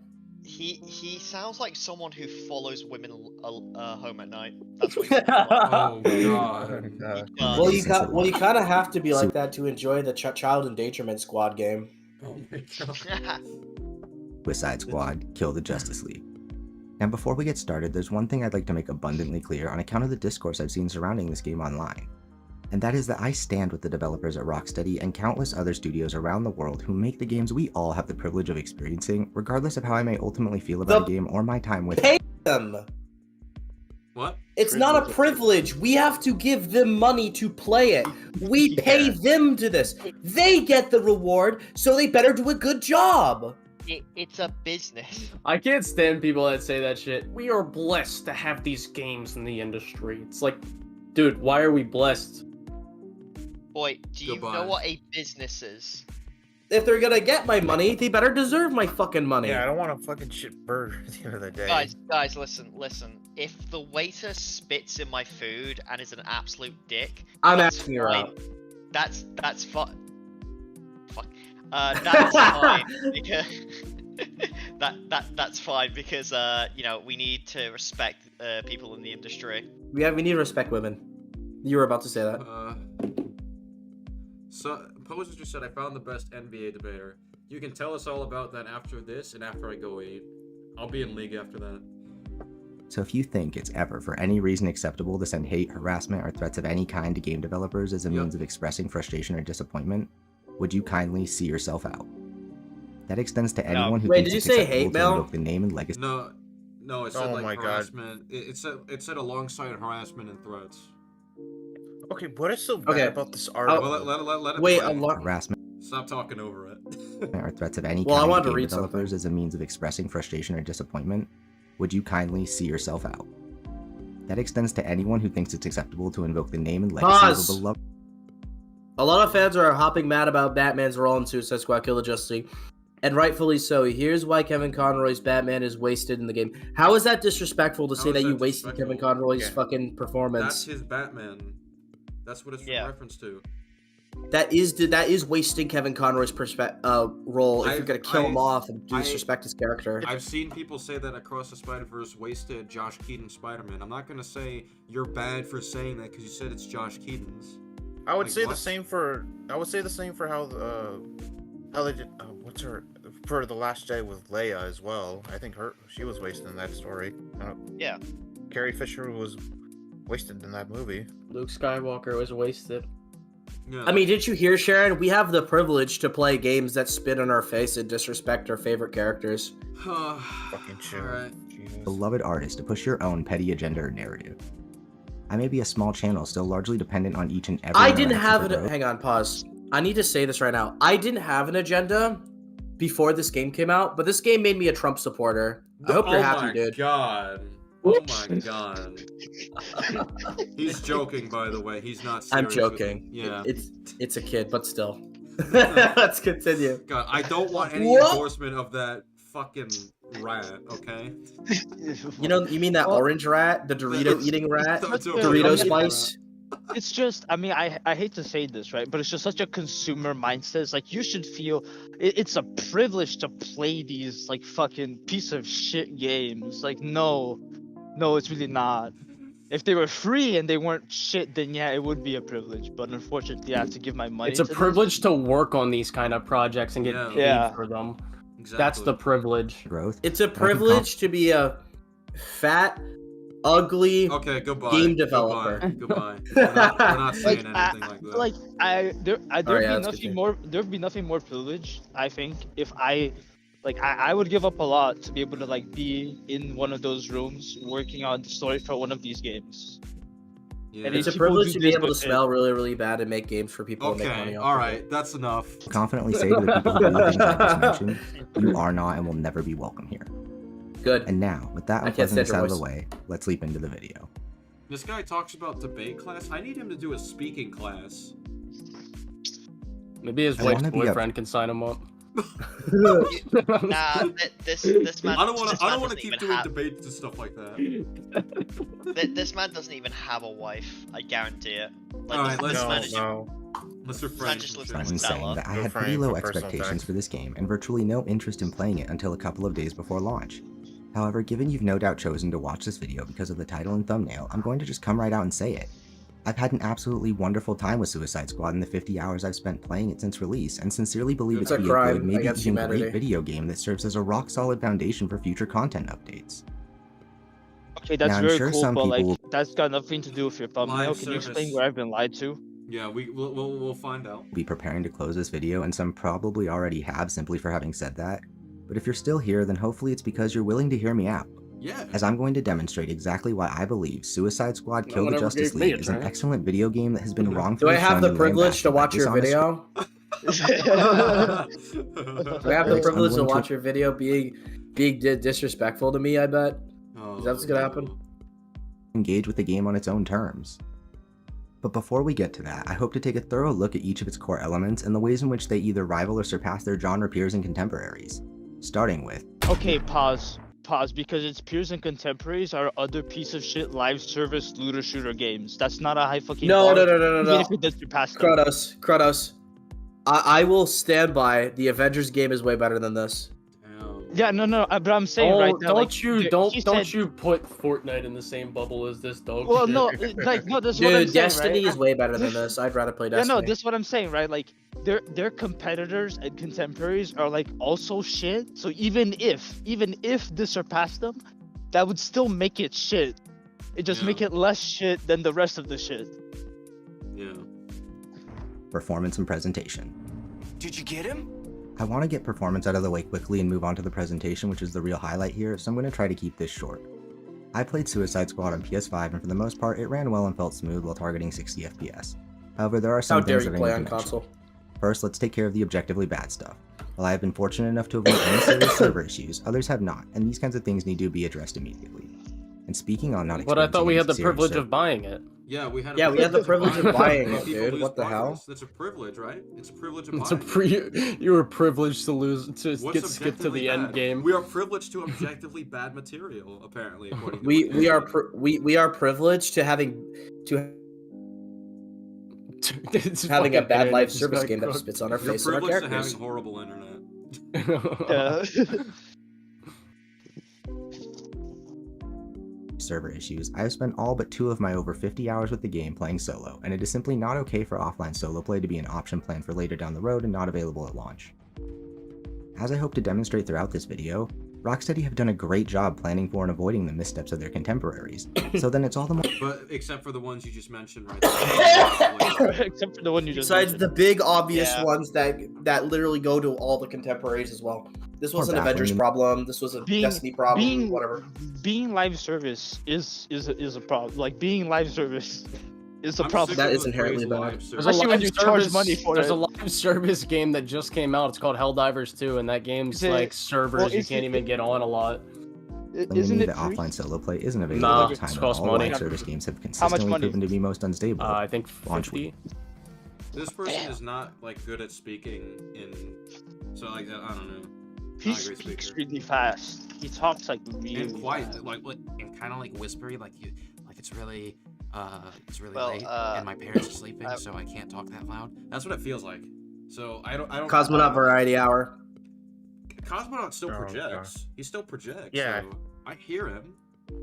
He sounds like someone who follows women home at night. That's what he Oh god. does. Well, you kind of have to be like that to enjoy the Child Endangerment Squad game. Oh my god. Suicide Squad, Kill the Justice League. Now before we get started, there's one thing I'd like to make abundantly clear on account of the discourse I've seen surrounding this game online. And that is that I stand with the developers at Rocksteady and countless other studios around the world who make the games we all have the privilege of experiencing, regardless of how I may ultimately feel about a game or my time with it. Them. What? It's not a privilege. We have to give them money to play it. We pay them to this. They get the reward, so they better do a good job. It's a business. I can't stand people that say that shit. We are blessed to have these games in the industry. It's like, dude, why are we blessed? Boy, do you know what a business is? If they're gonna get my money, they better deserve my fucking money. Yeah, I don't want to fucking shit burger at the end of the day. Guys, listen. If the waiter spits in my food and is an absolute dick, I'm that's asking her fine. out. That's fine. Fuck. That's fine because that's fine because you know, we need to respect people in the industry. We need to respect women. You were about to say that. So, Poser just said, I found the best NBA debater. You can tell us all about that after this and after I go eat. I'll be in league after that. So if you think it's ever for any reason acceptable to send hate, harassment, or threats of any kind to game developers as a means of expressing frustration or disappointment, would you kindly see yourself out? That extends to anyone who thinks it's acceptable to invoke the name and legacy. No, it said like harassment. It said alongside harassment and threats. Okay, what is so bad about this article? Well, let it Wait, play. Harassment. Stop talking over it. Or threats of any Well, I kind wanted to to game read developers as a means of expressing frustration or disappointment, would you kindly see yourself out? That extends to anyone who thinks it's acceptable to invoke the name and legacy of a beloved. A lot of fans are hopping mad about Batman's role in Suicide Squad Kill the Justice League, and rightfully so. Here's why Kevin Conroy's Batman is wasted in the game. How is that disrespectful to say that you wasted Kevin Conroy's fucking performance? That's his Batman. That's what it's in reference to. That is wasting Kevin Conroy's role if you're gonna kill him off and disrespect his character. I've seen people say that Across the Spider-Verse wasted Josh Keaton's Spider-Man. I'm not gonna say you're bad for saying that because you said it's Josh Keaton's. I would say the same for how they did what's her for The Last Jedi with Leia as well. I think she was wasted in that story. Yeah. Carrie Fisher was wasted in that movie. Luke Skywalker was wasted. I mean, didn't you hear, Sharon? We have the privilege to play games that spit in our face and disrespect our favorite characters. Fucking chill. Beloved artist to push your own petty agenda or narrative. I may be a small channel still largely dependent on each and every. I didn't have it. Hang on, pause. I need to say this right now. I didn't have an agenda before this game came out, but this game made me a Trump supporter. I hope you're happy, dude. Oh my god. He's joking, by the way. He's not serious. I'm joking. Yeah. It's a kid, but still. Let's continue. God, I don't want any endorsement of that fucking rat, okay? You mean that orange rat? The Dorito eating rat? Dorito spice? It's just, I mean, I hate to say this, right? But it's just such a consumer mindset. It's like, you should feel it's a privilege to play these, like, fucking piece of shit games. Like, no, it's really not. If they were free and they weren't shit, then yeah, it would be a privilege. But unfortunately, I have to give my money. It's a privilege to work on these kind of projects and get paid for them. Exactly. That's the privilege. Growth. It's a privilege to be a fat, ugly game developer. Goodbye. We're not saying anything like that. There'd be nothing more privileged, I think, if I would give up a lot to be able to be in one of those rooms working on the story for one of these games. Yeah. And it's a privilege to be able to smell really, really bad and make games for people and make money off of it. That's enough. Confidently say to the people who do the things I just mentioned, you are not and will never be welcome here. Good. And now, with that unpleasantness out of the way, let's leap into the video. This guy talks about debate class. I need him to do a speaking class. Maybe his wife's boyfriend can sign him up. Nah, this man. I don't want to keep doing debates and stuff like that. This man doesn't even have a wife. I guarantee it. Alright, let's refrain. I'm saying that I had pretty low expectations for this game and virtually no interest in playing it until a couple of days before launch. However, given you've no doubt chosen to watch this video because of the title and thumbnail, I'm going to just come right out and say it. I've had an absolutely wonderful time with Suicide Squad in the 50 hours I've spent playing it since release, and sincerely believe it to be a good, maybe even great video game that serves as a rock-solid foundation for future content updates. Okay, that's very cool, but that's got nothing to do with your thumbnail. Can you explain where I've been lied to? Yeah, we'll find out. Be preparing to close this video, and some probably already have simply for having said that. But if you're still here, then hopefully it's because you're willing to hear me out. Yeah. As I'm going to demonstrate exactly why I believe Suicide Squad Kill the one ever Justice gave me League a is an try. excellent video game that has been Do wrongfully I have the shown and privilege to lambasted by watch your dishonest- video? Do I have the privilege to watch your video being disrespectful to me? I bet. Is that what's gonna happen? Engage with the game on its own terms. But before we get to that, I hope to take a thorough look at each of its core elements and the ways in which they either rival or surpass their genre peers and contemporaries. Starting with... Okay, pause, because its peers and contemporaries are other piece of shit live service looter shooter games. That's not a high fucking bar. No. Even if it does surpass them. Kratos. I will stand by the Avengers game is way better than this. Yeah, no, but I'm saying right now, Don't you put Fortnite in the same bubble as this dog. Well, shit. no, like no, this is what I'm Dude, saying, Destiny right? is way better than this. I'd rather play Yeah, Destiny. no, this is what I'm saying, right? Like their competitors and contemporaries are like also shit. So even if this surpassed them, that would still make it shit. It just make it less shit than the rest of the shit. Yeah. Performance and presentation. Did you get him? I want to get performance out of the way quickly and move on to the presentation, which is the real highlight here, so I'm going to try to keep this short. I played Suicide Squad on PS5, and for the most part, it ran well and felt smooth while targeting 60 FPS. However, there are some How dare things you that I play need on to mention. console? First, let's take care of the objectively bad stuff. While I have been fortunate enough to avoid any serious server issues, others have not, and these kinds of things need to be addressed immediately. And speaking on not But I thought we had the experiencing privilege serious of buying it. Yeah, we had. Yeah, we had the privilege of buying it, People dude. lose What the hell? points. That's a privilege, right? It's a privilege of It's buying. you were privileged to lose to What's get skipped to the objectively end bad? game. We are privileged to objectively bad material, apparently, according to We are privileged to having It's having a fucking bad live just service got game that cooked. spits on our You're face and our privileged to characters. having horrible internet. server issues, I have spent all but 2 of my over 50 hours with the game playing solo, and it is simply not okay for offline solo play to be an option plan for later down the road and not available at launch. As I hope to demonstrate throughout this video, Rocksteady have done a great job planning for and avoiding the missteps of their contemporaries, so then it's all the more— But except for the ones you just mentioned right there. Except for the one you just Besides mentioned. the big obvious ones that literally go to all the contemporaries as well. This was an Avengers problem. This was a Destiny problem. Whatever. Being live service is a problem. Like being live service is a problem. That is inherently bad. Especially when you charge money for There's it. a live service game that just came out. It's called Helldivers 2, and that game's like servers you can't even get on a lot. Isn't it that free? offline solo play isn't available Nah, at the it's time when cost all money. live service games have much consistently money? proven to be most unstable. I think Launch 50. This person is not like good at speaking in, so like I don't know. He Not a great speaks speaker. really fast. He talks like really And quiet, fast. like and kind of like whispery, like you, like it's really Well, late, and my parents are sleeping, so I can't talk that loud. That's what it feels like. So I don't. Cosmonaut Variety Hour. Cosmonaut still Oh, projects. He still projects. Yeah. So I hear him. Does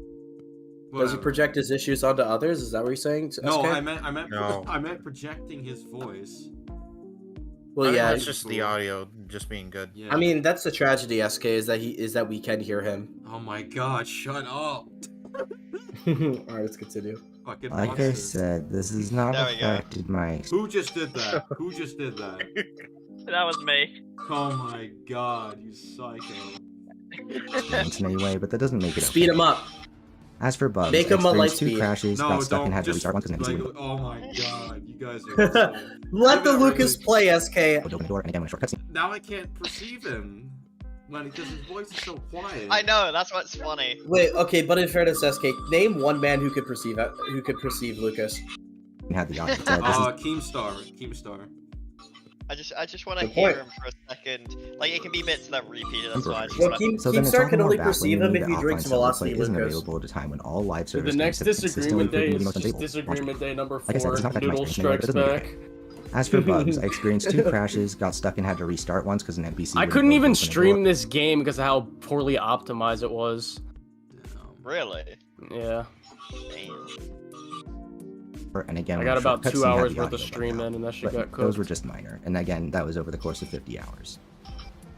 he Whatever. project his issues onto others? Is that what you're saying? No, SK? I meant projecting his voice. Well, I think yeah. that's just the audio just being good. Yeah. I mean, that's the tragedy, SK, is that we can hear him. Oh my God! Shut up. All right, let's continue. Fucking Like I monster. said, this has not There we go. affected my— Who just did that? Who just did that? That was me. Oh my God! You psycho. experience in any way, but that doesn't make it Speed okay. him up. As for bugs, Make I 'em a light experienced 2 speed. crashes, No, got stuck don't and had to just restart once because like. the Oh my God! You guys are. insane. Let the Maybe not Lucas really. play, SK. open the door and again with a short cutscene. Now I can't perceive him. Because his voice is so quiet. I know, that's what's funny. Wait, okay, but in fairness, SK, name one man who could perceive Lucas. And had the audio. So this is Keemstar. I just want to Good hear point. him for a second. Like, it can be bits that repeated, that's why I just Well, wanna... so then it's Keemstar all can the more only baffling perceive to him me if that he drinks offline solo play Velocity isn't Lucas. available at a time when all live So service the next games have consistently disagreement day proven to is be most just unstable. disagreement day number Like I said, 4. it's not affecting my Noodle experience in any way, but strikes it doesn't make it back. okay. As for bugs, I experienced 2 crashes, got stuck and had to restart once because an NPC I wouldn't couldn't go even open the stream door. this game because of how poorly optimized it was. Really? Yeah. Damn. And again, I when got a short about 2 cutscene had hours the worth of audio stream bugged out. in and that shit But got those were cooked. just minor, and again, that was over the course of 50 hours.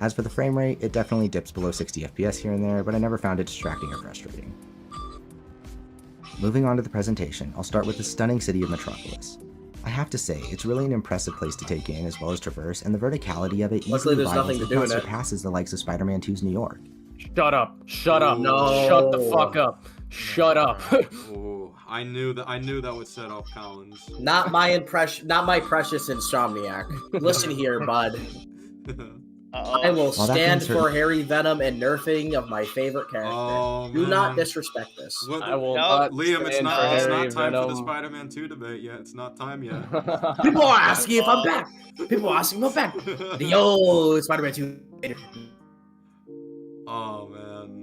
As for the frame rate, it definitely dips below 60 FPS here and there, but I never found it distracting or frustrating. Moving on to the presentation, I'll start with the stunning city of Metropolis. I have to say, it's really an impressive place to take in as well as traverse, and the verticality of it Luckily, easily there's nothing rivals, to if do not in it. surpasses the likes of Spider-Man 2's New York. Shut up. Shut up. No. Shut the fuck up. Shut up. Oh, I knew that would set off Collins. Not my precious Insomniac. Listen here, bud. I will stand for Harry Venom and nerfing of my favorite character. Oh, Do man. not disrespect this. I will not Liam, it's stand not for Harry time for the Venom. Spider-Man 2 debate yet. It's not time yet. People are asking if I'm back. People are asking if I'm back. Yo, Spider-Man 2. Oh, man.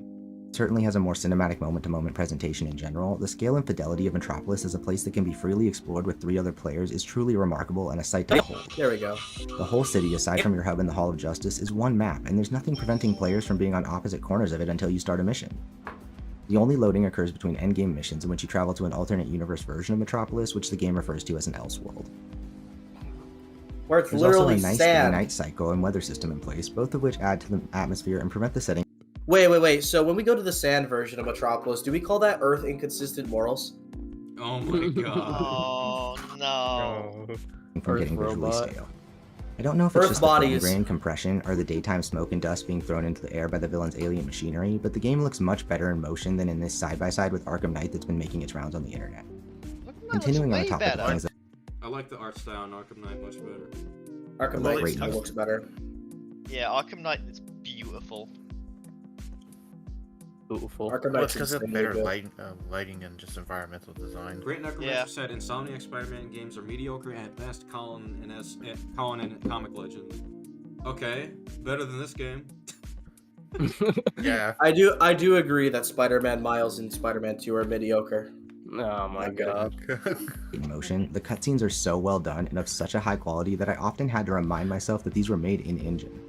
Certainly has a more cinematic moment-to-moment presentation in general, the scale and fidelity of Metropolis as a place that can be freely explored with 3 other players is truly remarkable and a sight to behold. There we go. The whole city, aside from your hub in the Hall of Justice, is one map, and there's nothing preventing players from being on opposite corners of it until you start a mission. The only loading occurs between endgame missions in which you travel to an alternate universe version of Metropolis, which the game refers to as an Elseworld. Where it's There's literally also a nice sand. day-night cycle and weather system in place, both of which add to the atmosphere and prevent the setting. Wait. So when we go to the sand version of Metropolis, do we call that Earth inconsistent morals? Oh my god. Oh no. From getting visually robot. stale. I don't know if Earth it's just the bodies. grain compression or the daytime smoke and dust being thrown into the air by the villain's alien machinery, but the game looks much better in motion than in this side-by-side with Arkham Knight that's been making its rounds on the internet. Continuing on the topic of things that I like the art style in Arkham Knight much better. Arkham Like Knight great still music. looks better. Yeah, Arkham Knight is beautiful. Beautiful. Arkham Well, Knight's it's because of insanely better good. lighting and just environmental design. Great Necromancer Yeah. said Insomniac Spider-Man games are mediocre at best. Colin and Comic Legends. Okay, better than this game. Yeah. I do agree that Spider-Man Miles and Spider-Man 2 are mediocre. Oh my god. in motion, the cutscenes are so well done and of such a high quality that I often had to remind myself that these were made in-engine.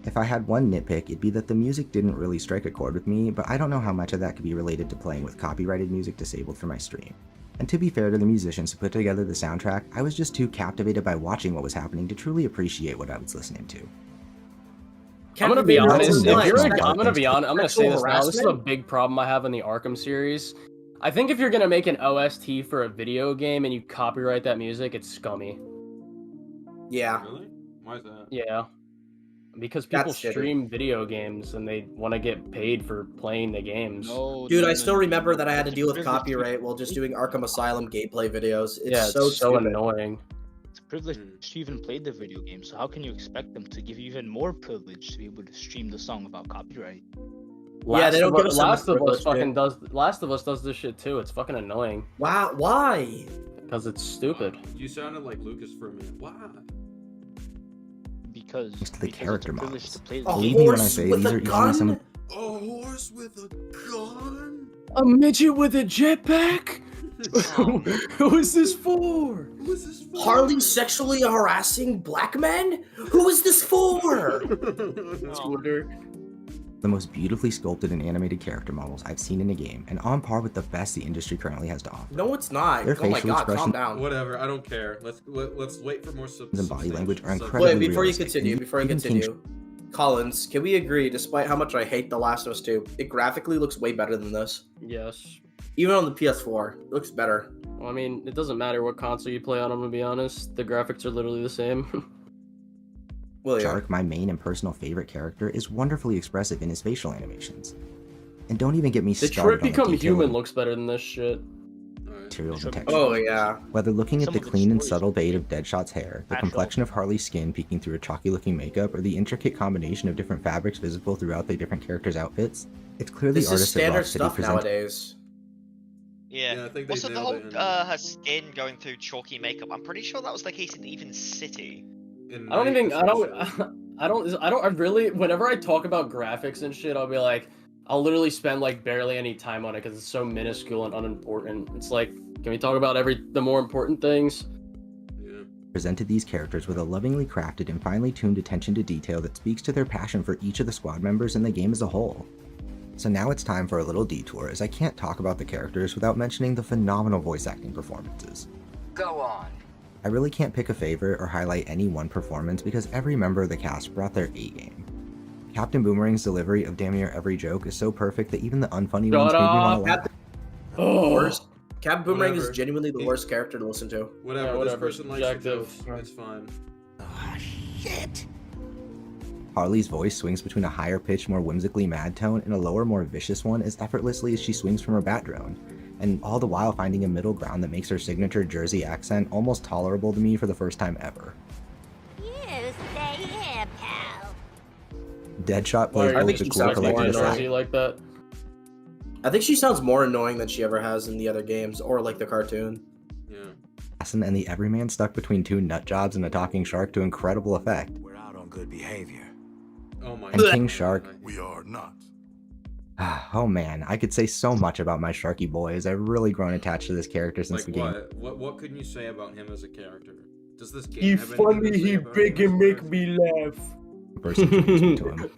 If I had one nitpick, it'd be that the music didn't really strike a chord with me, but I don't know how much of that could be related to playing with copyrighted music disabled for my stream. And to be fair to the musicians who put together the soundtrack, I was just too captivated by watching what was happening to truly appreciate what I was listening to. I'm gonna be honest. Nice. I'm gonna be honest. I'm gonna say this now. This is a harassment? big problem I have in the Arkham series. I think if you're gonna make an OST for a video game and you copyright that music, it's scummy. Yeah. Really? Why is that? Yeah. Because people That's shitty. stream video games and they want to get paid for playing the games. No, Dude, no, I no, still no. remember that I had to It's deal with privilege to- copyright while just doing Arkham Asylum gameplay videos. It's Yeah, so it's so stupid. annoying. It's a privilege to even play the video game, so how can you expect them to give you even more privilege to be able to stream the song without copyright? Yeah, they don't give us so much Last of Us privilege, fucking dude. does. Last of Us does this shit too. It's fucking annoying Wow, why? because it's stupid. You sounded like Lucas for a minute. Why? Because Thanks to the because character it's a privilege models. to play the A Believe game. me when I horse say with these a are easily some gun? A horse with a gun? A midget with a jetpack? Oh. Who is this for? Who is this for? Harley sexually harassing black men? Who is this for? Twitter. the most beautifully sculpted and animated character models I've seen in a game, and on par with the best the industry currently has to offer. No, it's not. Their Oh my facial god, calm expression- down. Whatever, I don't care. Let's wait for more And body language are substantial- incredibly Wait, before you realistic, continue, and even King Collins, can we agree, despite how much I hate The Last of Us 2, it graphically looks way better than this? Yes. Even on the PS4, it looks better. Well, I mean, it doesn't matter what console you play on, I'm gonna be honest. The graphics are literally the same. Well, yeah. Shark, my main and personal favorite character, is wonderfully expressive in his facial animations. And don't even get me The started Trip on the Become detail Human of looks better than this shit. materials and textures. Oh, yeah. Whether looking at Some the of the clean and stories subtle fade of Deadshot's hair, the natural. complexion of Harley's skin peeking through her chalky-looking makeup, or the intricate combination of different fabrics visible throughout the different characters' outfits, it's clear the This is artists at standard Rocksteady stuff present nowadays. Yeah. Yeah, I think they Also, the nailed whole it in- her skin going through chalky makeup. I'm pretty sure that was the case in even City. in I don't Night even. I don't. especially. I really. Whenever I talk about graphics and shit, I'll be like, I'll literally spend like barely any time on it because it's so minuscule and unimportant. It's like, can we talk about the more important things? Yeah. presented these characters with a lovingly crafted and finely tuned attention to detail that speaks to their passion for each of the squad members and the game as a whole. So now it's time for a little detour, as I can't talk about the characters without mentioning the phenomenal voice acting performances. Go on. I really can't pick a favorite or highlight any one performance because every member of the cast brought their A game. Captain Boomerang's delivery of damn near every joke is so perfect that even the unfunny ones made me want to laugh. Worst. Captain Boomerang is Whatever. genuinely the worst character to listen to. Whatever. Yeah, This whatever, person likes the subjective. jokes. It's fine. Ah, shit. Harley's voice swings between a higher pitched, more whimsically mad tone and a lower, more vicious one as effortlessly as she swings from her bat drone, and all the while finding a middle ground that makes her signature Jersey accent almost tolerable to me for the first time ever. You stay here, pal. Deadshot plays I both think the she cool sounds more collected annoying. aside. like that. I think she sounds more annoying than she ever has in the other games or like the cartoon. Yeah. And the everyman stuck between two nut jobs and a talking shark to incredible effect. We're out on good behavior. Oh my And god. King Shark. We are not. Oh man, I could say so much about my Sharky boys. I've really grown attached to this character since Like the game. what can you say about him as a character? Does this game He have anything funny, to say he about big him and as a make character? me laugh. First introduced me to him.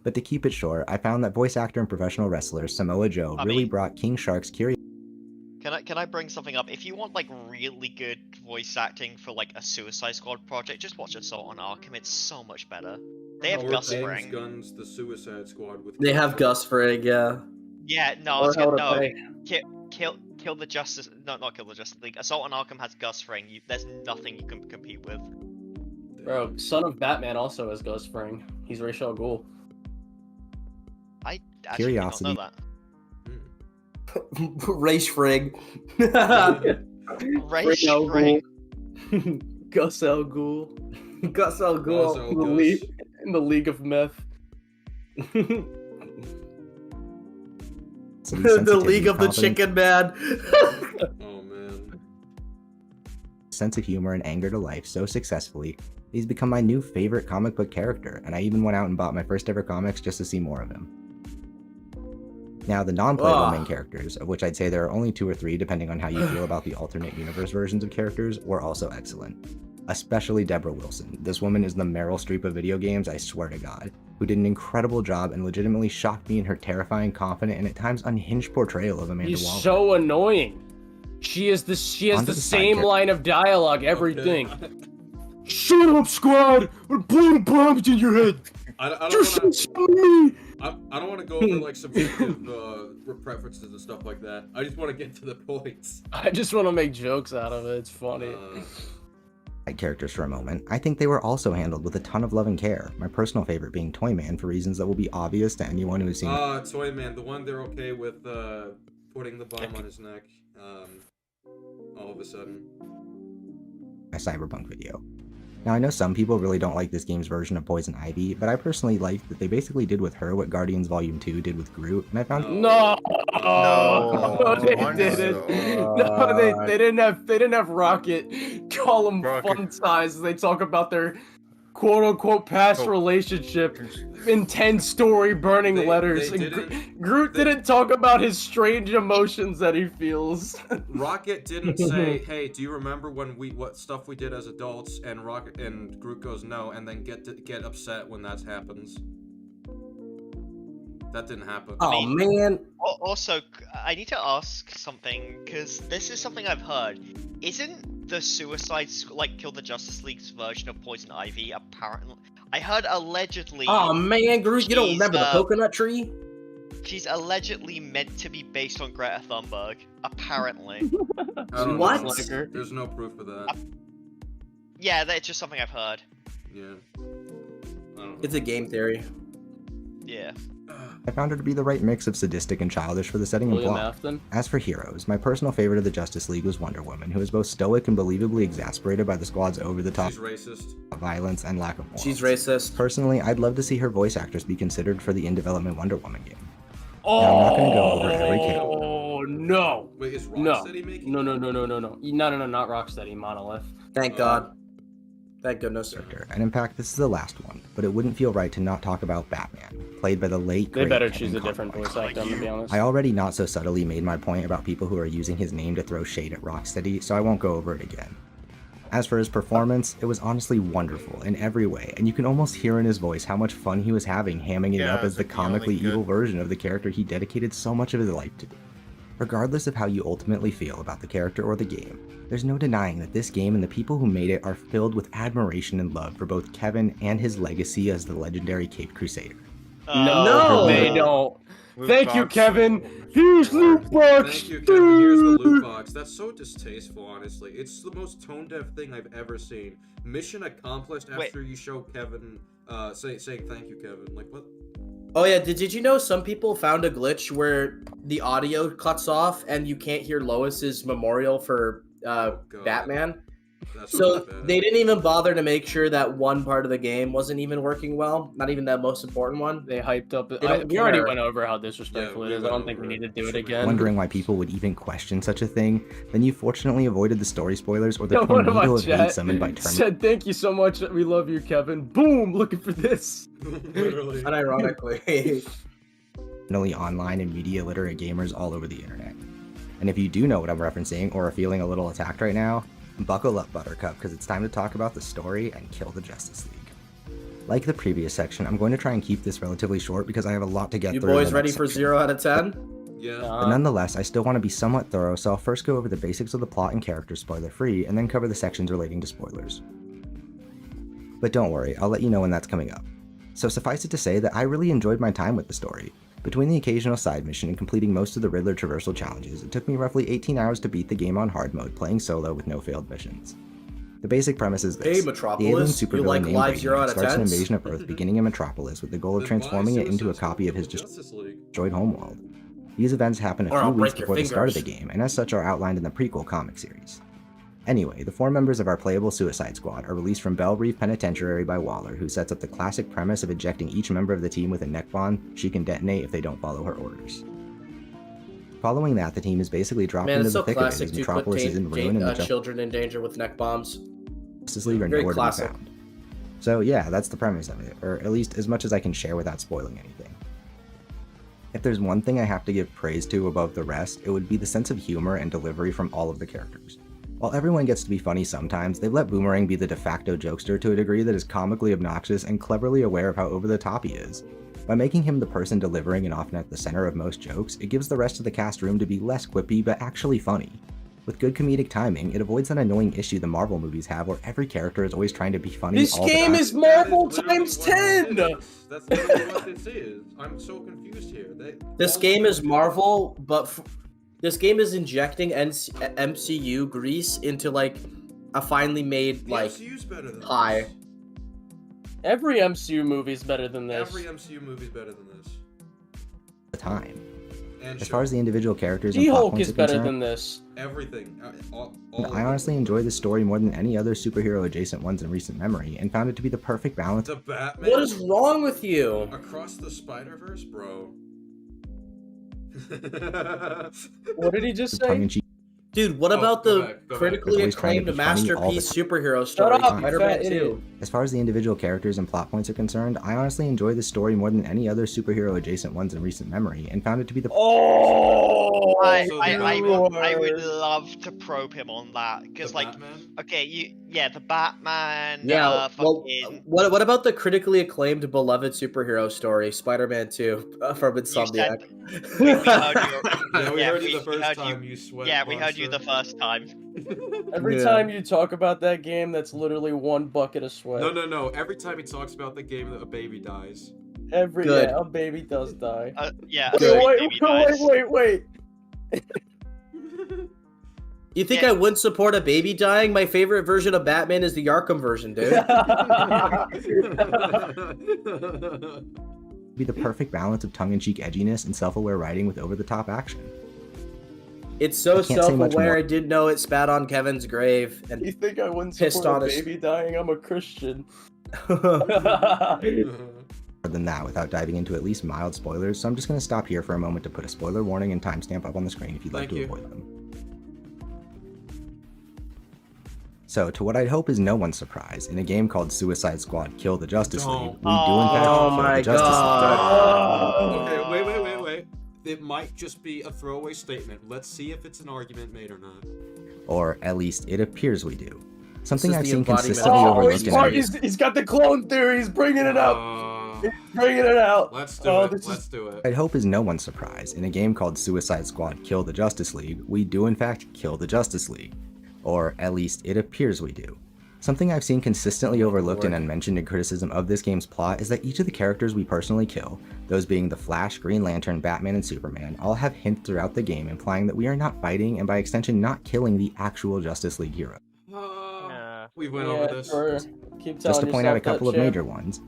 But to keep it short, I found that voice actor and professional wrestler Samoa Joe really brought King Shark's curiosity. Can I bring something up? If you want like really good voice acting for like a Suicide Squad project, just watch Assault on Arkham. It's so much better. They have Or Gus James Fring. Gunn's The Suicide Squad with They have Gus Fring, yeah. Yeah, no, Or it's Hell good. to No, Pay. kill the Justice. No, not kill the Justice League. Assault on Arkham has Gus Fring. There's nothing you can compete with. Bro, Son of Batman also has Ghost Fring. He's Ra's al Ghul. I actually did not Curiosity. know that. Race Frig. Ra's Al Fring. Ghul. Gus Al Ghul. Gus Al Gus Ghul. Al In the Ghul. in the League of Meth. The League of the Chicken Man. Oh man. Sense of humor and anger to life so successfully, he's become my new favorite comic book character, and I even went out and bought my first ever comics just to see more of him. Now, the non-playable main characters, of which I'd say there are only 2 or 3 depending on how you feel about the alternate universe versions of characters, were also excellent. Especially Deborah Wilson. This woman is the Meryl Streep of video games, I swear to God, who did an incredible job and legitimately shocked me in her terrifying, confident, and at times unhinged portrayal of Amanda He's Waller. so annoying. She has the Onto the same sidekick. line of dialogue, everything. Shut up, squad! I'm putting bombs in your head. I don't Just want me. I don't want to go over like subjective preferences and stuff like that. I just want to get to the points. I just want to make jokes out of it. It's funny. Characters for a moment, I think they were also handled with a ton of love and care, my personal favorite being Toyman for reasons that will be obvious to anyone who's seen Toyman, the one they're okay with putting the bomb on his neck, all of a sudden. my Cyberpunk video. Now, I know some people really don't like this game's version of Poison Ivy, but I personally like that they basically did with her what Guardians Volume 2 did with Groot, and I found No, No, they Marcus. didn't. No, they didn't have Rocket call him Rocket. fun size. They talk about their quote unquote past relationship in 10 story burning letters. they And Groot didn't talk about his strange emotions that he feels. Rocket didn't say, "Hey, do you remember when what stuff we did as adults?" And Groot goes, "No," and then get upset when that happens. That didn't happen. Oh man. Also, I need to ask something because this is something I've heard. Isn't the Kill the Justice League's version of Poison Ivy apparently? I heard allegedly. Oh man, Groot, you don't remember the coconut tree? She's allegedly meant to be based on Greta Thunberg. Apparently. I don't What? know. There's no proof of that. Yeah, that's just something I've heard. Yeah. I don't know. It's a game theory. Yeah. I found her to be the right mix of sadistic and childish for the setting and William plot. Afton? As for heroes, my personal favorite of the Justice League was Wonder Woman, who is both stoic and believably exasperated by the squad's over-the-top She's racist. violence and lack of morals. She's racist. Personally, I'd love to see her voice actress be considered for the in-development Wonder Woman game. Now, I'm not going to go over every character. Oh no! Wait, is No. Rocksteady making? No, not Rocksteady, Monolith. Thank God. Thank goodness. And in fact, this is the last one, but it wouldn't feel right to not talk about Batman, played by the late They great better Kevin choose a Conroy. different voice actor, to be honest. I already not so subtly made my point about people who are using his name to throw shade at Rocksteady, so I won't go over it again. As for his performance, it was honestly wonderful in every way, and you can almost hear in his voice how much fun he was having hamming it Yeah, up as it's the like the only comically good- evil version of the character he dedicated so much of his life to. Regardless of how you ultimately feel about the character or the game, there's no denying that this game and the people who made it are filled with admiration and love for both Kevin and his legacy as the legendary Caped Crusader. No, they don't. Luke Thank you, Box. Kevin. Here's loot box. Thank you, Kevin. Here's the loot box. That's so distasteful, honestly. It's the most tone-deaf thing I've ever seen. Mission accomplished after you show Kevin saying thank you, Kevin. Like, what? Oh yeah, did you know some people found a glitch where the audio cuts off and you can't hear Lois's memorial for Batman? So they didn't even bother to make sure that one part of the game wasn't even working well, not even that most important one. They hyped up. We already went over how disrespectful it is. I don't think we need to do it again. Wondering why people would even question such a thing, then you fortunately avoided the story spoilers or the tornado of hate summoned by Terminator. Said thank you so much. We love you, Kevin. Boom! Looking for this. Literally. Unironically. Online and media literate gamers all over the internet. And if you do know what I'm referencing or are feeling a little attacked right now, buckle up, Buttercup, because it's time to talk about the story and kill the Justice League. Like the previous section, I'm going to try and keep this relatively short because I have a lot to get through. You boys ready for 0 out of 10? Yeah. But nonetheless, I still want to be somewhat thorough, so I'll first go over the basics of the plot and characters spoiler-free, and then cover the sections relating to spoilers. But don't worry, I'll let you know when that's coming up. So suffice it to say that I really enjoyed my time with the story. Between the occasional side mission and completing most of the Riddler traversal challenges, it took me roughly 18 hours to beat the game on hard mode, playing solo with no failed missions. The basic premise is this. Hey, Metropolis, the alien supervillain named live 0 out of starts an 10s? invasion of Earth beginning in Metropolis with the goal of transforming it into a copy of his destroyed homeworld. These events happen a few weeks before the start of the game, and as such are outlined in the prequel comic series. Anyway, the 4 members of our playable Suicide Squad are released from Belle Reef Penitentiary by Waller, who sets up the classic premise of ejecting each member of the team with a neck bomb she can detonate if they don't follow her orders. Following that, the team is basically dropped into the thick of it as Metropolis is in ruin and the children in danger with neck bombs. Justice League are nowhere to be found. So yeah, that's the premise of it, or at least as much as I can share without spoiling anything. If there's one thing I have to give praise to above the rest, it would be the sense of humor and delivery from all of the characters. While everyone gets to be funny sometimes, they've let Boomerang be the de facto jokester to a degree that is comically obnoxious and cleverly aware of how over the top he is. By making him the person delivering and often at the center of most jokes, it gives the rest of the cast room to be less quippy but actually funny. With good comedic timing, it avoids that annoying issue the Marvel movies have where every character is always trying to be funny This all the game time. is Marvel times 10! That's literally what this is. I'm so confused here. This game is Marvel, but this game is injecting MCU grease into like a finely made like pie. Every MCU movie is better than this. Every MCU movie is better than this. The time. And As far as the individual characters and plot She-Hulk points is are better concerned, than this. Everything. I honestly enjoy this story more than any other superhero adjacent ones in recent memory, and found it to be the perfect balance. The Batman. What is wrong with you? Across the Spider-Verse, bro. What did he just say? Dude, what about the critically acclaimed masterpiece superhero story, Spider-Man 2? As far as the individual characters and plot points are concerned, I honestly enjoy this story more than any other superhero adjacent ones in recent memory, and found it to be the I would love to probe him on that because, like, okay, the Batman. Yeah, what about the critically acclaimed beloved superhero story, Spider-Man 2 from Insomniac? We heard you. We heard you the first time you sweat. Yeah, we heard you the first time. Every time you talk about that game, that's literally one bucket of sweat. No. Every time he talks about the game, a baby dies. A baby does die. Wait. You think I wouldn't support a baby dying? My favorite version of Batman is the Arkham version, dude. Be the perfect balance of tongue-in-cheek edginess and self-aware writing with over-the-top action. It's so self-aware, I didn't know it spat on Kevin's grave and you think I wouldn't pissed support on a his... baby dying? I'm a Christian. More than that without diving into at least mild spoilers, so I'm just going to stop here for a moment to put a spoiler warning and timestamp up on the screen if you'd like to avoid them. So, to what I'd hope is no one's surprise, in a game called Suicide Squad Kill the Justice League, we do in fact kill the Justice League. Okay, wait. It might just be a throwaway statement. Let's see if it's an argument made or not. Or at least it appears we do. Something I've seen consistently overlooked in he's got the clone theory. He's bringing it up. He's bringing it out. Let's do it. Let's do it. I'd hope is no one's surprise. In a game called Suicide Squad Kill the Justice League, we do in fact kill the Justice League. Or at least it appears we do. Something I've seen consistently overlooked and unmentioned in criticism of this game's plot is that each of the characters we personally kill, those being the Flash, Green Lantern, Batman, and Superman, all have hints throughout the game implying that we are not fighting and by extension not killing the actual Justice League hero. We went over this. Just to point out a couple of major ones.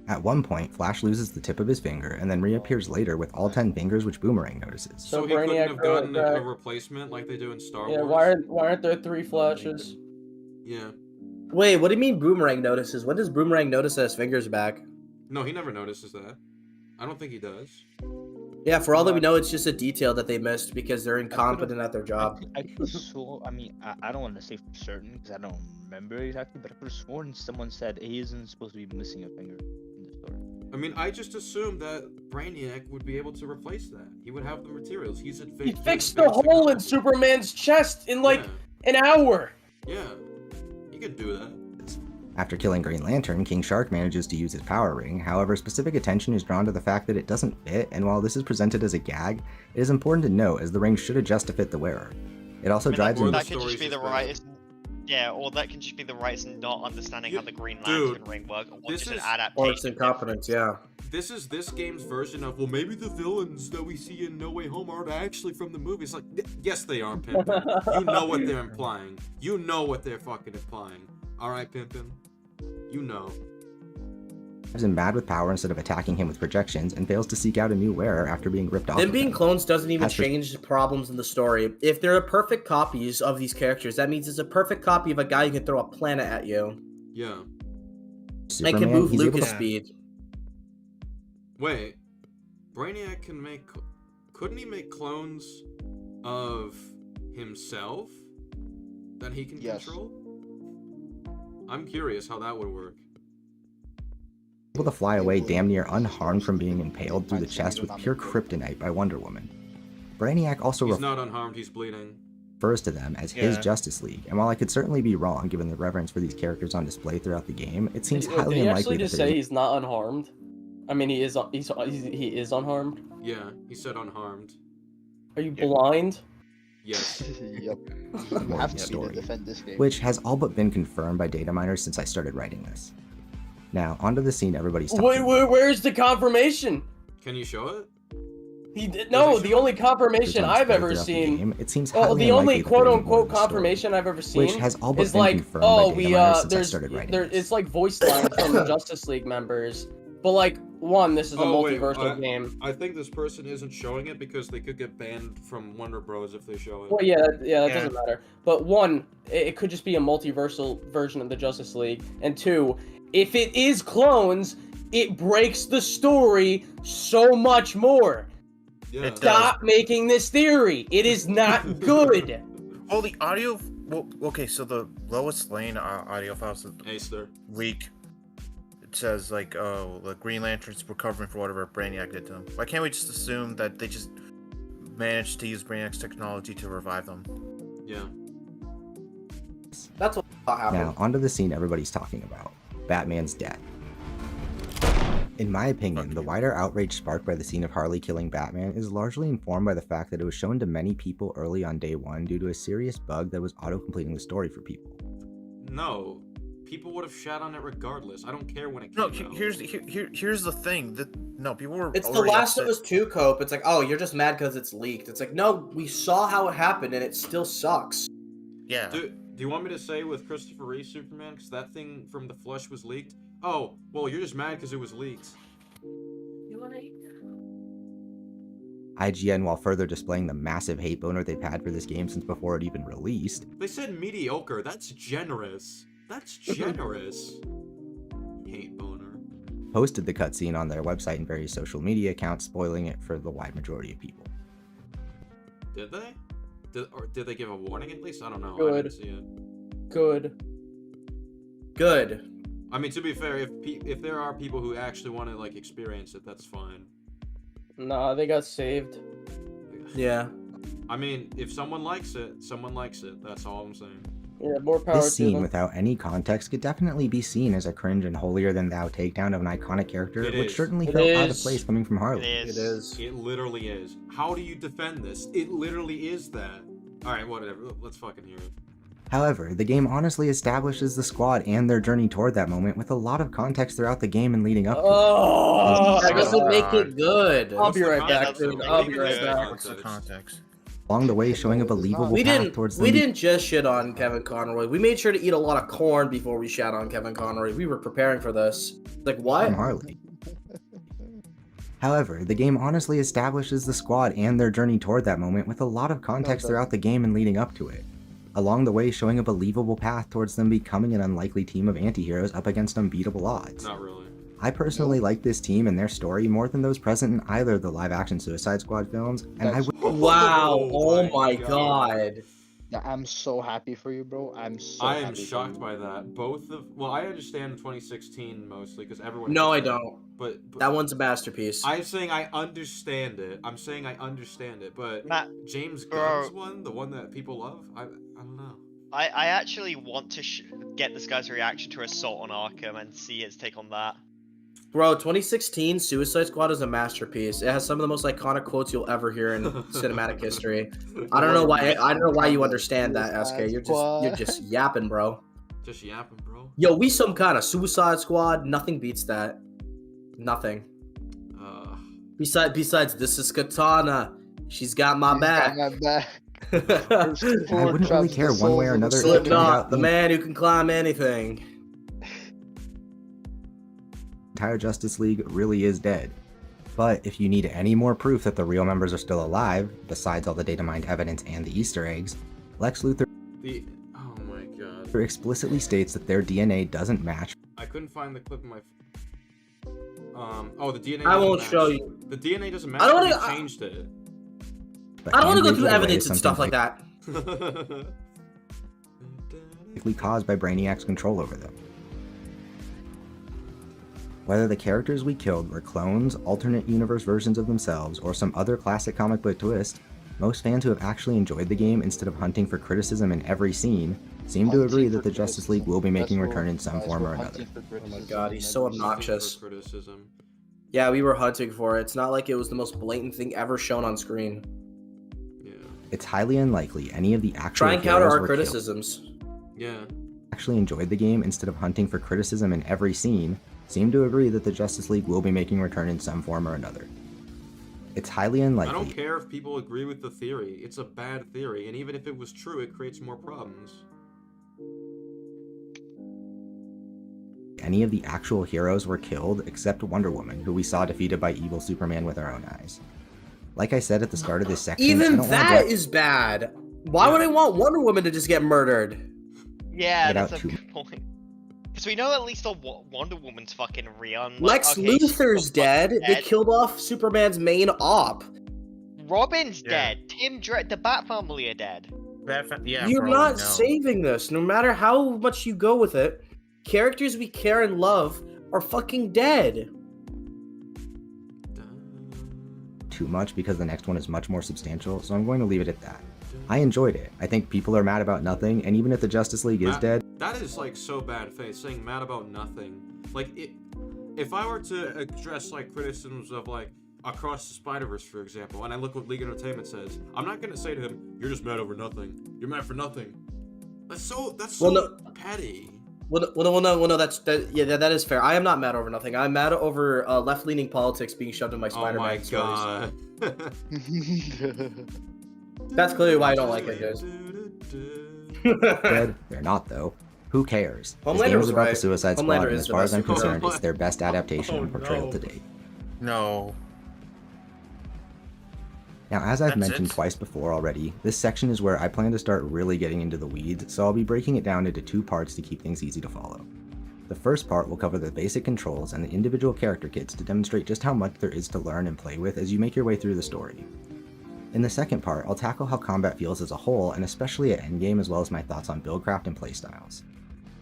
At one point, Flash loses the tip of his finger and then reappears later with all 10 fingers, which Boomerang notices. So he couldn't have gotten a replacement like they do in Star Wars? Yeah, why aren't there 3 Flashes? Yeah. Wait, what do you mean Boomerang notices? When does Boomerang notice that his finger's back? No, he never notices that. I don't think he does. Yeah, for all that we know, it's just a detail that they missed because they're incompetent at their job. I could have sworn, I don't want to say for certain because I don't remember exactly, but I could have sworn someone said he isn't supposed to be missing a finger in the story. I mean, I just assumed that Brainiac would be able to replace that. He would have the materials. He fixed the hole in Superman's chest in like an hour. Yeah, he could do that. After killing Green Lantern, King Shark manages to use his power ring, however specific attention is drawn to the fact that it doesn't fit, and while this is presented as a gag, it is important to note as the ring should adjust to fit the wearer. It also drives that could just be the writers. Yeah, or that can just be the writers not understanding how the Green Lantern ring works, or just an adaptation. Or it's incompetence, yeah. This is this game's version of, well, maybe the villains that we see in No Way Home aren't actually from the movie. It's like, yes, they are, Pimpin. You know what they're implying. You know what they're fucking implying. Alright, Pimpin. You know. Drives him mad with power instead of attacking him with projections, and fails to seek out a new wearer after being ripped off. Them being clones doesn't even change problems in the story. If they're perfect copies of these characters, that means it's a perfect copy of a guy who can throw a planet at you. Yeah. And can move Lucas speed. Wait. Brainiac can make... Couldn't he make clones of himself that he can control? I'm curious how that would work. Able to fly away damn near unharmed from being impaled through the chest with pure kryptonite by Wonder Woman. Brainiac also he's not unharmed, he's bleeding. Refers to them as his Justice League, and while I could certainly be wrong given the reverence for these characters on display throughout the game, it seems highly Did he unlikely actually that just say he's not unharmed? I mean, he is unharmed. Yeah, he said unharmed. Are you blind? Yes. Yep. You have to be to defend this game. Which has all but been confirmed by data miners since I started writing this. Now, onto the scene everybody's talking about. Where's the confirmation? Can you show it? He did, no, the only confirmation I've ever seen. It seems the only quote-unquote confirmation I've ever seen which has all but is been like, confirmed by data miners since I there's started writing it's like voice lines from the Justice League members. But like, one, this is a multiversal game. I think this person isn't showing it because they could get banned from Warner Bros. If they show it. Well, that doesn't matter. But one, it could just be a multiversal version of the Justice League. And two, if it is clones, it breaks the story so much more. Yeah. Stop making this theory. It is not good. Oh, the audio... Well, okay, so the Lois Lane audio files leak. It says, like, oh, the Green Lantern's recovering for whatever Brainiac did to them. Why can't we just assume that they just managed to use Brainiac's technology to revive them? Yeah. That's what happened. Now, onto the scene everybody's talking about. Batman's death. In my opinion, the wider outrage sparked by the scene of Harley killing Batman is largely informed by the fact that it was shown to many people early on day one due to a serious bug that was auto-completing the story for people. No. People would have shat on it regardless. I don't care when it came out. Here's the thing. People were. It's The Last of Us 2 cope. It's like, oh, you're just mad because it's leaked. It's like, no, we saw how it happened and it still sucks. Yeah. Do you want me to say with Christopher Reeve Superman, because that thing from the Flush was leaked? Oh, well, you're just mad because it was leaked. IGN, while further displaying the massive hate boner they've had for this game since before it even released. They said mediocre. That's generous. That's generous. Hate boner. Posted the cutscene on their website and various social media accounts, spoiling it for the wide majority of people. Did they? Did they give a warning at least? I don't know. Good. I didn't see it. Good. I mean, to be fair, if there are people who actually want to like experience it, that's fine. Nah, they got saved. Yeah. I mean, if someone likes it, someone likes it. That's all I'm saying. Yeah, more power to them. This scene, without any context, could definitely be seen as a cringe and holier-than-thou takedown of an iconic character, which certainly felt out of place coming from Harley. It is. It literally is. How do you defend this? It literally is that. Alright, whatever. Let's fucking hear it. However, the game honestly establishes the squad and their journey toward that moment with a lot of context throughout the game and leading up to it. That doesn't make it good. I'll be right back, dude. I'll be right back. What's the context? Along the way, showing a believable path towards We didn't just shit on Kevin Conroy. We made sure to eat a lot of corn before we shat on Kevin Conroy. We were preparing for this. Like, what? From Harley. However, the game honestly establishes the squad and their journey toward that moment with a lot of context throughout the game and leading up to it. Along the way, showing a believable path towards them becoming an unlikely team of anti-heroes up against unbeatable odds. Not really. I personally like this team and their story more than those present in either of the live-action Suicide Squad films, and I would. Wow! Oh my god! I'm so happy for you, bro. I am shocked by that. Well, I understand 2016 mostly because everyone. No, I don't. But that one's a masterpiece. I'm saying I understand it. But James Gunn's one, the one that people love, I don't know. I actually want to get this guy's reaction to Assault on Arkham and see his take on that. Bro, 2016 Suicide Squad is a masterpiece. It has some of the most iconic quotes you'll ever hear in cinematic history. I don't know why you understand that, SK. You're just yapping, bro. Just yapping, bro. Yo, we some kind of Suicide Squad. Nothing beats that. Nothing. Besides, this is Katana. She's got my back. I wouldn't really care one way or another. Slipknot, the man who can climb anything. Entire Justice League really is dead. But if you need any more proof that the real members are still alive, besides all the data mined evidence and the Easter eggs, Lex Luthor Oh my god. explicitly states that their DNA doesn't match. I couldn't find the clip in my. The DNA. I won't show you. The DNA doesn't match. I don't want to. Changed it. I don't want to go through evidence and stuff like that. Caused by Brainiac's control over them. Whether the characters we killed were clones, alternate universe versions of themselves, or some other classic comic book twist, most fans who have actually enjoyed the game instead of hunting for criticism in every scene seem to agree that the Justice League will be making a return in some form or another. Oh my god, he's so obnoxious. Yeah, we were hunting for it. It's not like it was the most blatant thing ever shown on screen. Yeah. It's highly unlikely any of the actual try and counter heroes our were criticisms. Killed. Yeah. Actually enjoyed the game instead of hunting for criticism in every scene seem to agree that the Justice League will be making a return in some form or another. It's highly unlikely. I don't care if people agree with the theory. It's a bad theory, and even if it was true, it creates more problems. Any of the actual heroes were killed except Wonder Woman, who we saw defeated by evil Superman with our own eyes. Like I said at the start of this section, even that is bad. Why would I want Wonder Woman to just get murdered? Yeah, that's a good point. Because we know at least Wonder Woman's fucking real. Lex Luthor's dead. They killed off Superman's main op. Robin's dead. The Bat Family are dead. You're not saving this. No matter how much you go with it, characters we care and love are fucking dead. Too much because the next one is much more substantial, so I'm going to leave it at that. I enjoyed it. I think people are mad about nothing, and even if the Justice League is dead... That is, like, so bad faith, saying mad about nothing. Like, if I were to address, like, criticisms of, like, Across the Spider-Verse, for example, and I look what League Entertainment says, I'm not gonna say to him, you're just mad over nothing. You're mad for nothing. That's so petty. Well, no, that is fair. I am not mad over nothing. I'm mad over left-leaning politics being shoved in my Spider-Man stories. Oh my god. That's clearly why I don't like it, guys. Dead? They're not, though. Who cares? This game is about the Suicide Squad, and as far as I'm concerned, it's their best adaptation and portrayal to date. No. Now, as I've mentioned twice before already, this section is where I plan to start really getting into the weeds, so I'll be breaking it down into two parts to keep things easy to follow. The first part will cover the basic controls and the individual character kits to demonstrate just how much there is to learn and play with as you make your way through the story. In the second part, I'll tackle how combat feels as a whole, and especially at endgame, as well as my thoughts on buildcraft and playstyles.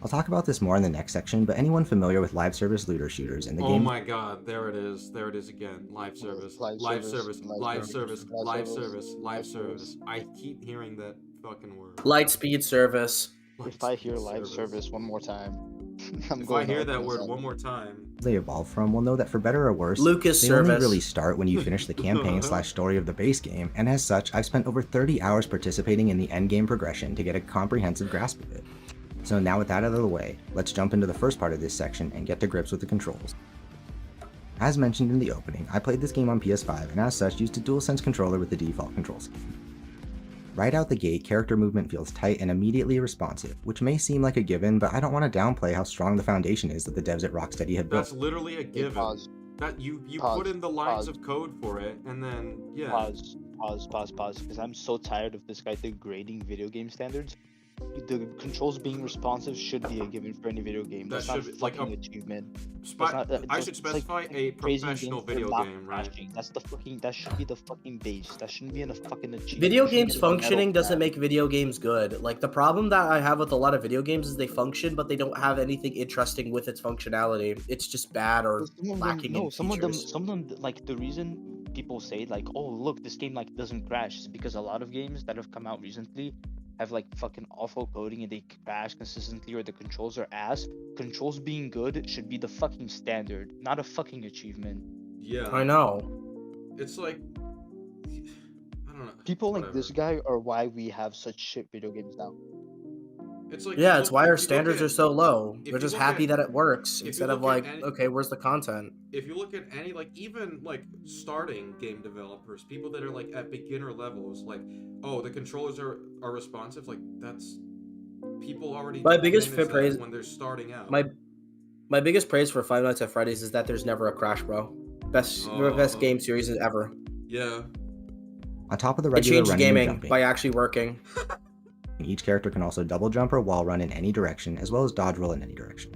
I'll talk about this more in the next section, but anyone familiar with live service looter shooters in the game... Oh my god, there it is. There it is again. Live service. Live service. Live service. Live service. Live service. I keep hearing that fucking word. Lightspeed service. If I hear live service one more time, if I hear that word one more time, they evolve from will know that for better or worse, Lucas they only service. really start when you finish the campaign/story of the base game, and as such, I've spent over 30 hours participating in the endgame progression to get a comprehensive grasp of it. So now with that out of the way, let's jump into the first part of this section and get to grips with the controls. As mentioned in the opening, I played this game on PS5 and as such used a DualSense controller with the default control scheme. Right out the gate, character movement feels tight and immediately responsive, which may seem like a given, but I don't want to downplay how strong the foundation is that the devs at Rocksteady have built. That's literally a given. Pause. That you Pause. put in the lines Pause. of code for it, and then yeah. Pause, because I'm so tired of this guy degrading video game standards. The controls being responsive should be a given for any video game. That's not a fucking achievement. I should specify a professional video game, right? That should be the fucking base. That shouldn't be in a fucking achievement. Video games functioning doesn't make video games good. Like, the problem that I have with a lot of video games is they function, but they don't have anything interesting with its functionality. It's just bad or lacking in features. Some of them, like, the reason people say, like, oh, look, this game, like, doesn't crash is because a lot of games that have come out recently have like fucking awful coding and they crash consistently or the controls are ass. Controls being good should be the fucking standard, not a fucking achievement. Yeah. I know. It's like, I don't know. People like this guy are why we have such shit video games now. It's like, yeah, it's why our standards are so low. They're just happy that it works if instead you of look at like, any- okay, where's the content? If you look at any, like, even like starting game developers, people that are like at beginner levels, like, oh, the controllers are responsive, like, that's people already My biggest manage that praise when they're starting out. My biggest praise for Five Nights at Freddy's is that there's never a crash, bro. Best game series ever. Yeah. On top of the It regular changed running and gaming jumping, by actually working. each character can also double jump or wall run in any direction, as well as dodge roll in any direction.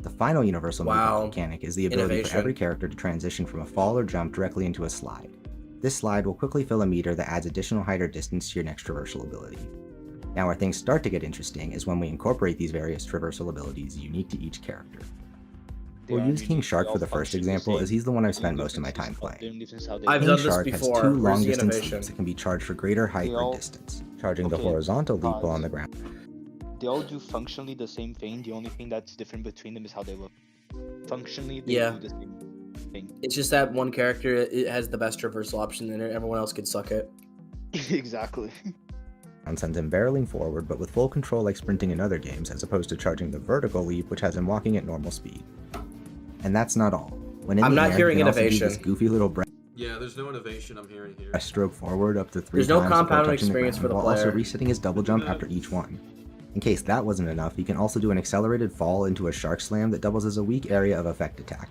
The final universal movement mechanic is the ability for every character to transition from a fall or jump directly into a slide. This slide will quickly fill a meter that adds additional height or distance to your next traversal ability. Now where things start to get interesting is when we incorporate these various traversal abilities unique to each character. We'll use King Shark for the first example, as he's the one I've spent most of my time playing. King Shark has two long-distance leaps that can be charged for greater height or distance, charging the horizontal leap while on the ground. They all do functionally the same thing. The only thing that's different between them is how they look. Functionally, they do the same thing. It's just that one character it has the best traversal option, and everyone else could suck it. Exactly. And sends him barreling forward, but with full control like sprinting in other games, as opposed to charging the vertical leap, which has him walking at normal speed. And that's not all. When in I'm the not air, hearing he can also do innovation. this goofy little Yeah, there's no innovation I'm hearing here. stroke forward up to 3 There's no times before compounded touching experience the for ground, the while also player. resetting his double jump after each one. In case that wasn't enough, he can also do an accelerated fall into a shark slam that doubles as a weak area of effect attack.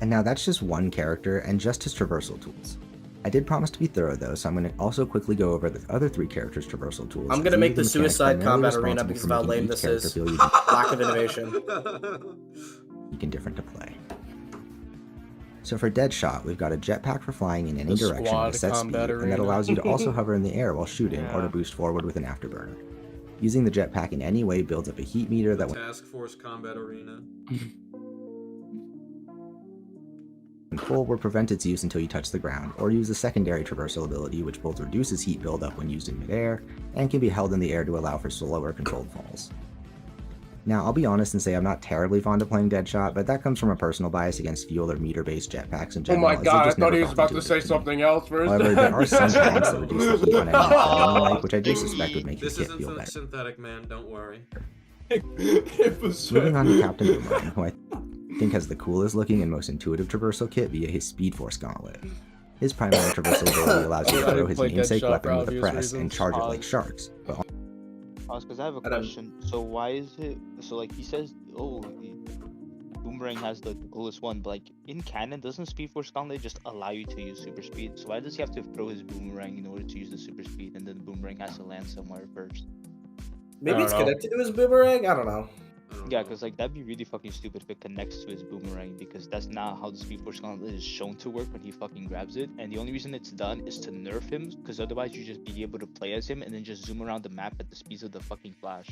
And now that's just one character and just his traversal tools. I did promise to be thorough though, so I'm going to also quickly go over the other 3 characters' traversal tools. I'm gonna make the Suicide Combat Arena because of how lame this is. Lack of innovation. Unique and different to play. So for Deadshot, we've got a jetpack for flying in any The direction squad with set speed, combat and that arena. allows you to also hover in the air while shooting or Yeah. to boost forward with an afterburner. Using the jetpack in any way builds up a heat meter that Task Force Combat Arena. when full will prevent its use until you touch the ground, or use a secondary traversal ability which both reduces heat buildup when used in midair, and can be held in the air to allow for slower controlled falls. Now, I'll be honest and say I'm not terribly fond of playing Deadshot, but that comes from a personal bias against fuel or meter-based jetpacks in Oh general. my as they god, I just thought never he was felt about to intuitive say me. something else first. However, there are some tanks that reduce the heat on enemies that I don't like, which I do suspect would make his This kit feel isn't better. synthetic, man. Don't worry. Moving on to Captain Boomerang, who I think has the coolest looking and most intuitive traversal kit via his Speed Force Gauntlet. His primary traversal ability allows you to throw his Play namesake Deadshot weapon for with a obvious press and reasons. charge it like sharks, but Because I have a question. So why is it? So like he says, oh, the Boomerang has the coolest one, but like in canon, doesn't Speed Force Gauntlet just allow you to use super speed? So why does he have to throw his boomerang in order to use the super speed, and then the boomerang has to land somewhere first? Maybe it's connected to his boomerang? I don't know. Yeah, because like that'd be really fucking stupid if it connects to his boomerang, because that's not how the Speed Force Gauntlet is shown to work when he fucking grabs it. And the only reason it's done is to nerf him, because otherwise you just be able to play as him and then just zoom around the map at the speeds of the fucking Flash.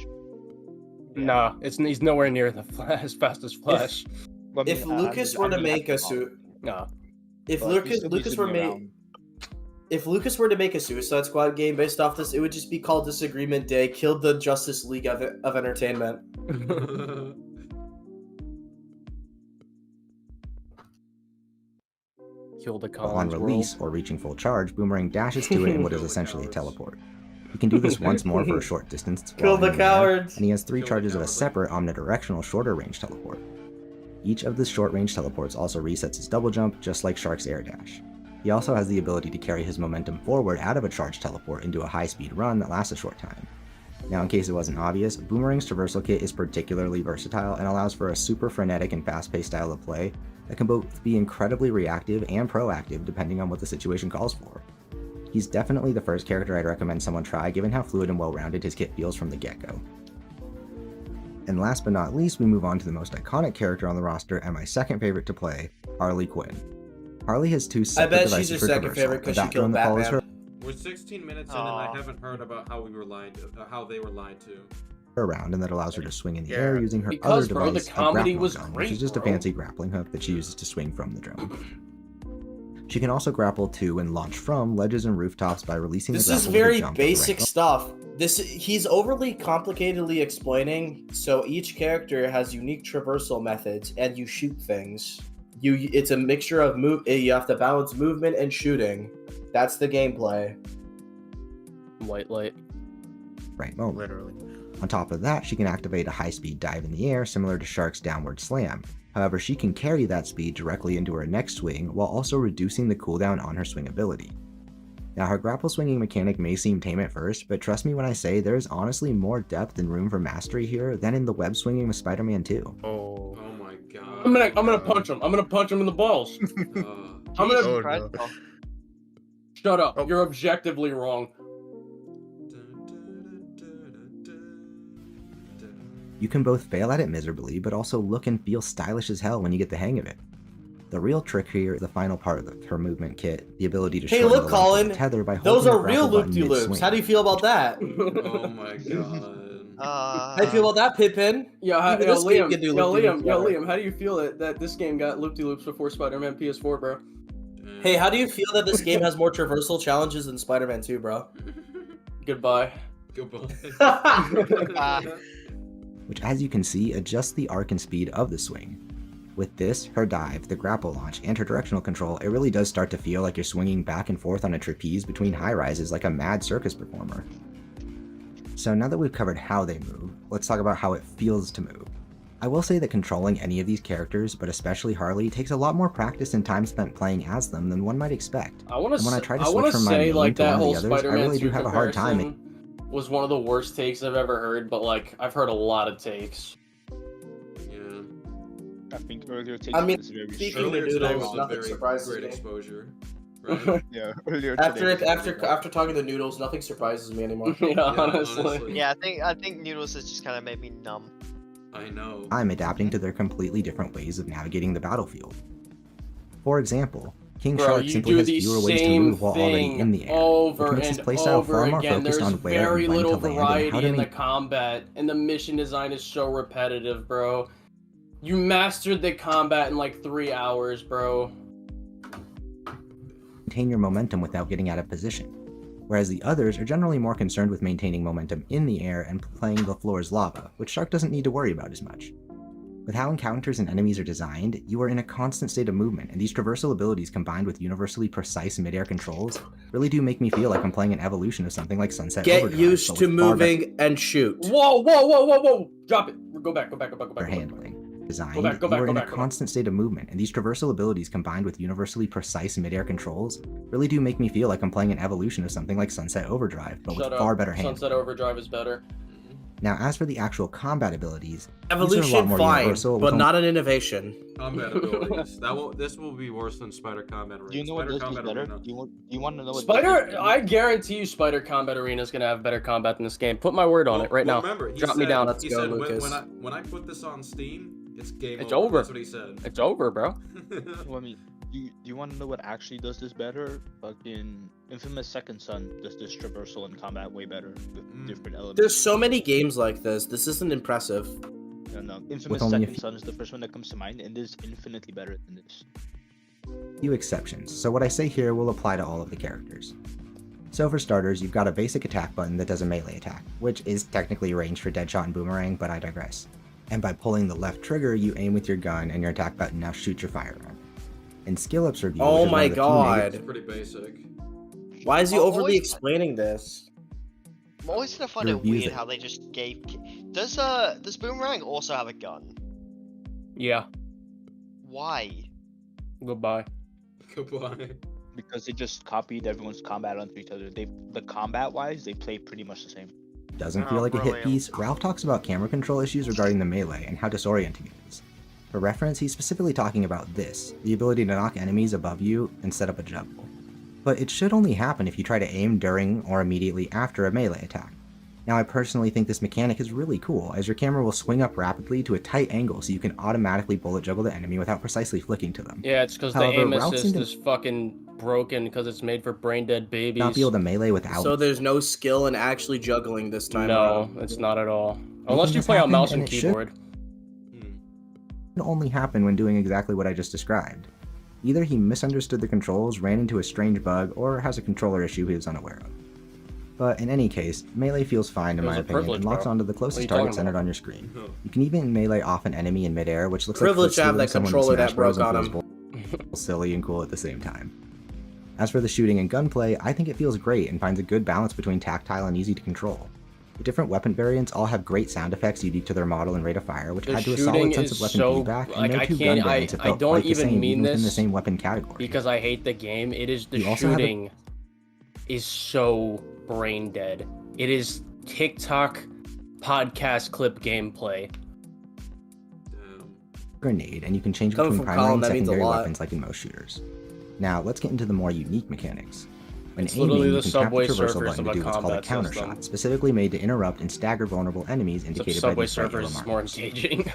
Nah, he's nowhere near the Flash, as fast as Flash. If Lucas were to make a suit, if Lucas were made. If Lucas were to make a Suicide Squad game based off this, it would just be called Disagreement Day, killed the Justice League of Entertainment. Kill the But on Collins release, or reaching full charge, Boomerang dashes to it in what is essentially a teleport. He can do this once more for a short distance Kill while the in the air, cowards! and he has 3 Kill the charges of a cowardly. separate omnidirectional shorter range teleport. Each of the short range teleports also resets his double jump, just like Shark's air dash. He also has the ability to carry his momentum forward out of a charged teleport into a high-speed run that lasts a short time. Now, in case it wasn't obvious, Boomerang's traversal kit is particularly versatile and allows for a super frenetic and fast-paced style of play that can both be incredibly reactive and proactive depending on what the situation calls for. He's definitely the first character I'd recommend someone try, given how fluid and well-rounded his kit feels from the get-go. And last but not least, we move on to the most iconic character on the roster and my second favorite to play, Harley Quinn. Harley has 2 I separate bet devices she's your for second traversal, favorite a because she backbone killed that follows her Batman. We're 16 minutes in, and I haven't heard about how we were lied to, how they were lied to. around and that allows her to swing in the Yeah. air using her Because, other bro, the device, a comedy grappling was gun, which great, is just a bro. fancy grappling hook that she uses to swing from the drone. She can also grapple to and launch from ledges and rooftops by releasing This the is grapple with a very jump at the basic right stuff. He's overly complicatedly explaining, so each character has unique traversal methods, and you shoot things. It's a mixture of you have to balance movement and shooting. That's the gameplay. White light. right moment. Literally. On top of that, she can activate a high-speed dive in the air similar to Shark's downward slam. However, she can carry that speed directly into her next swing while also reducing the cooldown on her swing ability. Now, her grapple swinging mechanic may seem tame at first, but trust me when I say there is honestly more depth and room for mastery here than in the web swinging with Spider-Man 2. Oh. Oh my god. I'm gonna punch him. I'm gonna punch him in the balls. I'm gonna. Oh, no. Shut up. Oh. You're objectively wrong. You can both fail at it miserably, but also look and feel stylish as hell when you get the hang of it. The real trick here is the final part of her movement kit, the ability to Hey, shorten look, the length of Colin. the tether by holding Those the are real grapple button loop-de-loops. mid-swing. How do you feel about that? Oh my god. How do you feel about that, Pippin? Yeah, Even this game Liam. can do Yo, loop-de-loops Liam. Yo, better. Liam. How do you feel that this game got loop-de-loops before Spider-Man PS4, bro? Hey, how do you feel that this game has more traversal challenges than Spider-Man 2, bro? Goodbye. Goodbye. Which, as you can see, adjusts the arc and speed of the swing. With this, her dive, the grapple launch, and her directional control, it really does start to feel like you're swinging back and forth on a trapeze between high rises like a mad circus performer. So now that we've covered how they move, let's talk about how it feels to move. I will say that controlling any of these characters, but especially Harley, takes a lot more practice and time spent playing as them than one might expect. I want And when I to. try to I switch want to from my say main like to that one whole of the others, I Spider-Man really 2 do have a hard time. comparison was one of the worst takes I've ever heard, but like I've heard a lot of takes. Yeah. I think earlier takes I mean, was very speaking Earlier of today noodles, was a nothing very surprises great me. exposure. Right? Yeah, earlier After today. after talking to noodles, nothing surprises me anymore. Yeah, honestly. Yeah, I think Noodles has just kind of made me numb. I know. I'm adapting to their completely different ways of navigating the battlefield. For example, King Bro, Shark you simply do has the fewer ways to same move while already in the thing air, over which makes his and playstyle over far more again. focused There's on where very and when to little land and variety how to in the make combat, and the mission design is so repetitive, bro. You mastered the combat in like 3 hours, bro. maintain your momentum without getting out of position, whereas the others are generally more concerned with maintaining momentum in the air and playing the floor as lava, which Shark doesn't need to worry about as much. With how encounters and enemies are designed, you are in a constant state of movement, and these traversal abilities combined with universally precise mid-air controls really do make me feel like I'm playing an evolution of something like Sunset Get Overdrive, used but to with far better moving and shoot. Whoa! Drop it. Go back. handling. Designed, Go back, you are in a go back. constant state of movement, and these traversal abilities combined with universally precise mid-air controls really do make me feel like I'm playing an evolution of something like Sunset Overdrive, but Shut with up. far better handling. Sunset Overdrive is better. Now, as for the actual combat abilities, these are a lot Evolution, more fine, universal, but with not an innovation. Combat abilities. This will be worse than Spider Combat Arena. Do you know what Spider does this Combat better? Arena. You want to know what Spider, I guarantee you, Spider Combat Arena is gonna have better combat in this game. Put my word on it right now. Remember, he Drop said, me down. Let's he go, said Lucas. when I put this on Steam, it's game It's over. over. That's what he said. It's over, bro. Well, I mean, do you want to know what actually does this better? Fucking Infamous Second Son does this traversal and combat way better with different elements. There's so many games like this. This isn't impressive. No, Infamous only a Second few- Son is the first one that comes to mind, and it is infinitely better than this. few exceptions, so what I say here will apply to all of the characters. So for starters, you've got a basic attack button that does a melee attack, which is technically ranged for Deadshot and Boomerang, but I digress. And by pulling the left trigger, you aim with your gun and your attack button now shoots your firearm. In Skill Up's review, Oh which is one my of the few god. It's pretty basic. Why is he I'm overly always- explaining this? I'm always gonna find Your it reviews weird it. how they just gave. Does Boomerang also have a gun? Yeah. Why? Goodbye. Goodbye. Because they just copied everyone's combat onto each other. The combat wise, they play pretty much the same. doesn't Oh, feel like a hit brilliant. piece, Ralph talks about camera control issues regarding the melee and how disorienting it is. For reference, he's specifically talking about this, the ability to knock enemies above you and set up a juggle. But it should only happen if you try to aim during or immediately after a melee attack. Now I personally think this mechanic is really cool, as your camera will swing up rapidly to a tight angle so you can automatically bullet juggle the enemy without precisely flicking to them. Yeah, it's because the However, aim Ralph assist seemed to is fucking broken because it's made for brain dead babies. not be able to melee without So there's no skill in actually juggling this time No, around. it's not at all. Unless you this play on happen, mouse and and it should- keyboard. It only happen when doing exactly what I just described. Either he misunderstood the controls, ran into a strange bug, or has a controller issue he was unaware of. But in any case, melee feels fine in It my was a opinion privilege, and locks bro. onto the What are closest you target talking centered about? on your screen. You can even melee off an enemy in midair, which looks Privilege to like have that someone in controller Smash that Bros. broke and on feels both silly and cool at the same time. As for the shooting and gunplay, I think it feels great and finds a good balance between tactile and easy to control. The different weapon variants all have great sound effects unique to their model and rate of fire, which The add to a shooting solid sense is of weapon so- feedback, and like, no I two gun can't- variants have I felt don't quite the even same mean even within the this same weapon category. Because I hate the game. It is the You also have a- shooting is so brain dead. It is TikTok podcast clip gameplay. Grenade, and you can change Coming between from primary Colin, and that means a secondary lot. weapons like in most shooters. Now, let's get into the more unique mechanics. When It's literally aiming, the you can tap Subway the traversal Surfers button to of a do what's called a combat counter system. shot, specifically made to interrupt and stagger vulnerable enemies Except indicated by Subway these bright Surfers yellow is more markers. engaging.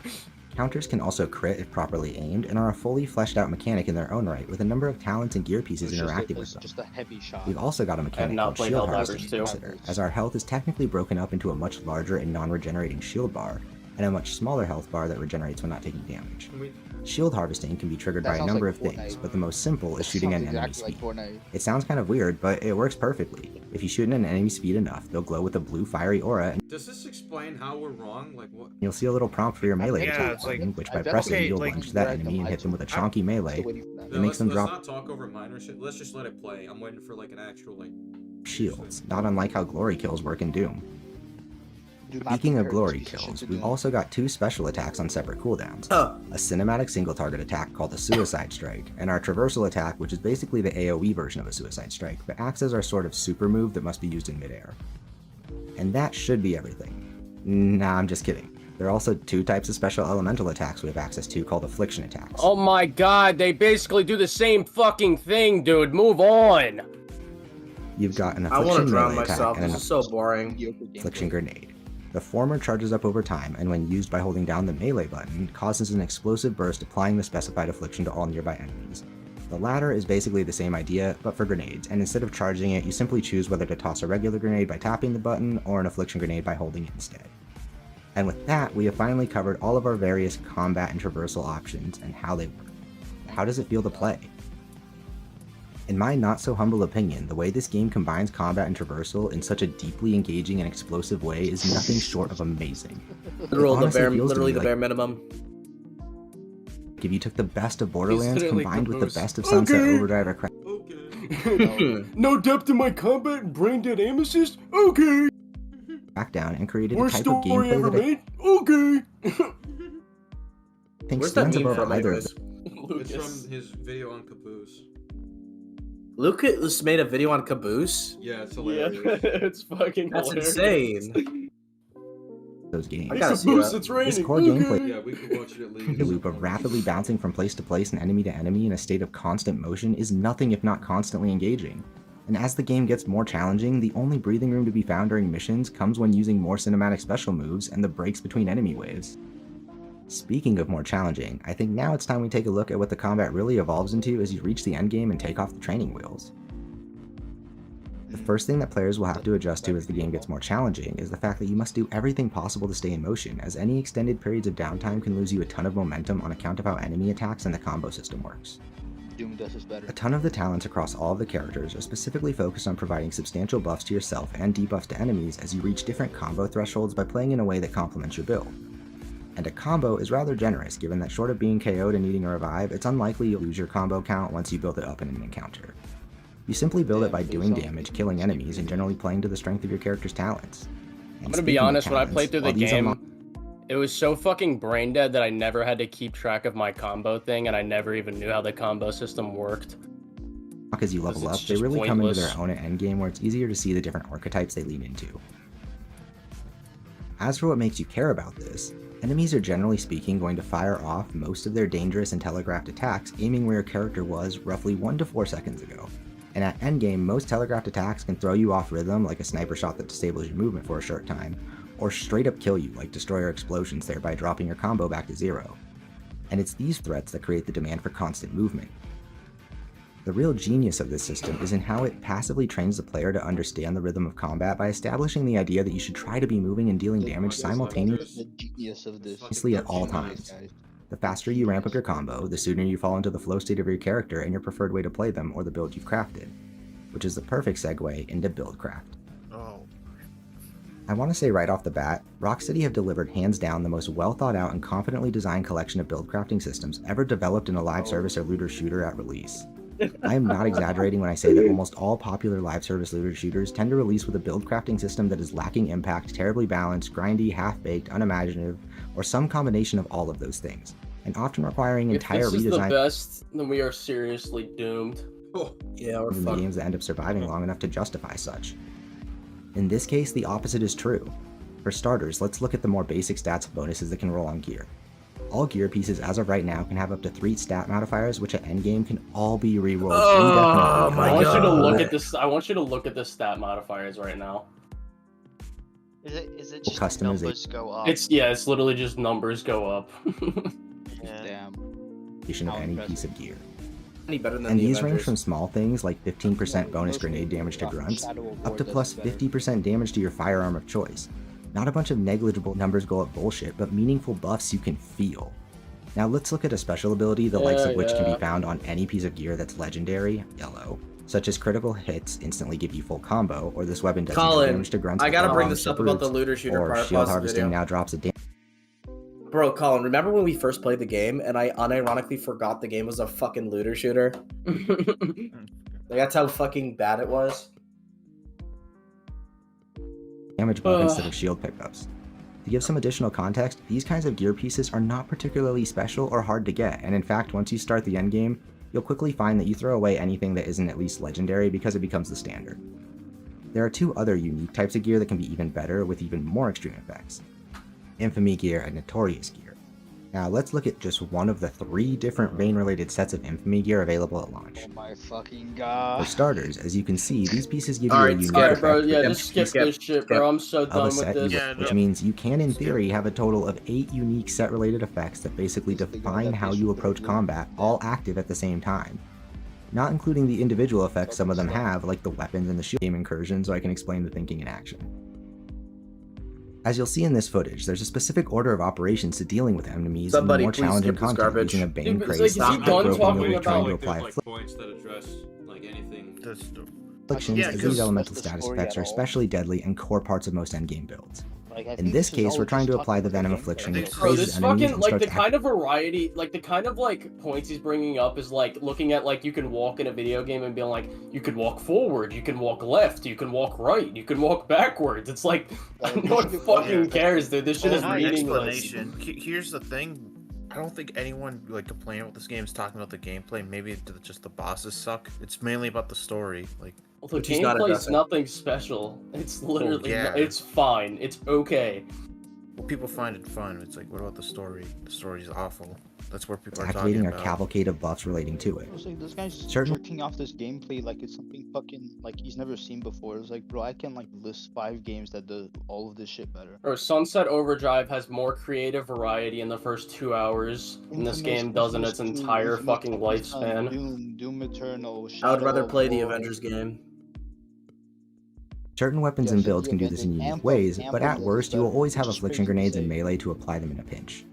Counters can also crit if properly aimed, and are a fully fleshed out mechanic in their own right, with a number of talents and gear pieces interacting with them. Just a heavy shot. We've also got a mechanic not called played shield Helldivers harvesting to 2. consider, as our health is technically broken up into a much larger and non-regenerating shield bar, and a much smaller health bar that regenerates when not taking damage. Shield harvesting can be triggered That by a sounds number like of things, Fortnite. but the most simple is shooting at Sounds an enemy exactly speed. like Fortnite. It sounds kind of weird, but it works perfectly. If you shoot at an enemy speed enough, they'll glow with a blue fiery aura, and Does this explain how we're wrong? Like what? you'll see a little prompt for your melee Yeah, attack it's like- button, which I by bet- pressing okay, you'll like, lunge to that right, enemy and hit them with a I'm- chonky melee. Still waiting for that. It makes them let's drop not talk over minor shit. Let's just let it play. I'm waiting for like an actual like. shields, not unlike how glory kills work in Doom. Do not Speaking of compare glory this piece of shit kills, to we've Doom. also got two special attacks on separate cooldowns. Huh. A cinematic single target attack called the Suicide Strike, and our traversal attack, which is basically the AoE version of a Suicide Strike, but acts as our sort of super move that must be used in midair. And that should be everything. Nah, I'm just kidding. There are also two types of special elemental attacks we have access to called affliction attacks. Oh my god, they basically do the same fucking thing, dude. Move on. You've got an I want to affliction drown melee attack myself. and This an is so boring. affliction grenade. The former charges up over time, and when used by holding down the melee button, causes an explosive burst applying the specified affliction to all nearby enemies. The latter is basically the same idea, but for grenades, and instead of charging it, you simply choose whether to toss a regular grenade by tapping the button, or an affliction grenade by holding it instead. And with that, we have finally covered all of our various combat and traversal options and how they work. How does it feel to play? In my not-so-humble opinion, the way this game combines combat and traversal in such a deeply engaging and explosive way is nothing short of amazing. Literally honestly the feels to me the like bare minimum. if you took the best of Borderlands literally combined with the Caboose. best of Sunset Okay. Overdrive or No depth in my combat, brain dead aim assist? Okay. Crackdown and created a Worst type of story ever gameplay that made? Okay. I think Where's that stands meme above from, either of anyways? them. It's from his video on Caboose. Lucas made a video on Caboose. Yeah, it's Yeah, hilarious. it's fucking That's hilarious. insane. Those games. I gotta see Caboose, that. it's raining. This core Okay. gameplay Yeah, we could watch it at least. the loop of rapidly bouncing from place to place and enemy to enemy in a state of constant motion is nothing if not constantly engaging. And as the game gets more challenging, the only breathing room to be found during missions comes when using more cinematic special moves and the breaks between enemy waves. Speaking of more challenging, I think now it's time we take a look at what the combat really evolves into as you reach the endgame and take off the training wheels. The first thing that players will have to adjust to as the game gets more challenging is the fact that you must do everything possible to stay in motion, as any extended periods of downtime can lose you a ton of momentum on account of how enemy attacks and the combo system works. Doom does this better. A ton of the talents across all of the characters are specifically focused on providing substantial buffs to yourself and debuffs to enemies as you reach different combo thresholds by playing in a way that complements your build. And a combo is rather generous, given that short of being KO'd and needing a revive, it's unlikely you'll lose your combo count once you build it up in an encounter. You simply build it by doing damage, killing enemies, and generally playing to the strength of your character's talents. And I'm gonna be honest, when I played through the game, it was so fucking brain dead that I never had to keep track of my combo thing, and I never even knew how the combo system worked. As you level up, they really come into their own at endgame where it's easier to see the different archetypes they lean into. As for what makes you care about this, enemies are generally speaking going to fire off most of their dangerous and telegraphed attacks aiming where your character was roughly 1 to 4 seconds ago. And at endgame, most telegraphed attacks can throw you off rhythm like a sniper shot that disables your movement for a short time, or straight up kill you like destroyer explosions, thereby dropping your combo back to 0. And it's these threats that create the demand for constant movement. The real genius of this system is in how it passively trains the player to understand the rhythm of combat by establishing the idea that you should try to be moving and dealing damage simultaneously at all times. The faster you ramp up your combo, the sooner you fall into the flow state of your character and your preferred way to play them or the build you've crafted, which is the perfect segue into Buildcraft. I want to say right off the bat, Rocksteady have delivered hands down the most well thought out and confidently designed collection of build crafting systems ever developed in a live service or looter shooter at release. I am not exaggerating when I say that almost all popular live service looter shooters tend to release with a build crafting system that is lacking impact, terribly balanced, grindy, half-baked, unimaginative, or some combination of all of those things, and often requiring entire redesign. If this is the best, then we are seriously doomed. Yeah, we're in the games that end up surviving long enough to justify such. In this case, the opposite is true. For starters, let's look at the more basic stats and bonuses that can roll on gear. All gear pieces as of right now can have up to 3 stat modifiers, which at endgame can all be rerolled indefinitely. I want you to look at this. I want you to look at the stat modifiers right now. Is it just Customization. numbers go up? It's literally just numbers go up. Damn. Of any piece of gear. Any better than And the these range Avengers. from small things like 15% bonus grenade damage to grunts, up to plus 50% damage to your firearm of choice. Not a bunch of negligible numbers go up bullshit, but meaningful buffs you can feel. Now let's look at a special ability, the likes of which can be found on any piece of gear that's legendary, yellow, such as critical hits instantly give you full combo, or this weapon does no damage to grunts. I gotta bring this up about the looter shooter or part. shield Pause the harvesting video. now drops a damage. Bro, Colin, remember when we first played the game and I unironically forgot the game was a fucking looter shooter? Like, that's how fucking bad it was. Damage buff instead of shield pickups. To give some additional context, these kinds of gear pieces are not particularly special or hard to get, and in fact, once you start the endgame, you'll quickly find that you throw away anything that isn't at least legendary because it becomes the standard. There are 2 other unique types of gear that can be even better with even more extreme effects: Infamy gear and Notorious gear. Now let's look at just one of the 3 different Vayne-related sets of Infamy gear available at launch. Oh my fucking god. For starters, as you can see, these pieces give you a Alright, unique skip, bro. effect Yeah, with just skip this shit, bro. I'm so of done a with set this. which means you can, in theory, have a total of 8 unique set-related effects that basically define how you approach combat, all active at the same time. Not including the individual effects some of them have, like the weapons and the shield game incursion, so I can explain the thinking in action. As you'll see in this footage, there's a specific order of operations to dealing with enemies in Somebody more please challenging skip this content garbage. using a Bane Dude, it's craze like, is he that done broken talking you'll be about, trying to Like, apply there's like points that address like anything. afflictions, Yeah, as 'cause these elemental that's the status story effects at are all. especially deadly and core parts of most endgame builds. Like, I In think this is case, all we're trying to just apply the talking Venom about Affliction, I which think Bro, crazes this enemies fucking, and like, starts the kind of variety, like, the kind of, like, points he's bringing up is, like, looking at, like, you can walk in a video game and being like, you can walk forward, you can walk left, you can walk right, you can walk backwards. It's like, no one fucking cares, dude. This shit is My meaningless. explanation. Here's the thing. I don't think anyone like complaining about this game is talking about the gameplay. Maybe just the bosses suck. It's mainly about the story. Like, Well, the Which he's not gameplay's addressing. nothing special. It's literally, yeah. it's fine. It's okay. well, people find it fun. It's like, what about the story? The story's awful. That's where people are activating talking a about. cavalcade of buffs relating to it. It's like this guy's Certain- jerking off this gameplay like it's something fucking like he's never seen before. It's like, bro, I can like list 5 games that do all of this shit better. Bro, Sunset Overdrive has more creative variety in the first 2 hours than this game does in its entire fucking lifespan. Doom Eternal. I would rather Shadow play of the War. Avengers game. Certain weapons Yeah, and so builds the can do this in Avengers unique amp ways, up- but amp at up worst the you will stuff. always have Just affliction crazy to grenades and say. melee to apply them in a pinch.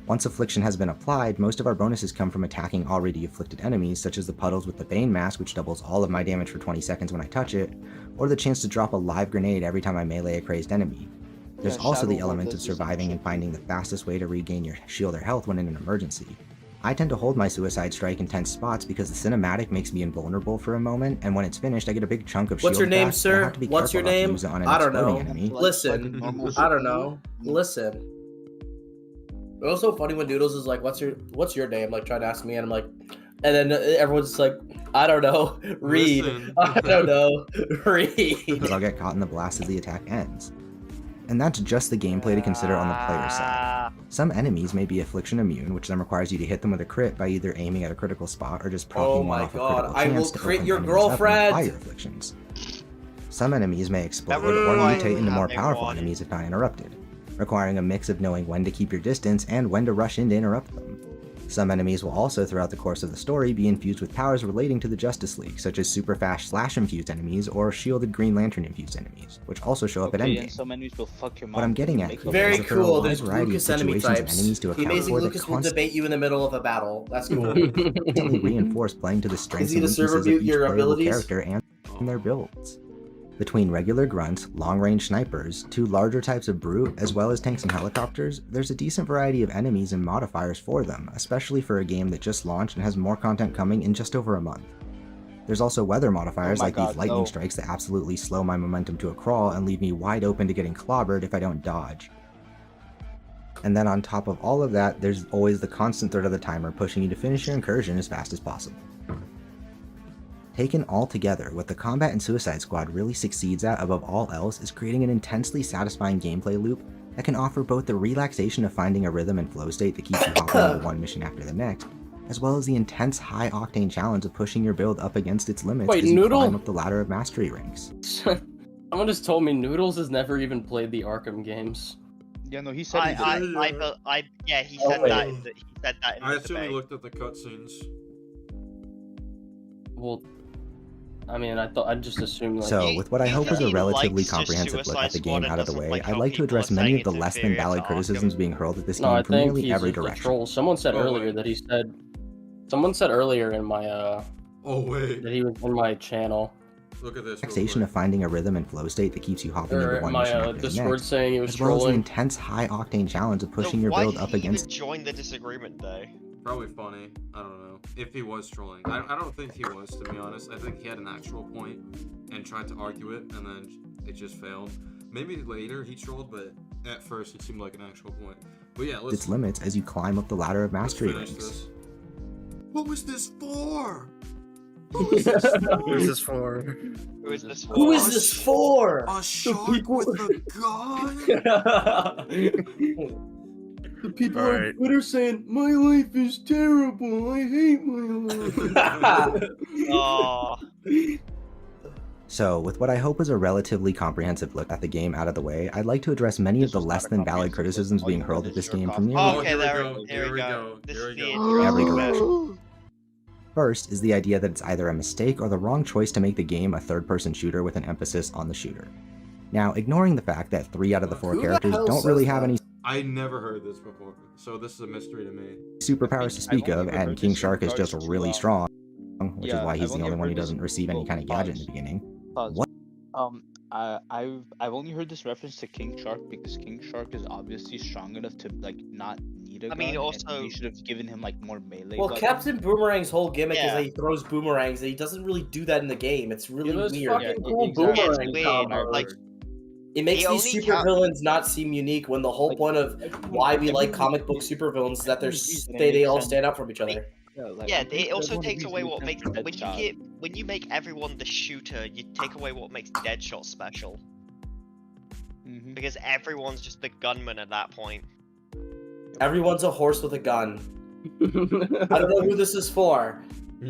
Once affliction has been applied, most of our bonuses come from attacking already afflicted enemies, such as the puddles with the Bane mask, which doubles all of my damage for 20 seconds when I touch it, or the chance to drop a live grenade every time I melee a crazed enemy. There's also the element of surviving and finding the fastest way to regain your shield or health when in an emergency. I tend to hold my Suicide Strike in tense spots because the cinematic makes me invulnerable for a moment, and when it's finished, I get a big chunk of shield What's your name, back, and I sir? have to be What's your careful not to name? use it on an I don't exploding know. enemy. Listen, I don't know. Listen. It was so funny when Noodles is like, "What's your name?" Like trying to ask me, and I'm like, and then everyone's just like, "I don't know. Read. Listen. I don't know. Read." Because I'll get caught in the blast as the attack ends. And that's just the gameplay to consider on the player's side. Some enemies may be affliction immune, which then requires you to hit them with a crit by either aiming at a critical spot or just proccing one off a critical I will chance to crit open your enemies up and apply girlfriend. your afflictions. Some enemies may explode would or ruin mutate into more having powerful one. enemies if not interrupted, requiring a mix of knowing when to keep your distance and when to rush in to interrupt them. Some enemies will also, throughout the course of the story, be infused with powers relating to the Justice League, such as super fast slash-infused enemies or shielded Green Lantern-infused enemies, which also show up at Okay, endgame. and some enemies will fuck your mom. What I'm getting at here Very is that there are a cool. wide There's variety of Lucas enemy situations and types. enemies to The account amazing for that Lucas will debate you in the middle of a battle. That's cool. constantly reinforce playing to the strengths he and the server weaknesses of mute each your playable abilities? character and their builds. Between regular grunts, long-range snipers, two larger types of brute, as well as tanks and helicopters, there's a decent variety of enemies and modifiers for them, especially for a game that just launched and has more content coming in just over a month. There's also weather modifiers like these lightning strikes that absolutely slow my momentum to a crawl and leave me wide open to getting clobbered if I don't dodge. And then on top of all of that, there's always the constant threat of the timer pushing you to finish your incursion as fast as possible. Taken all together, what the combat in Suicide Squad really succeeds at above all else is creating an intensely satisfying gameplay loop that can offer both the relaxation of finding a rhythm and flow state that keeps you hopping into one mission after the next, as well as the intense high-octane challenge of pushing your build up against its limits Wait, as you Noodle? climb up the ladder of mastery ranks. Someone just told me Noodles has never even played the Arkham games. Yeah, no, he said he did. Yeah, he said that. He said that in I the assume he debate. looked at the cutscenes. Well, I mean, I just assumed like. So, with what I hope is a he relatively likes comprehensive look at the game Suicide out of the Squad and way, doesn't I'd like like how to address people are many saying of the it's less than inferior valid to criticisms being hurled at this No, game I from think nearly he's every just a direction. troll. Someone said earlier that he said. Someone said earlier in my Oh wait. that he was in my channel. Look at this. Relaxation of finding a rhythm and flow state that keeps you hopping Or into one my mission after the Discord next, saying he was as well as the trolling. intense high-octane challenge of pushing So your why build did up he against even join the disagreement day? Probably funny. I don't know. If he was trolling. I don't think he was, to be honest. I think he had an actual point and tried to argue it, and then it just failed. Maybe later he trolled, but at first it seemed like an actual point. But yeah, let's its limits as you climb up the ladder of mastery finish ranks. this. What was this for? Who is this for? Who is this for? Who is this for? A shark with a gun? The people on Alright. Twitter saying my life is terrible. I hate my life. Oh. So, with what I hope is a relatively comprehensive look at the game out of the way, I'd like to address many of the less than valid criticisms being hurled at this game from nearly Oh, okay, here we go. This is the every interesting bit. direction. First is the idea that it's either a mistake or the wrong choice to make the game a third-person shooter with an emphasis on the shooter. Now, ignoring the fact that 3 out of the 4 Who the characters hell don't says really have that? any I never heard this before, so this is a mystery to me. superpowers to speak I've of, only ever and heard King this in Shark is regards just to, really strong, which is yeah, why he's I've the only only one who heard this- doesn't receive any kind of gadget in the beginning. Pause. What? I've only heard this reference to King Shark because King Shark is obviously strong enough to like not need a I mean, gun, also- and we should have given him like more melee. Well, weapons. Captain Boomerang's whole gimmick is Yeah. that he throws boomerangs, and he doesn't really do that in the game. It's really It was weird. fucking Yeah, cool exactly. boomerang It's weird, combo. like- It makes The these only supervillains not seem unique when the whole point of why we like comic book supervillains is that they all stand up from each other. Yeah, it also takes away what makes when you make everyone the shooter, you take away what makes Deadshot special. Mhm. Because everyone's just the gunman at that point. Everyone's a horse with a gun. I don't know who this is for.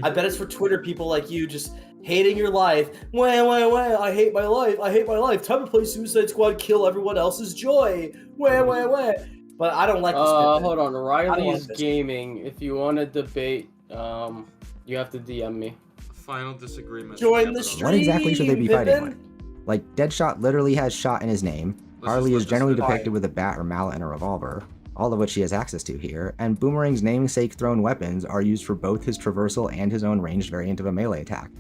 I bet it's for Twitter people like you just hating your life. Wah, I hate my life. I hate my life. Time to play Suicide Squad, kill everyone else's joy. Wah. But I don't like this. Hold on. I don't Riley's like this. Gaming. If you want to debate, you have to DM me. Final disagreement. Join the Episode. stream. What exactly should they be fighting Pippin. with? Like, Deadshot literally has shot in his name, Harley just is generally let this depicted with a bat or mallet and a revolver, all of which he has access to here, and Boomerang's namesake thrown weapons are used for both his traversal and his own ranged variant of a melee attack.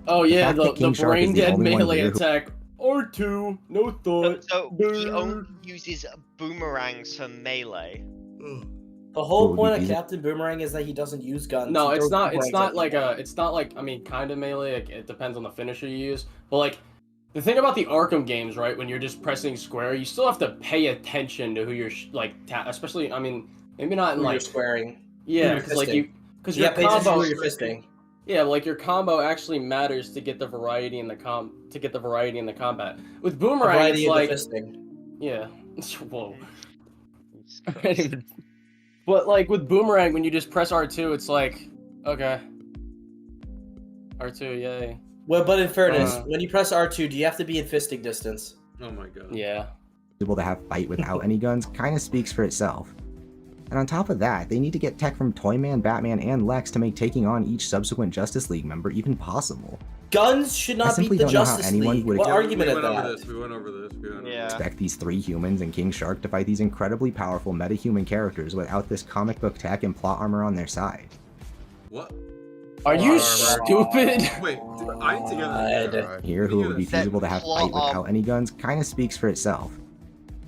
Oh yeah, fact that the King Shark is brain the dead only one melee here who- attack R2, no thought. So he only uses boomerangs for melee. The whole Ooh, point of these are- Captain Boomerang is that he doesn't use guns. No, He it's throws not. It's boomerangs not at like people. It's not like. I mean, kind of melee. Like, it depends on the finisher you use. But like, the thing about the Arkham games, right? When you're just pressing square, you still have to pay attention to who you're especially. I mean, maybe not in Who like you're squaring. Yeah, because like because your pay attention to combo. who you're fisting. Yeah, like your combo actually matters to get the variety in the combat. With Boomerang, Variety it's of like the fisting. yeah. Whoa. But like with Boomerang, when you just press R2, it's like okay. R2, yay. Well, but in fairness, when you press R2, do you have to be in fisting distance? Oh my god. Yeah. Able to have fight without any guns kind of speaks for itself. And on top of that, they need to get tech from Toyman, Batman, and Lex to make taking on each subsequent Justice League member even possible. Guns should not beat the Justice League. What argument is that? We went over this. Expect these 3 humans and King Shark to fight these incredibly powerful metahuman characters without this comic book tech and plot armor on their side. What? Are you stupid? Wait, I need to get that. Here, who it would be feasible to have fight without any guns kind of speaks for itself.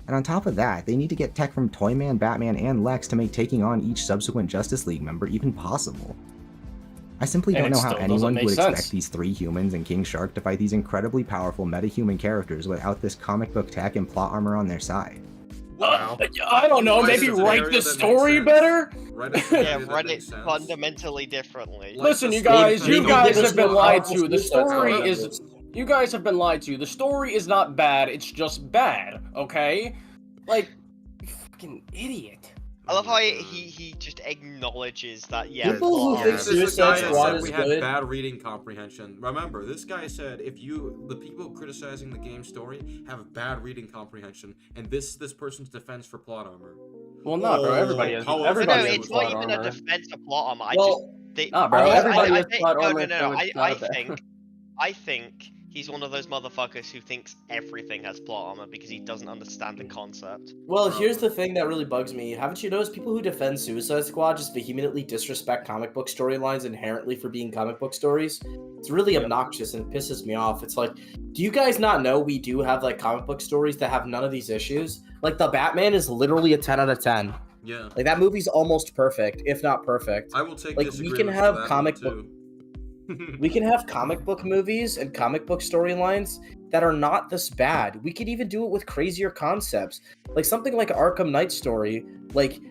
And on top of that, they need to get tech from Toyman, Batman, and Lex to make taking on each subsequent Justice League member even possible. I simply don't know how anyone would expect these 3 humans and King Shark to fight these incredibly powerful metahuman characters without this comic book tech and plot armor on their side. I don't know, maybe write the story better? Yeah, write it fundamentally differently. Listen, you guys have been lied to. The story is... You guys have been lied to. The story is not bad, it's just bad, okay? Like, you fucking idiot. I love how he just acknowledges that, yeah. People who think Suicide Squad is we had good. bad reading comprehension. Remember, this guy said the people criticizing the game story have bad reading comprehension, and this person's defense for plot armor. Well, no, bro. Everybody has. No, it's not even a defense of plot armor. I think he's one of those motherfuckers who thinks everything has plot armor because he doesn't understand the concept. Well, here's the thing that really bugs me. Haven't you noticed people who defend Suicide Squad just vehemently disrespect comic book storylines inherently for being comic book stories? It's really obnoxious and it pisses me off. It's like, do you guys not know we do have like comic book stories that have none of these issues? Like the Batman is literally a 10 out of 10. Yeah. Like that movie's almost perfect, if not perfect. I will take like we can have comic book we can have comic book movies and comic book storylines that are not this bad. We could even do it with crazier concepts. Like something like Arkham Knight story, like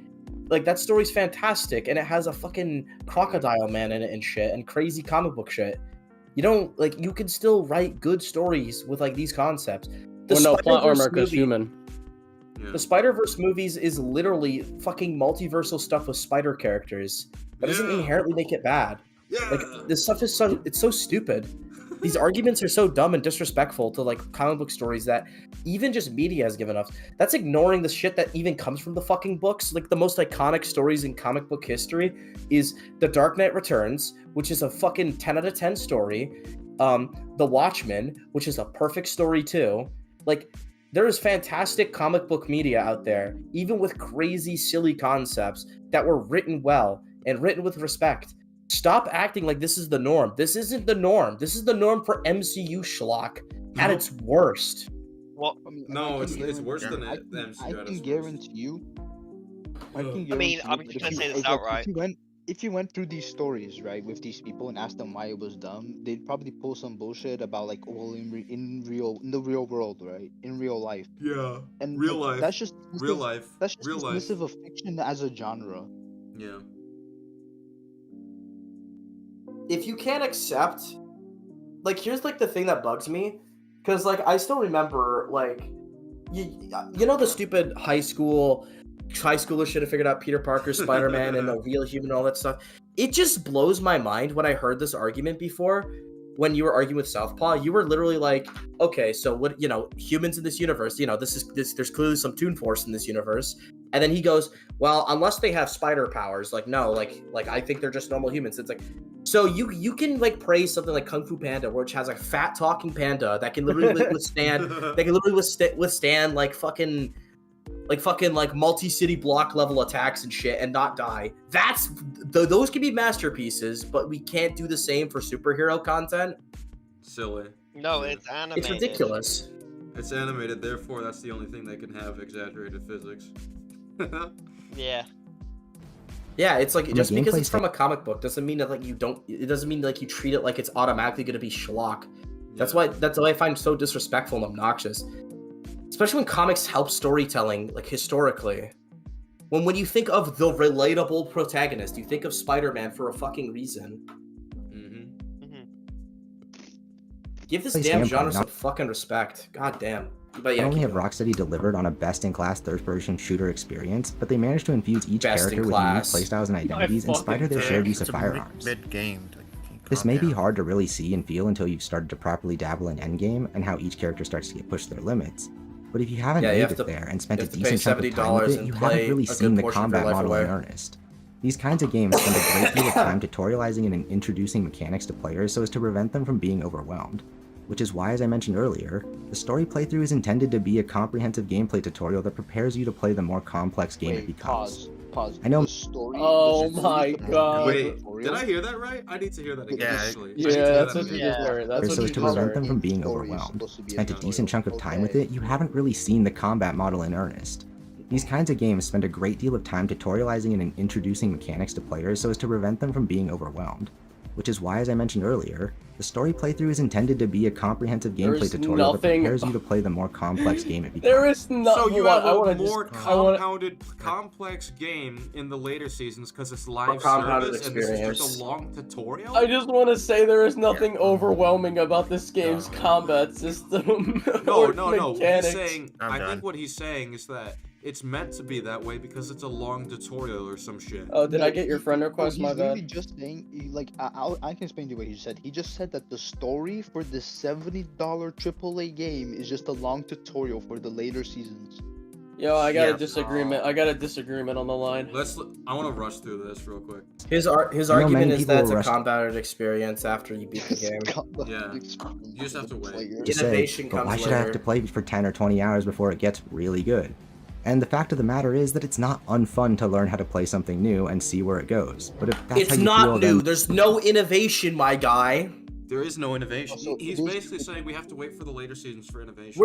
that story's fantastic and it has a fucking crocodile man in it and shit and crazy comic book shit. You don't like you can still write good stories with like these concepts. Well, no plot armor because human. The Spider-Verse movies is literally fucking multiversal stuff with spider characters. That doesn't inherently make it bad. Like this stuff is so stupid. These arguments are so dumb and disrespectful to like comic book stories that even just media has given us. That's ignoring the shit that even comes from the fucking books. Like the most iconic stories in comic book history is The Dark Knight Returns, which is a fucking 10 out of 10 story. The Watchmen, which is a perfect story too. Like there is fantastic comic book media out there, even with crazy silly concepts that were written well and written with respect. Stop acting like this is the norm. This isn't the norm. This is the norm for MCU schlock at its worst. What? No, it's worse than the MCU. I can guarantee you. I mean, I'm just gonna say this outright. If you went through these stories, right, with these people and asked them why it was dumb, they'd probably pull some bullshit about like, well, in the real world, right, in real life. Yeah. And real life. That's just real life. That's just real dismissive of fiction as a genre. Yeah. If you can't accept, like, here's like the thing that bugs me, because like I still remember like, you know the stupid high schoolers should have figured out Peter Parker's Spider-Man and the real human and all that stuff. It just blows my mind when I heard this argument before. When you were arguing with Southpaw, you were literally like, okay, so what, humans in this universe, there's clearly some Toon Force in this universe. And then he goes, well, unless they have spider powers, like, no, like I think they're just normal humans. It's like, so you can like praise something like Kung Fu Panda, which has a fat talking panda that can literally withstand like fucking multi-city block level attacks and shit and not die. Those can be masterpieces, but we can't do the same for superhero content. Silly. No, it's animated. It's ridiculous. It's animated, therefore that's the only thing that can have exaggerated physics. Yeah. Yeah, it's like From a just because gameplay it's from a comic book doesn't mean that like you don't. It doesn't mean like you treat it like it's automatically going to be schlock. That's why I find so disrespectful and obnoxious, especially when comics help storytelling like historically. When you think of the relatable protagonist, you think of Spider-Man for a fucking reason. Give this damn genre some fucking respect. God damn. But yeah, Not only keep have Rocksteady delivered on a best-in-class third-person shooter experience, but they managed to infuse each character with unique playstyles and identities in spite of their shared use of firearms. Mid-game. This may be hard to really see and feel until you've started to properly dabble in endgame and how each character starts to get pushed to their limits. But if you haven't made it there and spent a decent chunk of time with it, you haven't really seen the combat model in earnest. These kinds of games spend a great deal of time tutorializing and introducing mechanics to players so as to prevent them from being overwhelmed. Which is why, as I mentioned earlier, the story playthrough is intended to be a comprehensive gameplay tutorial that prepares you to play the more complex game it becomes. Pause. I know. The story. Oh my god. Wait, did I hear that right? I need to hear that again. Actually. Yeah, that's what you just heard. That's So what as you to just prevent heard. them from being overwhelmed, spent a decent chunk of time with it, you haven't really seen the combat model in earnest. These kinds of games spend a great deal of time tutorializing and introducing mechanics to players so as to prevent them from being overwhelmed. Which is why, as I mentioned earlier, the story playthrough is intended to be a comprehensive gameplay tutorial that prepares you to play the more complex game it becomes. There is So you have a more compounded, complex game in the later seasons because it's live service and this is just a long tutorial? I just want to say there is nothing overwhelming about this game's combat system. No, or mechanics. He's saying, I think what he's saying is that it's meant to be that way because it's a long tutorial or some shit. Oh, did I get your friend request? My He's literally bad. just saying, like, I can explain to you what he said. He just said that the story for the $70 AAA game is just a long tutorial for the later seasons. Yo, I got a disagreement. I got a disagreement on the line. I want to rush through this real quick. His argument is that it's a combated experience after you beat the game. Yeah, you just have to wait. Innovation but comes why should I have to play for 10 or 20 hours before it gets really good? And the fact of the matter is that it's not unfun to learn how to play something new and see where it goes. But if that's It's how you not feel, new. then There's no innovation, my guy. There is no innovation. He's basically saying we have to wait for the later seasons for innovation.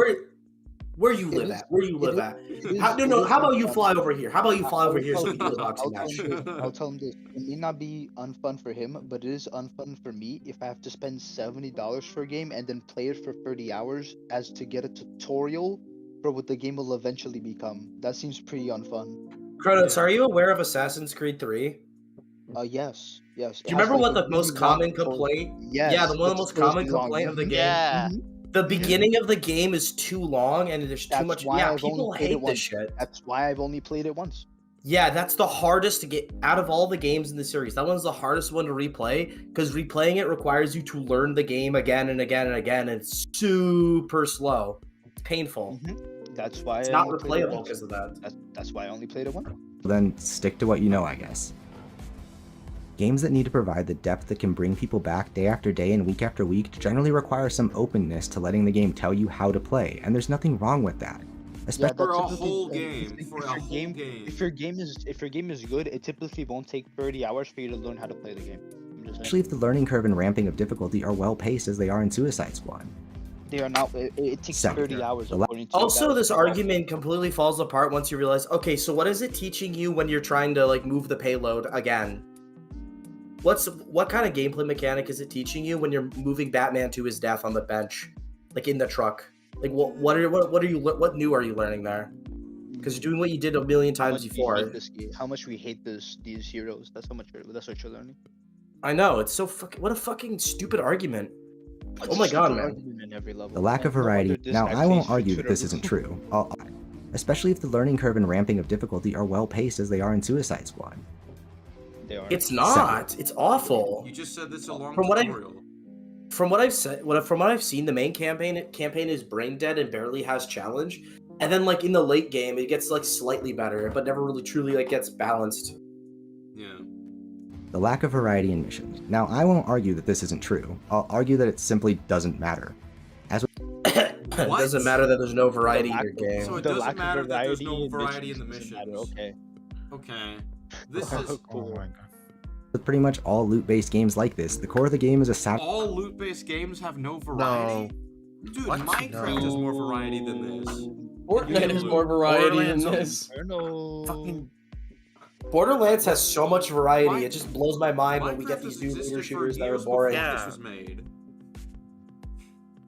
Where you live at? Where you live at? How about you fly over here? How about you fly over here so we can talk to I'll tell him this. It may not be unfun for him, but it is unfun for me if I have to spend $70 for a game and then play it for 30 hours as to get a tutorial for what the game will eventually become. That seems pretty unfun. Kronos, are you aware of Assassin's Creed 3? Yes. Do you remember what the most common complaint? Yes, Yeah, the most common complaint of the game. Yeah. The beginning of the game is too long and there's too much. Yeah, people hate this shit. That's why I've only played it once. Yeah, that's the hardest to get out of all the games in the series. That one's the hardest one to replay because replaying it requires you to learn the game again and again and again, and it's super slow. It's painful. That's why it's not replayable because of that. That's why I only played it once. Then stick to what you know, I guess. Games that need to provide the depth that can bring people back day after day and week after week generally require some openness to letting the game tell you how to play, and there's nothing wrong with that. Especially for a whole game. If your game is good, it typically won't take 30 hours for you to learn how to play the game. Especially if the learning curve and ramping of difficulty are well paced as they are in Suicide Squad. They are not. It takes 30 hours. According to Also, this argument completely falls apart once you realize, okay, so what is it teaching you when you're trying to like move the payload again? What kind of gameplay mechanic is it teaching you when you're moving Batman to his death on the bench, like in the truck? Like what new are you learning there? Because you're doing what you did a million times before. How much we hate these heroes. That's what you're learning. I know, it's so what a fucking stupid argument. Oh my god, man. In every level. The lack of variety. Now, I won't argue that this isn't true. Especially if the learning curve and ramping of difficulty are well paced as they are in Suicide Squad. They are. It's not. It's awful. You just said this a long tutorial. From what I've seen, the main campaign is brain dead and barely has challenge, and then like in the late game, it gets like slightly better, but never really truly like gets balanced. Yeah. The lack of variety in missions. Now, I won't argue that this isn't true. I'll argue that it simply doesn't matter. It doesn't matter that there's no variety in your game. So it doesn't matter that there's no variety in the missions. Okay. Okay. This is With pretty much all loot-based games like this, the core of the game is a all loot-based games have no variety. Dude, What? Minecraft has more variety than this. Fortnite has more variety than Borderlands this. Fucking Borderlands has so much variety. It just blows my mind when we get Minecraft these has new looter existed for shooters that are years boring. before Yeah. this was made.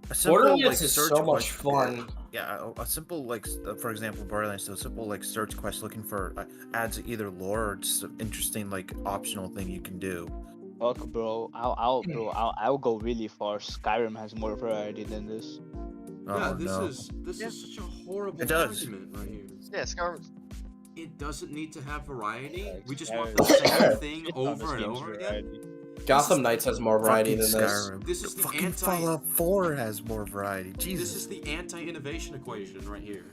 a simple, Borderlands like, is search so much quest- fun. Yeah, a simple like, for example, Borderlands. So a simple like search quest looking for adds either lore or just an interesting like optional thing you can do. Fuck, bro. I'll go really far. Skyrim has more variety than this. Yeah, Oh, this no. is such a horrible It does. argument right here. Yeah, Skyrim. It doesn't need to have variety. Yeah, We just Skyrim- want the same thing Shit on over this and game's over again. variety. Gotham Knights has more variety Fucking than this. Skyrim. This is the fucking anti- Fallout 4 has more variety. This Jesus. is the anti-innovation equation right here.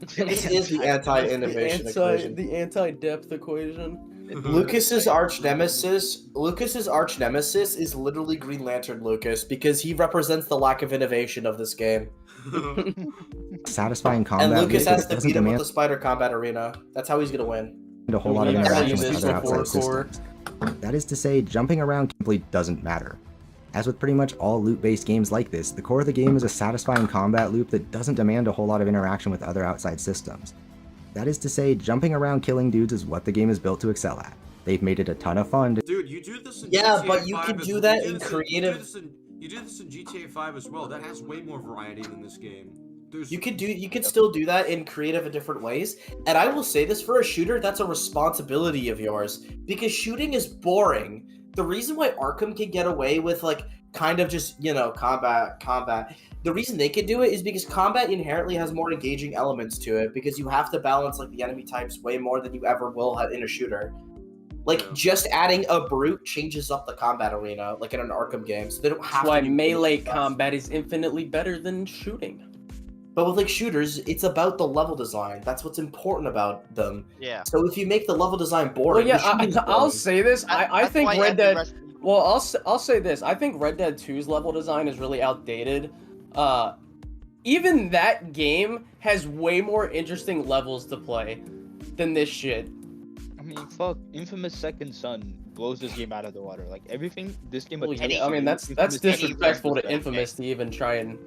This is the anti-innovation equation. The anti-depth equation. Lucas's arch nemesis is literally Green Lantern Lucas because he represents the lack of innovation of this game. Satisfying combat And Lucas loop has that to doesn't beat him with demand the Spider Combat Arena. That's how he's gonna win. a whole lot of We've interaction seen with this other outside before, systems. That is to say, jumping around simply doesn't matter. As with pretty much all loot-based games like this, the core of the game is a satisfying combat loop that doesn't demand a whole lot of interaction with other outside systems. That is to say, jumping around killing dudes is what the game is built to excel at. They've made it a ton of fun to Dude, you do this in Yeah, GTA but you 5 can as- do that you in this creative. You do this in GTA 5 as well. That has way more variety than this game. There's You can still do that in creative and different ways. And I will say this, for a shooter, that's a responsibility of yours because shooting is boring. The reason why Arkham can get away with like kind of just, combat. The reason they can do it is because combat inherently has more engaging elements to it because you have to balance like the enemy types way more than you ever will in a shooter. Like just adding a brute changes up the combat arena, like in an Arkham game. So they don't have That's why to do melee stuff. combat is infinitely better than shooting. But with like shooters, it's about the level design. That's what's important about them. Yeah. So if you make the level design Well, boring, yeah, the shooting's I'll boring. say this. I That's think why Red every Dead. Resident Evil- Well, I'll say this. I think Red Dead 2's level design is really outdated. Even that game has way more interesting levels to play than this shit. I mean, fuck. Infamous Second Son blows this game out of the water. Like everything, this game. Well, attempts yeah, I to mean, do, that's Infamous disrespectful to Second Son Infamous to even try and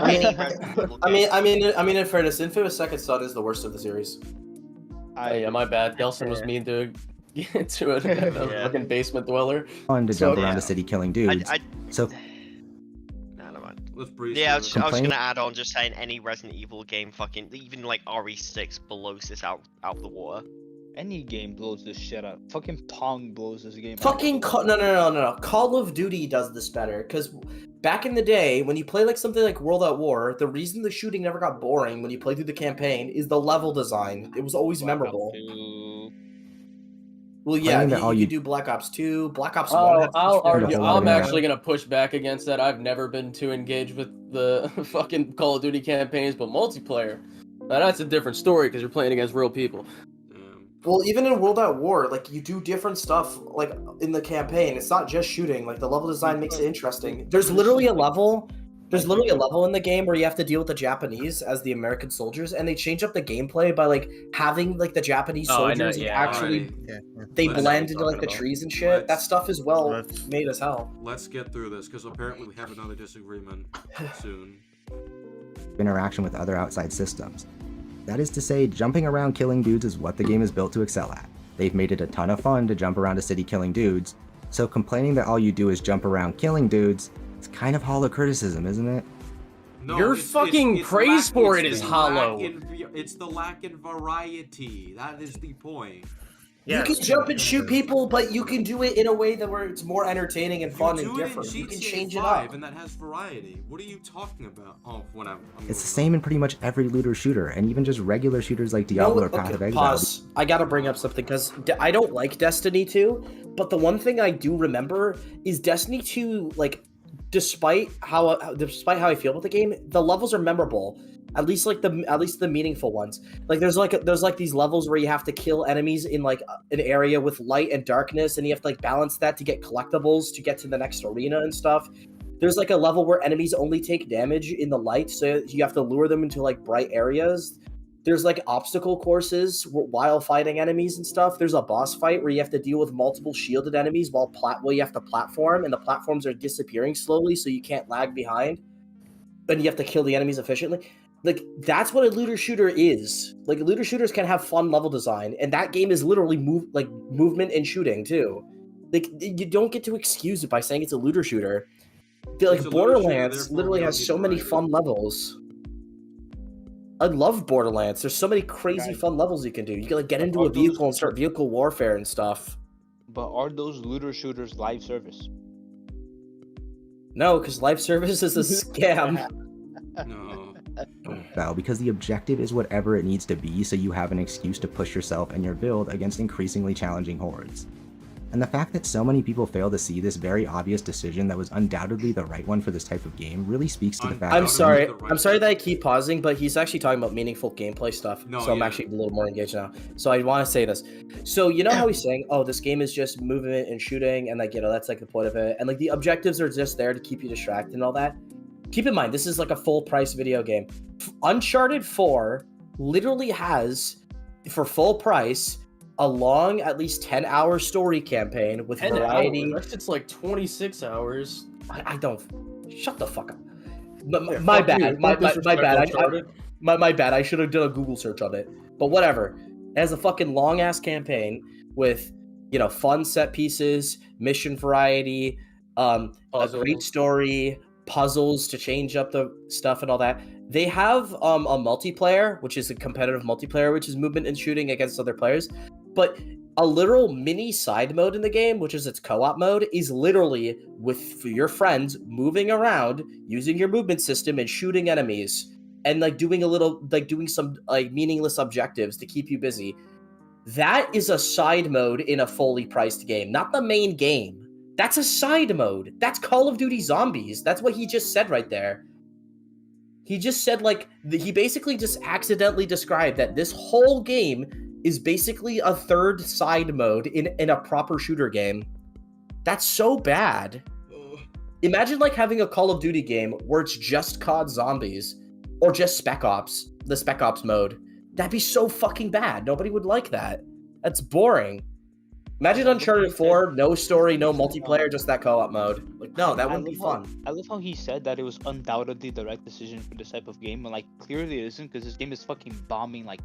I mean, in fairness, Infamous Second Son is the worst of the series. Oh, yeah, my bad. Delson was mean to a fucking basement dweller. fun to So- jump around the city killing dudes. So Let's breeze Yeah, I through was it. gonna add on just saying any Resident Evil game fucking even like RE6 blows this out of the water. Any game blows this shit up. Fucking Pong blows this game Fucking out. no. Call of Duty does this better because back in the day, when you play like something like World at War, the reason the shooting never got boring when you play through the campaign is the level design. It was always memorable. Well, yeah, Claiming that all you you- do Black Ops 2, Black Ops 1. Oh, had I'll such better argue. whole lot of I'm that. actually gonna push back against that. I've never been too engaged with the fucking Call of Duty campaigns, but multiplayer. Now that's a different story because you're playing against real people. Well, even in World at War, like you do different stuff like in the campaign. It's not just shooting. Like the level design makes it interesting. There's literally a level in the game where you have to deal with the Japanese as the American soldiers, and they change up the gameplay by like having like the Japanese Oh, I know, soldiers like, yeah. actually they Let's- blend into like the about. trees and shit. That stuff is well Let's- made as hell. Let's get through this because apparently we have another disagreement soon. interaction with other outside systems. That is to say, jumping around killing dudes is what the game is built to excel at. They've made it a ton of fun to jump around a city killing dudes, so complaining that all you do is jump around killing dudes is kind of hollow criticism, isn't it? No, Your fucking praise for it is hollow. It's the lack in variety. That is the point. You can jump and shoot people, but you can do it in a way that where it's more entertaining and fun and Do it in different. You can GTA change it 5 up. and that has variety. What are you talking about? Oh, whatever. It's the same in pretty much every looter shooter, and even just regular shooters like Diablo or Path of Exile. Pause. I gotta bring up something because I don't like Destiny 2, but the one thing I do remember is Destiny 2. Like, despite how I feel about the game, the levels are memorable. At least the meaningful ones. Like there's these levels where you have to kill enemies in like an area with light and darkness, and you have to like balance that to get collectibles to get to the next arena and stuff. There's like a level where enemies only take damage in the light, so you have to lure them into like bright areas. There's like obstacle courses while fighting enemies and stuff. There's a boss fight where you have to deal with multiple shielded enemies while you have to platform, and the platforms are disappearing slowly, so you can't lag behind. and you have to kill the enemies efficiently. Like, that's what a looter shooter is. Like, looter shooters can have fun level design, and that game is literally movement and shooting too. Like, you don't get to excuse it by saying it's a looter shooter. Like, Borderlands literally has so many fun levels. I love Borderlands. There's so many crazy fun levels you can do. You can like get into a vehicle and start vehicle warfare and stuff. But are those looter shooters live service? No, because live service is a scam. No. Val, because the objective is whatever it needs to be, so you have an excuse to push yourself and your build against increasingly challenging hordes. And the fact that so many people fail to see this very obvious decision that was undoubtedly the right one for this type of game really speaks to the fact I'm sorry that I keep pausing, but he's actually talking about meaningful gameplay stuff, so I'm actually a little more engaged now. So I want to say this. So you know how he's saying, oh, this game is just movement and shooting, and like, you know, that's like the point of it, and like the objectives are just there to keep you distracted and all that. Keep in mind, this is like a full price video game. Uncharted 4 literally has, for full price, a long, at least 10-hour story campaign with variety. It's like 26 hours. I don't. Shut the fuck up. My bad. My bad. I should have done a Google search on it. But whatever. It has a fucking long ass campaign with, you know, fun set pieces, mission variety, a great story, puzzles to change up the stuff and all that. They have a multiplayer, which is a competitive multiplayer, which is movement and shooting against other players. But a literal mini side mode in the game, which is its co-op mode, is literally with your friends moving around using your movement system and shooting enemies and like doing some like meaningless objectives to keep you busy. That is a side mode in a fully priced game, not the main game. That's a side mode. That's Call of Duty Zombies. That's what he just said right there. He just said he basically just accidentally described that this whole game is basically a third side mode in a proper shooter game. That's so bad. Imagine like having a Call of Duty game where it's just COD Zombies or just Spec Ops, the Spec Ops mode. That'd be so fucking bad. Nobody would like that. That's boring. Imagine Uncharted 4, no story, no multiplayer, just that co-op mode. Like, no, that wouldn't be fun. I love how he said that it was undoubtedly the right decision for this type of game, but like clearly it isn't, because this game is fucking bombing like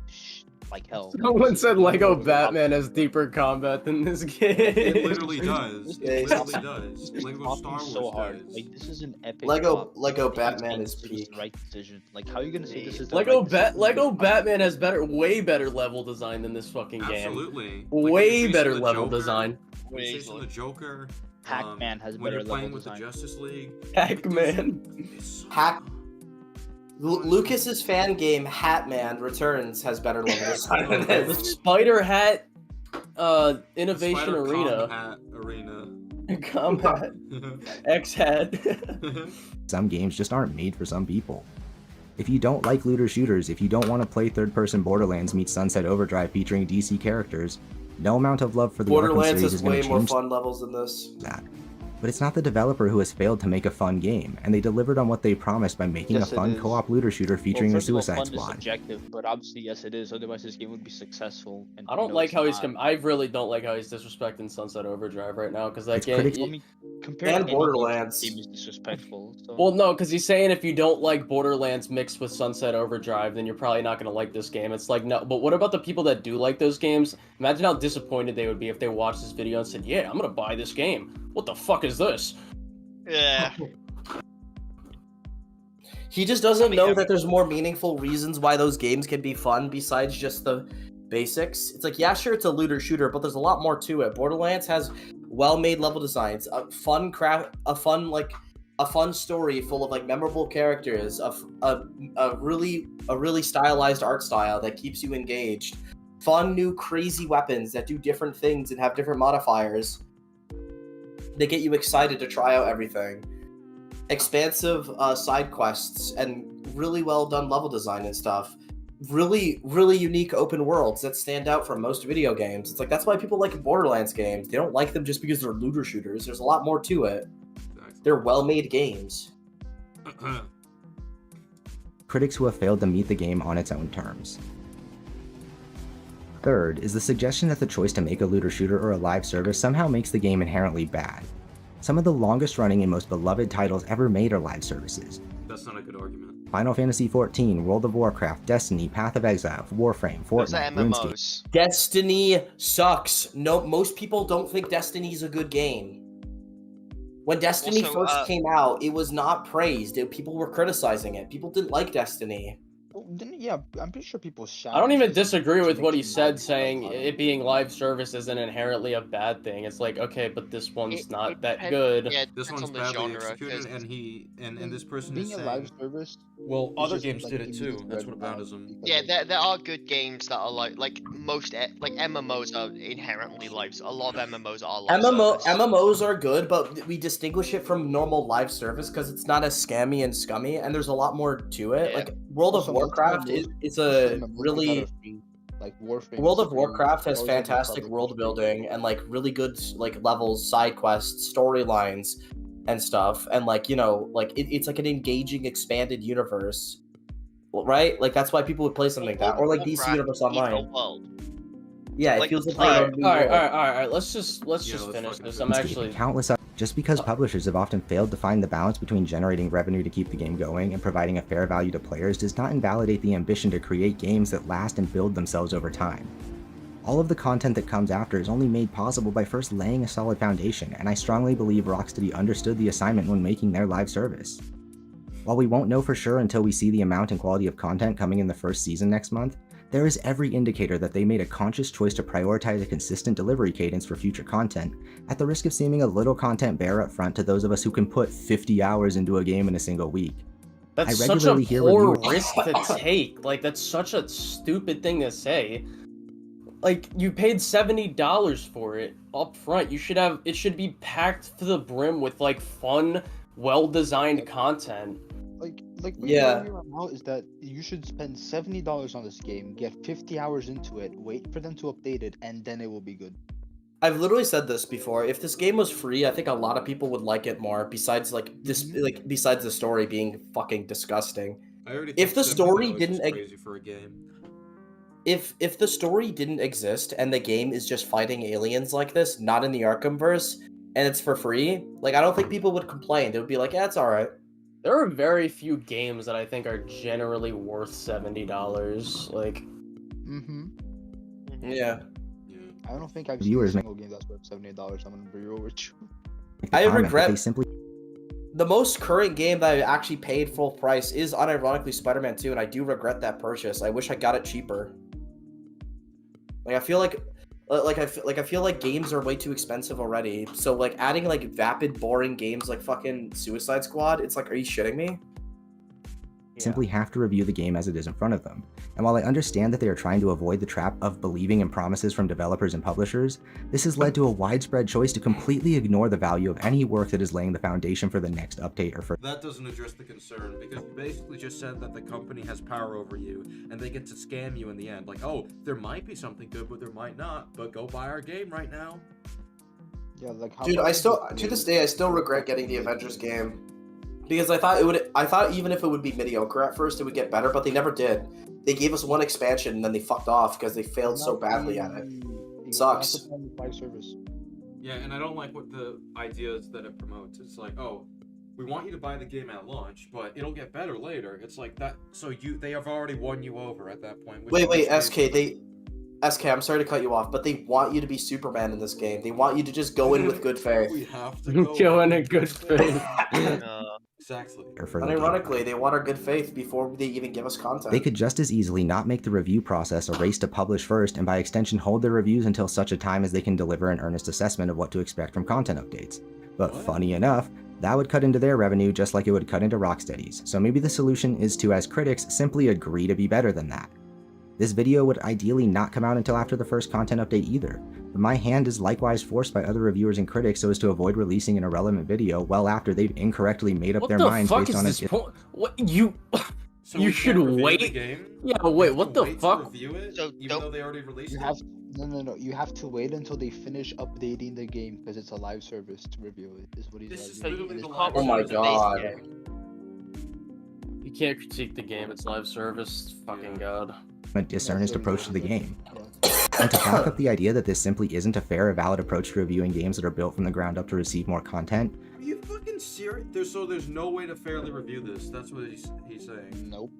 hell. Someone said Lego Batman has deeper combat than this game. It literally does. It literally does. Lego Star Wars so hard. does. Like, this is an epic. Lego Batman is peak. The right decision. Like, how are you gonna say this is the Lego right Batman has way better level design than this fucking game. Absolutely. Way better level design. Jason the Joker. Pac-Man has when better you're playing level with design. the Justice League. Pac-Man. Lucas's fan game Hatman Returns has better level design than The this. Spider Hat Innovation Spider Arena. Combat Arena. Combat. X-Hat. Some games just aren't made for some people. If you don't like looter shooters, if you don't want to play third-person Borderlands meets Sunset Overdrive featuring DC characters, no amount of love for the Arkham Borderlands series has is going way to more change fun levels than this. that. But it's not the developer who has failed to make a fun game, and they delivered on what they promised by making Yes, a it fun is. co-op looter shooter featuring well, a first of all, Suicide fun Squad. is subjective, but obviously yes it is. Otherwise this game would be successful. And I don't you know like it's how he's. not. I really don't like how he's disrespecting Sunset Overdrive right now, because that It's game. critics- I mean, compared And to any Borderlands. game is disrespectful. So. Well, no, because he's saying if you don't like Borderlands mixed with Sunset Overdrive, then you're probably not going to like this game. It's like, no, but what about the people that do like those games? Imagine how disappointed they would be if they watched this video and said, yeah, I'm going to buy this game. What the fuck is this? Yeah. He just doesn't know that there's more meaningful reasons why those games can be fun besides just the basics. It's like, yeah, sure, it's a looter shooter, but there's a lot more to it. Borderlands has well-made level designs, a fun story full of like memorable characters, a really stylized art style that keeps you engaged, fun new crazy weapons that do different things and have different modifiers. They get you excited to try out everything. Expansive side quests and really well done level design and stuff. Really, really unique open worlds that stand out from most video games. It's like, that's why people like Borderlands games. They don't like them just because they're looter shooters. There's a lot more to it. They're well-made games. Critics who have failed to meet the game on its own terms. Third is the suggestion that the choice to make a looter shooter or a live service somehow makes the game inherently bad. Some of the longest running and most beloved titles ever made are live services. That's not a good argument. Final Fantasy XIV, World of Warcraft, Destiny, Path of Exile, Warframe, Those are Fortnite, MMOs. RuneScape. Destiny sucks. No, most people don't think Destiny's a good game. When Destiny Also, first came out, it was not praised. People were criticizing it. People didn't like Destiny. Well, yeah, I'm pretty sure people shout. I don't even disagree with what he said, saying it being live service isn't inherently a bad thing. It's like, okay, but this one's not that good. Yeah, This one's badly executed, and this person being is a saying, live service. well, is other just, games like, did it too. immediate That's what revenue aboutism. because, Yeah, like, there are good games that are like most like MMOs are inherently live. A lot of MMOs are live service. MMOs are good, but we distinguish it from normal live service because it's not as scammy and scummy, and there's a lot more to it. Yeah. Like World of Also, Warcraft is a really like Warframe. World is of free, Warcraft has World of fantastic Warcraft world is free. building and like really good like levels, side quests, storylines, and stuff. And like like it's like an engaging, expanded universe, right? Like that's why people would play something like that, or like DC Universe Online. Yeah, it feels like all right. Let's just finish this. I'm actually Countless just because publishers have often failed to find the balance between generating revenue to keep the game going and providing a fair value to players does not invalidate the ambition to create games that last and build themselves over time. All of the content that comes after is only made possible by first laying a solid foundation, and I strongly believe Rocksteady understood the assignment when making their live service. While we won't know for sure until we see the amount and quality of content coming in the first season next month, there is every indicator that they made a conscious choice to prioritize a consistent delivery cadence for future content, at the risk of seeming a little content bare up front to those of us who can put 50 hours into a game in a single week. That's I such a regularly hear poor reviewers- risk to take. Like, that's such a stupid thing to say. Like, you paid $70 for it up front. It should be packed to the brim with like fun, well-designed content. Like Yeah. right now is that you should spend $70 on this game, get 50 hours into it, wait for them to update it, and then it will be good. I've literally said this before. If this game was free, I think a lot of people would like it more. Besides, besides the story being fucking disgusting. I already If think the story $70 is didn't, crazy for a game. if the story didn't exist and the game is just fighting aliens like this, not in the Arkhamverse, and it's for free, like I don't think people would complain. They would be like, yeah, it's all right. There are very few games that I think are generally worth $70. Like, Yeah. I don't think I've Viewers seen may- a single game that's worth $78. I'm gonna be real with you. I comment that regret they simply the most current game that I actually paid full price is unironically Spider-Man 2, and I do regret that purchase. I wish I got it cheaper. Like I feel like games are way too expensive already. So like adding like vapid, boring games like fucking Suicide Squad, it's like, are you shitting me? simply have to review the game as it is in front of them. And while I understand that they are trying to avoid the trap of believing in promises from developers and publishers, this has led to a widespread choice to completely ignore the value of any work that is laying the foundation for the next update or for. That doesn't address the concern, because you basically just said that the company has power over you, and they get to scam you in the end. Like, oh, there might be something good, but there might not, but go buy our game right now. Yeah, like how Dude, to this day I still regret getting the Avengers game. Because I thought even if it would be mediocre at first, it would get better, but they never did. They gave us one expansion and then they fucked off because they failed so badly at it. It sucks. Yeah, and I don't like what the ideas that it promotes. It's like, oh, we want you to buy the game at launch, but it'll get better later. It's like that. So they have already won you over at that point. Wait, SK, I'm sorry to cut you off, but they want you to be Superman in this game. They want you to just go in with good faith. We have to go in good faith. Exactly. Ironically, they want our good faith before they even give us content. They could just as easily not make the review process a race to publish first, and by extension hold their reviews until such a time as they can deliver an earnest assessment of what to expect from content updates. But funny enough, that would cut into their revenue just like it would cut into Rocksteady's, so maybe the solution is to, as critics, simply agree to be better than that. This video would ideally not come out until after the first content update either, but my hand is likewise forced by other reviewers and critics so as to avoid releasing an irrelevant video well after they've incorrectly made up their minds based on this point? What you? So you we should can't review wait. the game? Yeah, We wait. have What to the wait to fuck? review it, So even though they already released You it? have no. You have to wait until they finish updating the game because it's a live service to review it. Is what he's This is doing. literally the Oh my god. You can't critique the game. It's live service. Fucking god. a dishonest approach to the game. And to back up the idea that this simply isn't a fair or valid approach to reviewing games that are built from the ground up to receive more content, fucking serious? There's no way to fairly review this. That's what he's saying. Nope.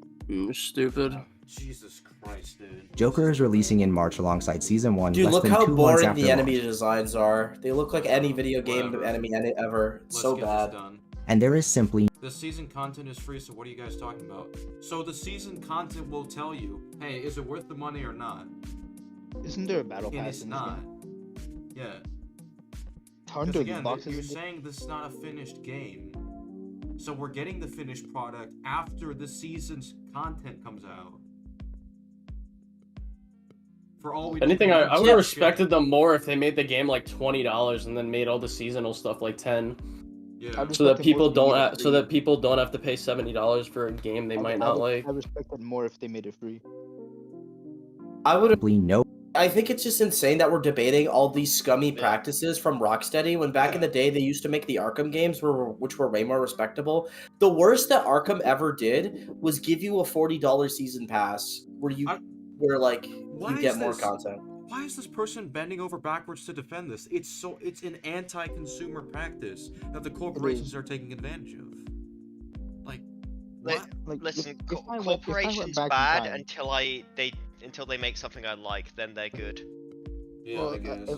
Stupid. Jesus Christ, dude. Joker is releasing in March alongside Season 1, Dude, less look than how 2 months boring after the enemy launch. designs are. They look like any video game Whatever. enemy ever. It's Let's so get bad. this done. And there is simply The season content is free, so what are you guys talking about? So the season content will tell you, hey, is it worth the money or not? Isn't there a battle And pass it's in this not. game? Yeah. Aren't Because there again, loot boxes you're in this? saying this is not a finished game. So we're getting the finished product after the season's content comes out. For all we Anything, know, I would have respected them more if they made the game like $20 and then made all the seasonal stuff like 10. Yeah. So that people don't have to pay $70 for a game they might not like. I respect it more if they made it free. I would simply no. I think it's just insane that we're debating all these scummy practices from Rocksteady when back in the day they used to make the Arkham games which were way more respectable. The worst that Arkham ever did was give you a $40 season pass where you get more content. Why is this person bending over backwards to defend this? It's an anti-consumer practice that the corporations are taking advantage of. Like, what? Listen, if I went corporations back in bad time- until they make something I like, then they're good. Yeah, Well, I guess.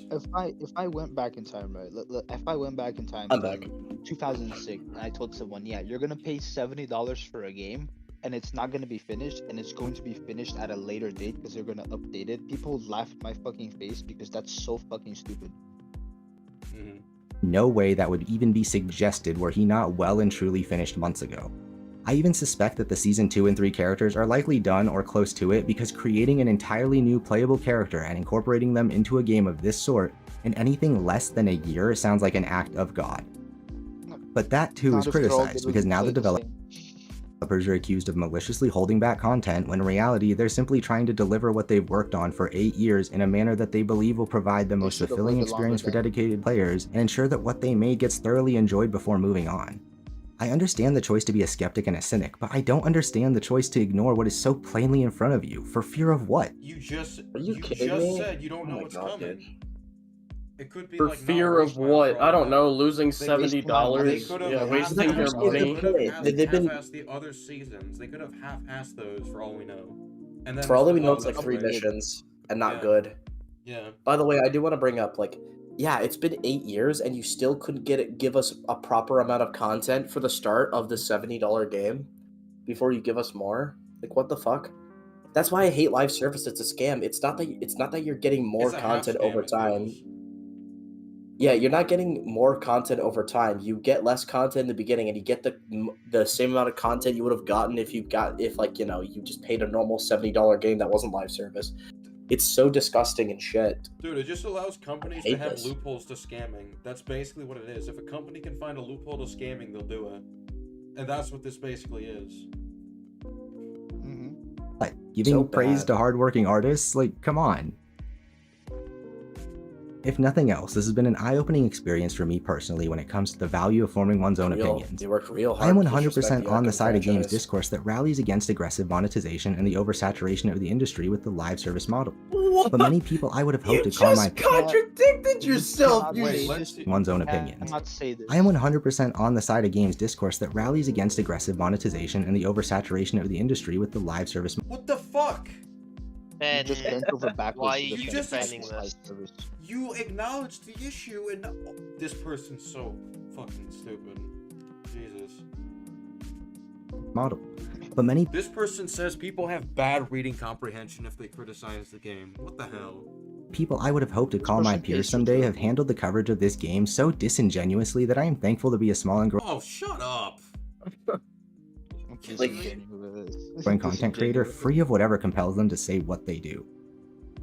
if I went back in time, right? If I went back in time I'm to back. 2006, and I told someone, yeah, you're gonna pay $70 for a game, and it's not gonna be finished, and it's going to be finished at a later date because they're gonna update it, people would laugh in my fucking face because that's so fucking stupid. No way that would even be suggested were he not well and truly finished months ago. I even suspect that the Season 2 and 3 characters are likely done or close to it because creating an entirely new playable character and incorporating them into a game of this sort in anything less than a year sounds like an act of God. But that too Not is if they're all criticized because now the literally played developers are accused of maliciously holding back content when in reality they're simply trying to deliver what they've worked on for 8 years in a manner that they believe will provide the most should've fulfilling waited longer experience for then. dedicated players and ensure that what they made gets thoroughly enjoyed before moving on. I understand the choice to be a skeptic and a cynic, but I don't understand the choice to ignore what is so plainly in front of you, for fear of what? You just kidding me? said you don't Oh know my what's God, coming. dude. It could be For like fear of what? I don't know, losing $70. Yeah, wasting your money. They've been half-assed the other seasons. They could have half-assed those for all we know. And then for all that we said, know, "Oh, it's like that's 3 great." missions and not Yeah. good. Yeah. By the way, I do want to bring up yeah, it's been 8 years and you still couldn't give us a proper amount of content for the start of the $70 game before you give us more. Like, what the fuck? That's why I hate live service. It's a scam. It's not that you're getting more It's a half content scam, over it time. feels. Yeah, you're not getting more content over time. You get less content in the beginning, and you get the same amount of content you would have gotten if you just paid a normal $70 game that wasn't live service. It's so disgusting and shit. Dude, it just allows companies I to hate have this. loopholes to scamming. That's basically what it is. If a company can find a loophole to scamming, they'll do it. And that's what this basically is. What? Giving So praise bad. to hardworking artists? Like, come on. If nothing else, this has been an eye-opening experience for me personally when it comes to the value of forming one's own opinions. They worked real hard. I am to disrespect 100% the on the Arkham side of games franchise. discourse that rallies against aggressive monetization and the oversaturation of the industry with the live service model. What? But many people I would have hoped You to call my just contradicted yourself. one's own opinions. Cannot say this. I am 100% on the side of games discourse that rallies against aggressive monetization and the oversaturation of the industry with the live service. What the fuck? Ben, just bent over backwards. why are to you defend just defending live this? service. You acknowledged the issue and this person's so fucking stupid. Jesus. Model. But many This person says people have bad reading comprehension if they criticize the game. What the hell? people I would have hoped to call my person peers pays someday for have handled the coverage of this game so disingenuously that I am thankful to be a small and Oh, shut up. growing content creator free of whatever compels them to say what they do.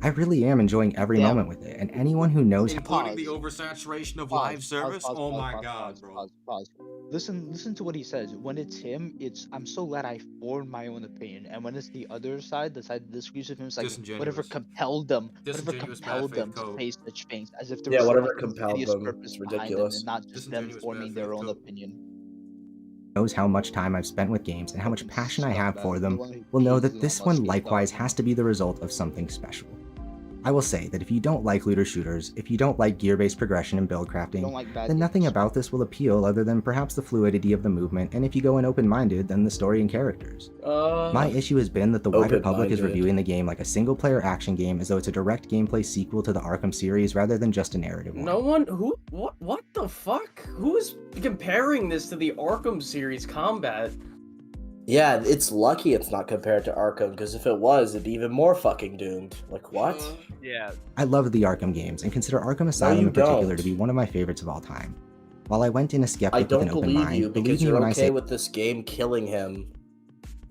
I really am enjoying every moment with it, and anyone who knows Including the oversaturation of live service? Oh my god, bro. Pause. Listen to what he says. When it's him, I'm so glad I formed my own opinion. And when it's the other side, the side that disagrees with him, it's like whatever Disingenuous. compelled them, Disingenuous to bad faith code. say such things, as if there Yeah, was whatever some compelled insidious them. purpose It's behind them, ridiculous. and not just them Disingenuous forming bad their faith own code. opinion. knows how much time I've spent with games and how much passion I have for them The one who will know pays that this Elon Musk one likewise $8,000. has to be the result of something special. I will say that if you don't like looter shooters, if you don't like gear-based progression and build crafting, Don't like bad then nothing games. about this will appeal other than perhaps the fluidity of the movement, and if you go in open-minded, then the story and characters. My issue has been that the wider public is Open-minded. reviewing the game like a single-player action game as though it's a direct gameplay sequel to the Arkham series rather than just a narrative one. No one what the fuck? Who is comparing this to the Arkham series combat? Yeah, it's lucky it's not compared to Arkham, because if it was, it'd be even more fucking doomed. Like, what? Yeah. I love the Arkham games and consider Arkham Asylum you in particular don't. to be one of my favorites of all time. While I went in a skeptic I with don't an open believe mind, you, believe because me you're when I okay say with this game killing him.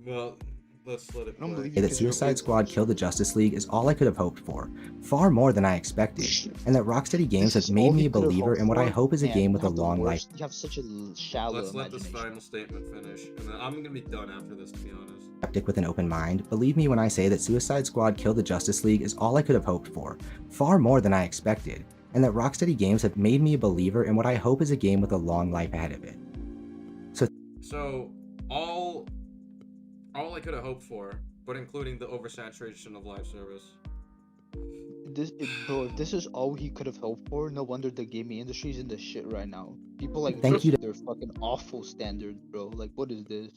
Well, let's let it I don't play. believe you that 'cause you're Suicide okay. Squad Kill the Justice League is all I could have hoped for, far more than I expected, and that Rocksteady Games This has is made all me he a could've believer hoped in what I for? hope is a Man, game you with a have the long life. worst- You have such a shallow Let's let this imagination. final statement finish, and then I'm gonna be done after this, to be honest. Skeptic with an open mind, believe me when I say that Suicide Squad Kill the Justice League is all I could have hoped for, far more than I expected, and that Rocksteady Games have made me a believer in what I hope is a game with a long life ahead of it. So all I could have hoped for, but including the oversaturation of live service. Bro, if this is all he could have hoped for, no wonder the gaming industry is in the shit right now. People like Thank you to their fucking awful standards, bro. Like, what is this?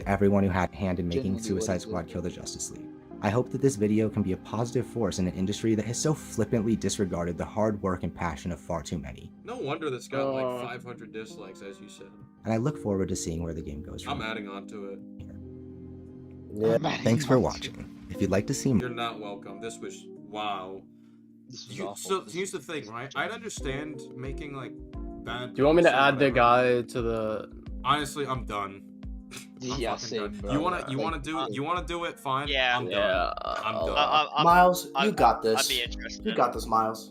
everyone who had a hand in making Genuinely, what Suicide is Squad this? Kill the Justice League. I hope that this video can be a positive force in an industry that has so flippantly disregarded the hard work and passion of far too many. No wonder this got like 500 dislikes, as you said. And I look forward to seeing where the game goes I'm from adding on to it. Yeah. Thanks for watching. If you'd like to see more, You're not welcome. This was wow. This was You, awful. so This here's the thing, right? I'd understand making like bad. Do you want me to videos or add the whatever. guy to the? Honestly, I'm done. I'm Yeah, fucking same, done. bro. You wanna Like, do it? Fine. Yeah. I'm done. Yeah. I'm done. Miles, I- you got I'd this. be interested. You got this, Miles.